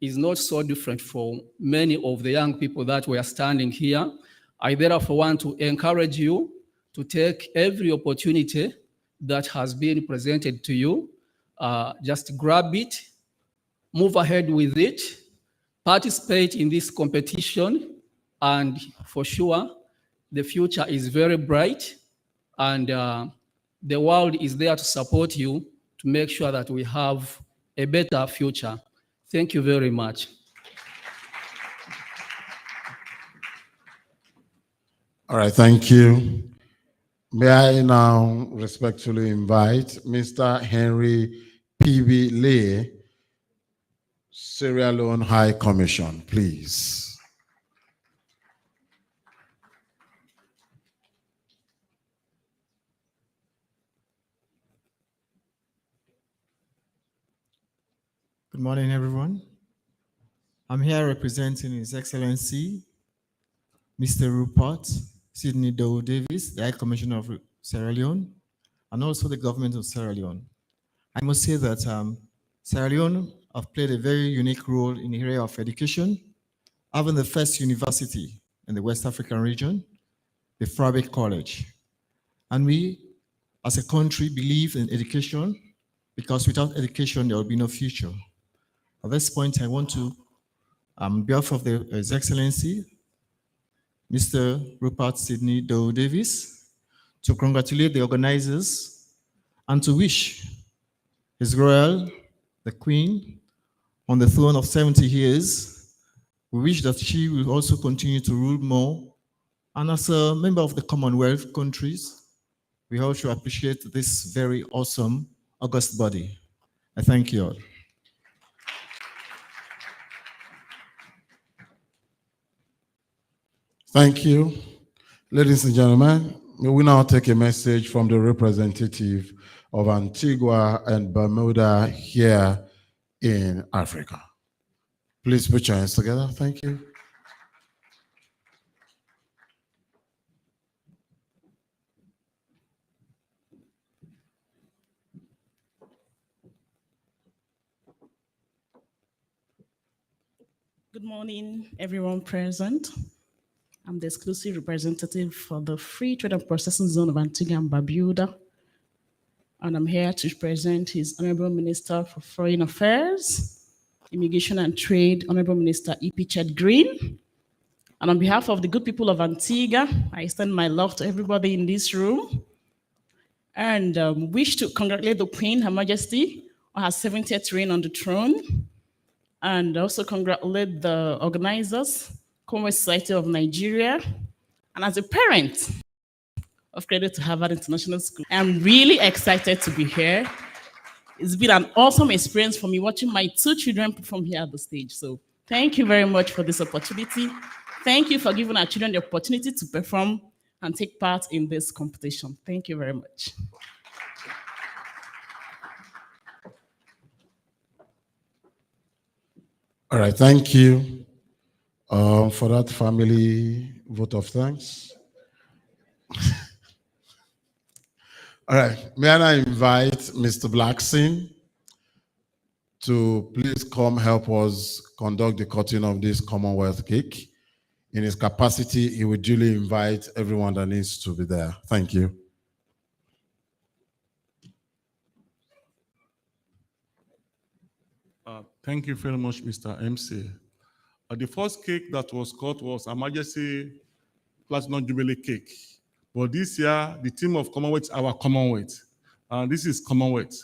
is not so different from many of the young people that were standing here. I therefore want to encourage you to take every opportunity that has been presented to you. Just grab it, move ahead with it, participate in this competition, and for sure, the future is very bright, and the world is there to support you to make sure that we have a better future. Thank you very much. All right, thank you. May I now respectfully invite Mr. Henry P.B. Lee, Sierra Leone High Commission, please. Good morning, everyone. I'm here representing His Excellency, Mr. Rupert Sidney Doe Davis, the High Commissioner of Sierra Leone, and also the government of Sierra Leone. I must say that Sierra Leone have played a very unique role in the area of education, having the first university in the West African region, the Frabeck College. And we, as a country, believe in education, because without education, there will be no future. At this point, I want to, on behalf of His Excellency, Mr. Rupert Sidney Doe Davis, to congratulate the organizers and to wish His Royal, the Queen, on the throne of 70 years. We wish that she will also continue to rule more. And as a member of the Commonwealth countries, we also appreciate this very awesome august body. I thank you all. Thank you. Ladies and gentlemen, may we now take a message from the representative of Antigua and Bermuda here in Africa. Please put your hands together. Thank you. Good morning, everyone present. I'm the exclusive representative for the Free Trade and Processing Zone of Antigua and Barbuda. And I'm here to present His Honorable Minister for Foreign Affairs, Immigration and Trade, Honorable Minister E.P. Chet Green, And on behalf of the good people of Antigua, I extend my love to everybody in this room and wish to congratulate the Queen, Her Majesty, on her 70th reign on the throne, and also congratulate the organizers, Commonwealth Society of Nigeria, and as a parent of Credit to Harvard International School, I'm really excited to be here. It's been an awesome experience for me watching my two children perform here at the stage. So thank you very much for this opportunity. Thank you for giving our children the opportunity to perform and take part in this competition. Thank you very much. All right, thank you for that family vote of thanks. All right, may I now invite Mr. Blackson to please come help us conduct the cutting of this Commonwealth cake. In his capacity, he will duly invite everyone that needs to be there. Thank you. Thank you very much, Mr. MC. The first cake that was cut was Her Majesty Platinum Jubilee cake. But this year, the theme of Commonwealth is our Commonwealth. This is Commonwealth.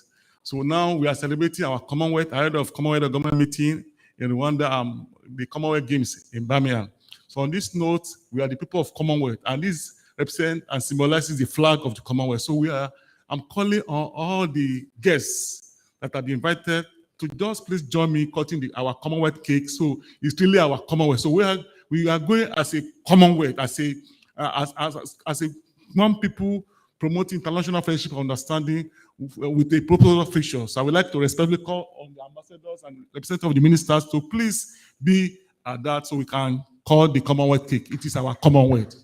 So now we are celebrating our Commonwealth ahead of Commonwealth government meeting in Rwanda, the Commonwealth Games in Birmingham. So on this note, we are the people of Commonwealth, and this represents and symbolizes the flag of the Commonwealth. So I'm calling on all the guests that have been invited to just please join me cutting our Commonwealth cake. So it's really our Commonwealth. So we are going as a Commonwealth, as a one people promoting international friendship and understanding with a proposal official. So I would like to respectfully call on the ambassadors and representatives of the ministers to please be at that so we can call the Commonwealth cake. It is our Commonwealth.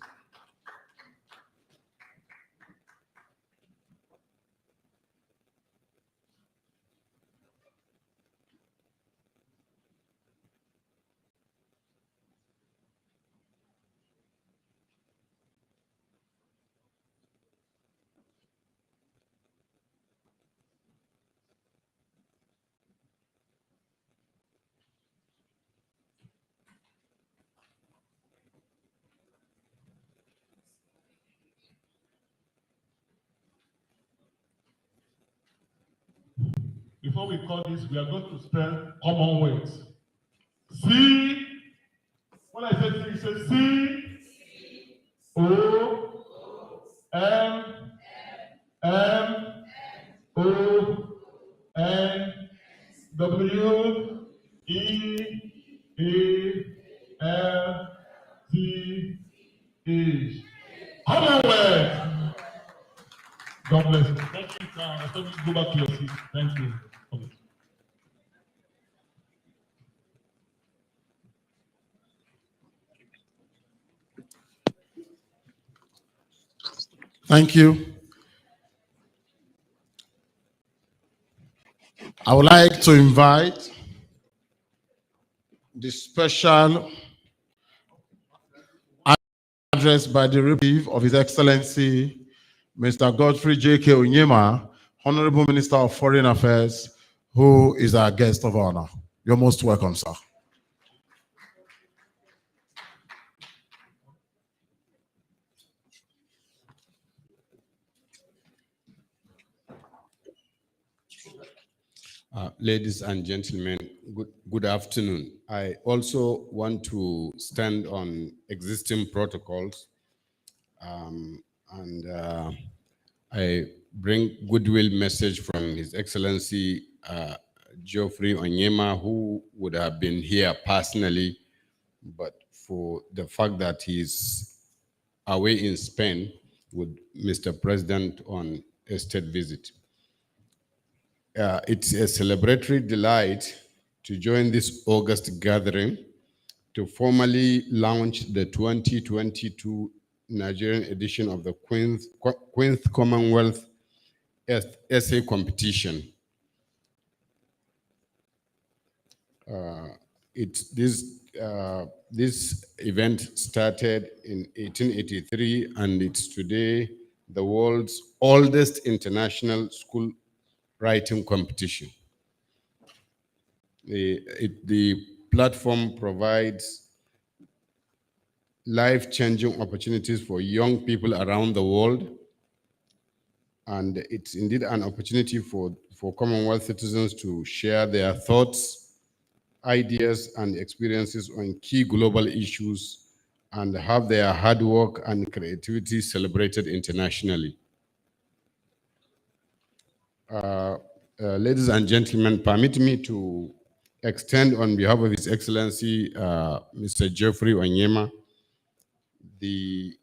Before we call this, we are going to spell Commonwealth. C. When I say C, you say C. O. M. M. O. N. W. E. A. L. T. H. Commonwealth. God bless you. Thank you. Let me go back to your seat. Thank you. Okay. Thank you. I would like to invite the special address by the representative of His Excellency, Mr. Godfrey J.K. Onyema, Honorable Minister of Foreign Affairs, who is our guest of honor. You're most welcome, sir. Ladies and gentlemen, good afternoon. I also want to stand on existing protocols I bring goodwill message from His Excellency Geoffrey Onyema, who would have been here personally, but for the fact that he's away in Spain with Mr. President on a state visit. It's a celebratory delight to join this August gathering to formally launch the 2022 Nigerian edition of the Queen's Commonwealth Essay Competition. This event started in 1883, and it's today the world's oldest international school writing competition. The platform provides life-changing opportunities for young people around the world. And it's indeed an opportunity for Commonwealth citizens to share their thoughts, ideas, and experiences on key global issues and have their hard work and creativity celebrated internationally. Ladies and gentlemen, permit me to extend on behalf of His Excellency, Mr. Geoffrey Onyema, the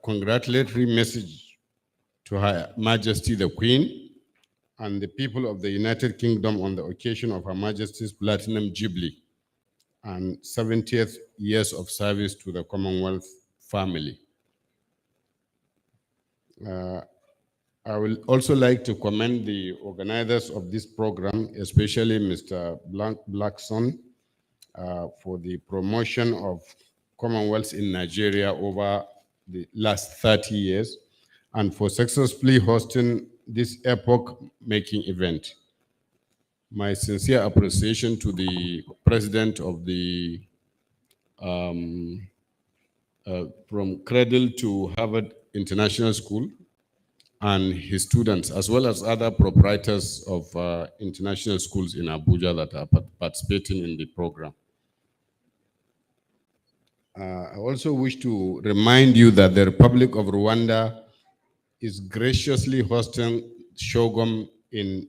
congratulatory message to Her Majesty the Queen and the people of the United Kingdom on the occasion of Her Majesty's Platinum Jubilee and 70th years of service to the Commonwealth family. I will also like to commend the organizers of this program, especially Mr. Blackson, for the promotion of Commonwealth in Nigeria over the last 30 years and for successfully hosting this epoch-making event. My sincere appreciation to the president of the from Cradle to Harvard International School and his students, as well as other proprietors of international schools in Abuja that are participating in the program. I also wish to remind you that the Republic of Rwanda is graciously hosting Shogom in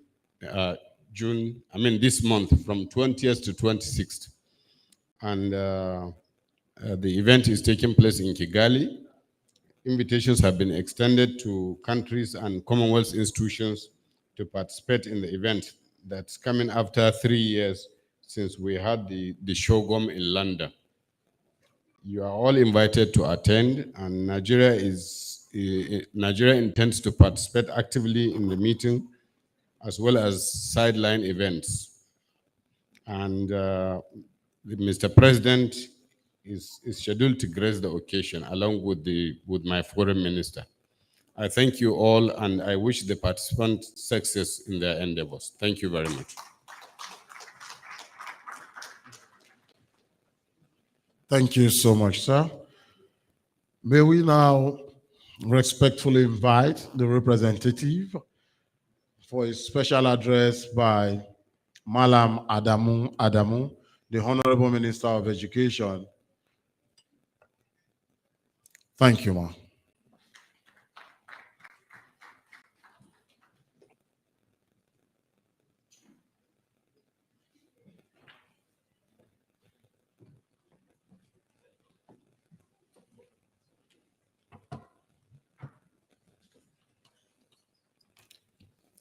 this month from 20th to 26th. And the event is taking place in Kigali. Invitations have been extended to countries and Commonwealth institutions to participate in the event that's coming after 3 years since we had the Shogom in London. You are all invited to attend, and Nigeria intends to participate actively in the meeting as well as sideline events. And Mr. President is scheduled to grace the occasion along with my foreign minister. I thank you all, and I wish the participants success in their endeavors. Thank you very much. Thank you so much, sir. May we now respectfully invite the representative for a special address by Malam Adamu, the Honorable Minister of Education. Thank you, ma'am.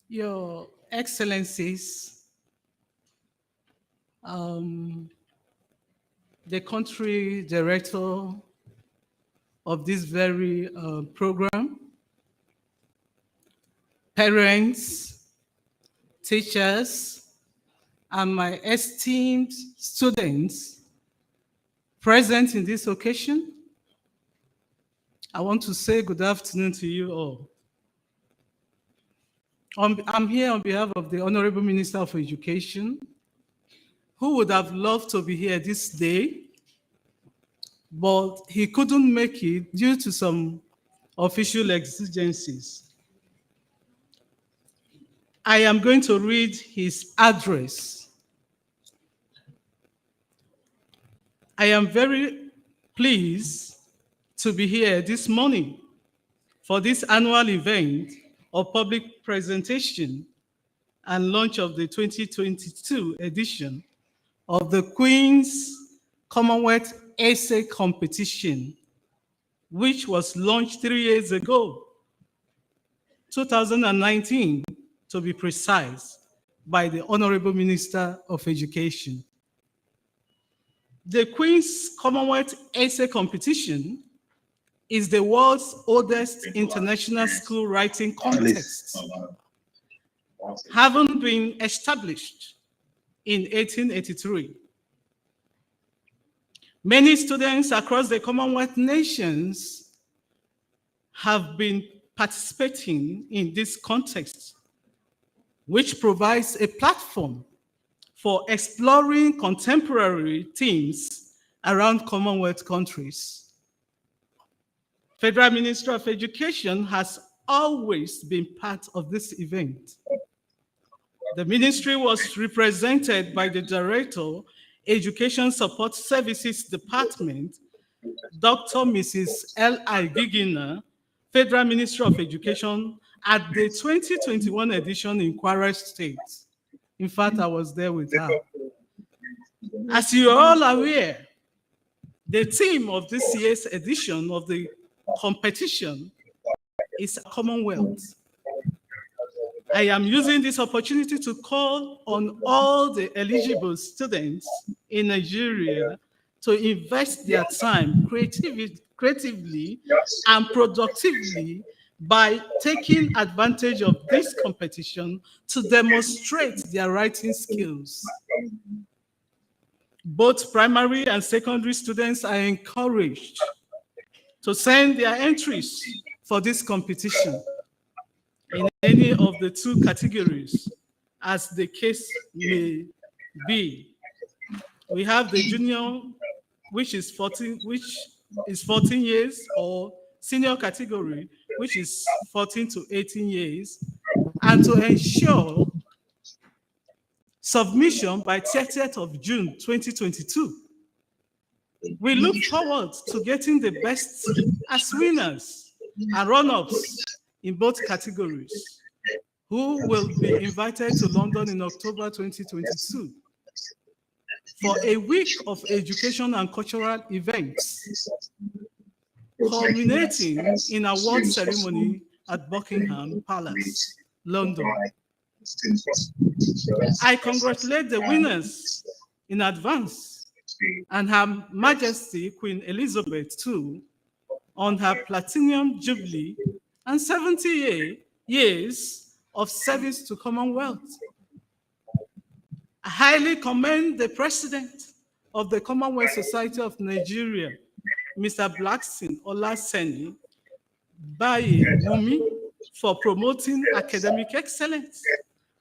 Your Excellencies, the country director of this very program, parents, teachers, and my esteemed students present in this occasion, I want to say good afternoon to you all. I'm here on behalf of the Honorable Minister of Education, who would have loved to be here this day, but he couldn't make it due to some official exigencies. I am going to read his address. I am very pleased to be here this morning for this annual event of public presentation and launch of the 2022 edition of the Queen's Commonwealth Essay Competition, which was launched 3 years ago, 2019 to be precise, by the Honorable Minister of Education. The Queen's Commonwealth Essay Competition is the world's oldest international school writing contest, having been established in 1883. Many students across the Commonwealth nations have been participating in this contest, which provides a platform for exploring contemporary themes around Commonwealth countries. Federal Ministry of Education has always been part of this event. The ministry was represented by the Director, Education Support Services Department, Dr. Mrs. L.I. Gigina, Federal Ministry of Education, at the 2021 edition in Kwara State. In fact, I was there with her. As you are all aware, the theme of this year's edition of the competition is Commonwealth. I am using this opportunity to call on all the eligible students in Nigeria to invest their time creatively and productively by taking advantage of this competition to demonstrate their writing skills. Both primary and secondary students are encouraged to send their entries for this competition in any of the two categories, as the case may be. We have the junior, which is 14 years, or senior category, which is 14 to 18 years, and to ensure submission by 30th of June 2022. We look forward to getting the best as winners and run-ups in both categories, who will be invited to London in October 2022 for a week of education and cultural events, culminating in an award ceremony at Buckingham Palace, London. I congratulate the winners in advance and Her Majesty Queen Elizabeth II on her Platinum Jubilee and 70 years of service to Commonwealth. I highly commend the President of the Commonwealth Society of Nigeria, Mr. Blackson Olaseni Baye Wumi, for promoting academic excellence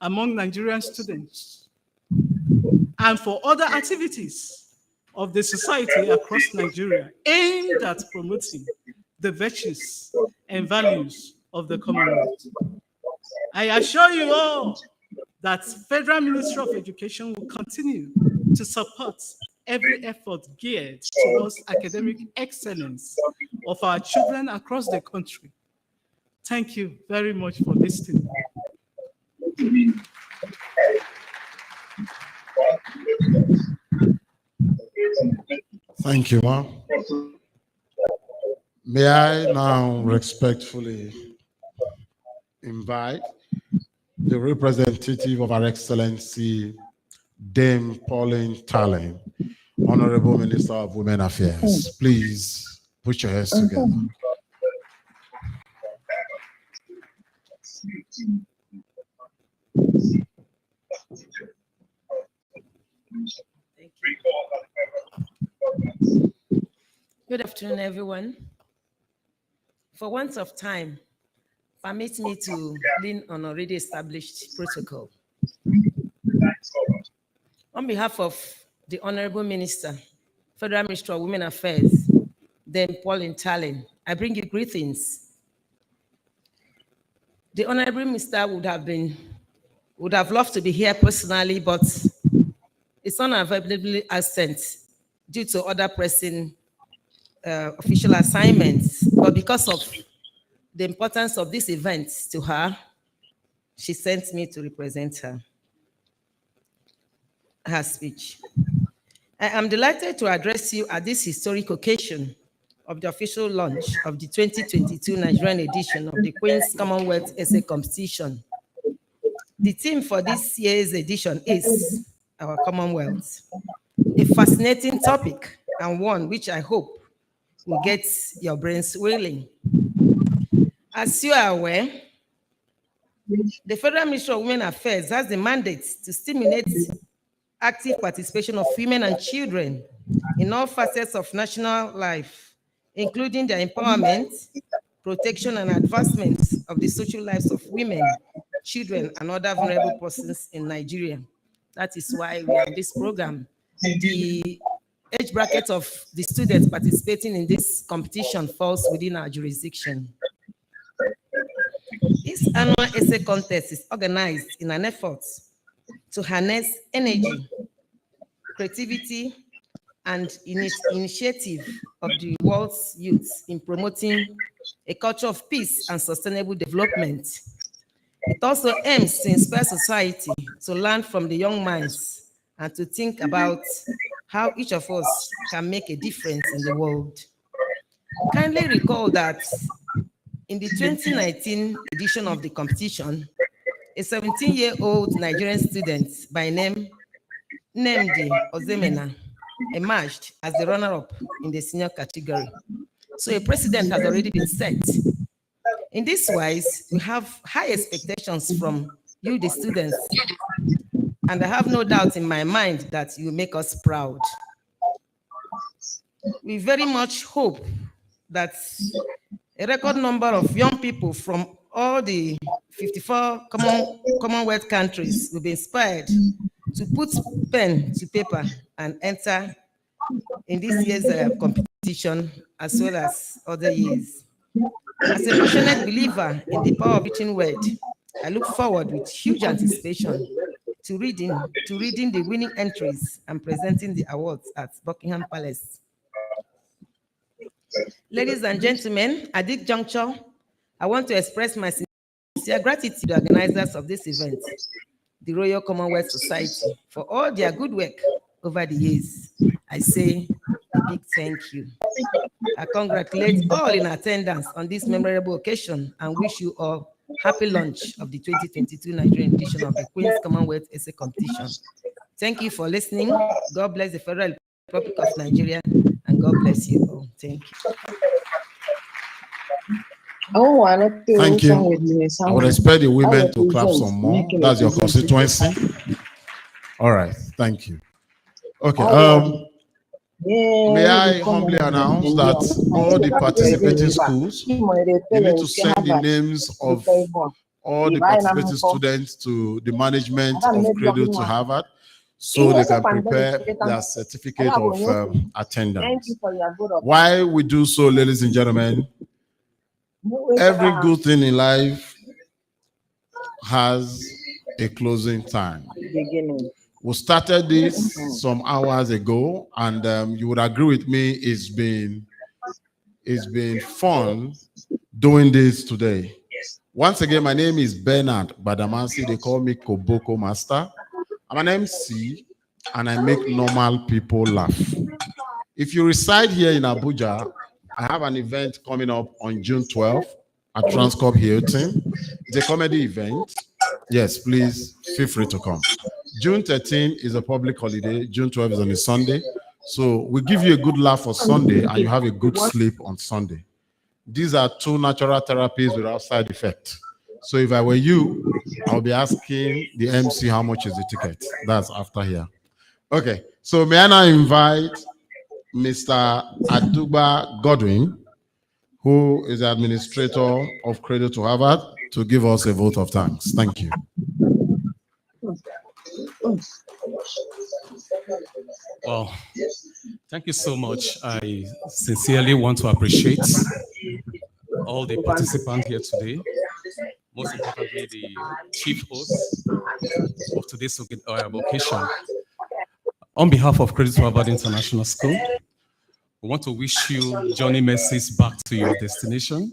among Nigerian students and for other activities of the society across Nigeria aimed at promoting the virtues and values of the Commonwealth. I assure you all that Federal Ministry of Education will continue to support every effort geared towards academic excellence of our children across the country. Thank you very much for listening. Thank you, ma'am. May I now respectfully invite the representative of Her Excellency Dame Pauline Talley, Honorable Minister of Women Affairs. Please put your hands together. Good afternoon, everyone. For want of time, permit me to lean on already established protocol. On behalf of the Honorable Minister, Federal Minister of Women Affairs, Dame Pauline Talley, I bring you greetings. The Honorable Minister would have loved to be here personally, but it's unavailably absent due to other pressing official assignments. But because of the importance of this event to her, she sent me to represent her speech. I am delighted to address you at this historic occasion of the official launch of the 2022 Nigerian edition of the Queen's Commonwealth Essay Competition. The theme for this year's edition is our Commonwealth, a fascinating topic and one which I hope will get your brains whirling. As you are aware, the Federal Ministry of Women Affairs has the mandate to stimulate active participation of women and children in all facets of national life, including their empowerment, protection, and advancement of the social lives of women, children, and other vulnerable persons in Nigeria. That is why we have this program. The age bracket of the students participating in this competition falls within our jurisdiction. This annual essay contest is organized in an effort to harness energy, creativity, and initiative of the world's youth in promoting a culture of peace and sustainable development. It also aims to inspire society to learn from the young minds and to think about how each of us can make a difference in the world. Kindly recall that in the 2019 edition of the competition, a 17-year-old Nigerian student by name Nemdi Ozemena emerged as the runner-up in the senior category. So a precedent has already been set. In this wise, we have high expectations from you, the students, and I have no doubt in my mind that you make us proud. We very much hope that a record number of young people from all the 54 Commonwealth countries will be inspired to put pen to paper and enter in this year's competition as well as other years. As a passionate believer in the power of written word, I look forward with huge anticipation to reading the winning entries and presenting the awards at Buckingham Palace. Ladies and gentlemen, at this juncture, I want to express my sincere gratitude to the organizers of this event, the Royal Commonwealth Society, for all their good work over the years. I say a big thank you. I congratulate all in attendance on this memorable occasion and wish you all happy launch of the 2022 Nigerian edition of the Queen's Commonwealth Essay Competition. Thank you for listening. God bless the Federal Republic of Nigeria, and God bless you all. Thank you. Thank you. I would expect the women to clap some more. That's your constituency. All right. Thank you. Okay. May I humbly announce that all the participating schools, they need to send the names of all the participating students to the management of Cradle to Harvard so they can prepare their certificate of attendance. Why we do so, ladies and gentlemen, every good thing in life has a closing time. We started this some hours ago, and you would agree with me, it's been fun doing this today. Once again, my name is Bernard Badamasi. They call me Koboko Master. I'm an MC, and I make normal people laugh. If you reside here in Abuja, I have an event coming up on June 12th at Transcorp Hilton. It's a comedy event. Yes, please feel free to come. June 13 is a public holiday. June 12 is on a Sunday. So we give you a good laugh for Sunday and you have a good sleep on Sunday. These are two natural therapies without side effect. So if I were you, I'll be asking the MC how much is the ticket. That's after here. Okay, so may I now invite Mr. Aduba Godwin, who is the administrator of Cradle to Harvard, to give us a vote of thanks. Thank you. Well, thank you so much. I sincerely want to appreciate all the participants here today. Most importantly, the chief host of today's occasion. On behalf of Cradle to Harvard International School, we want to wish you journey mercies back to your destination.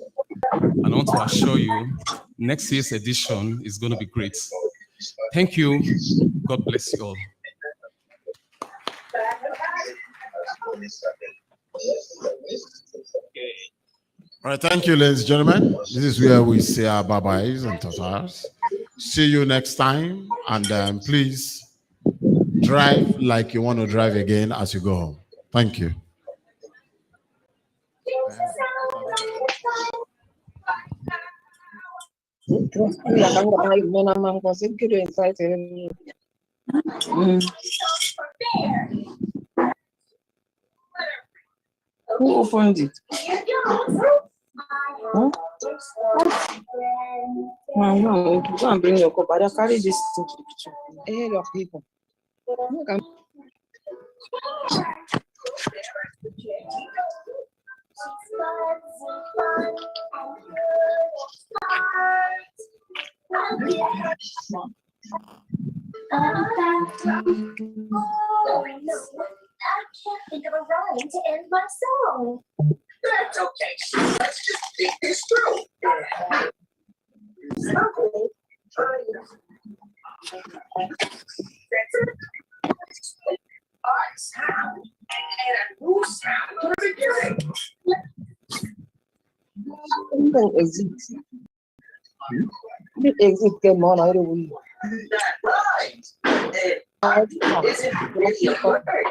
And I want to assure you, next year's edition is going to be great. Thank you. God bless you all. All right, thank you, ladies and gentlemen. This is where we say our bye-byes and tatars. See you next time, and please drive like you want to drive again as you go home. Thank you. Who opened it? Huh? No, go and bring your cup. I carry this to the kitchen. Ahead of people. can't think of a rhyme to end my song. That's okay. Let's just think this through. Okay. Art sound and a new sound for the beginning. Even exit. The exit came on, I don't know. That's right. Isn't really perfect.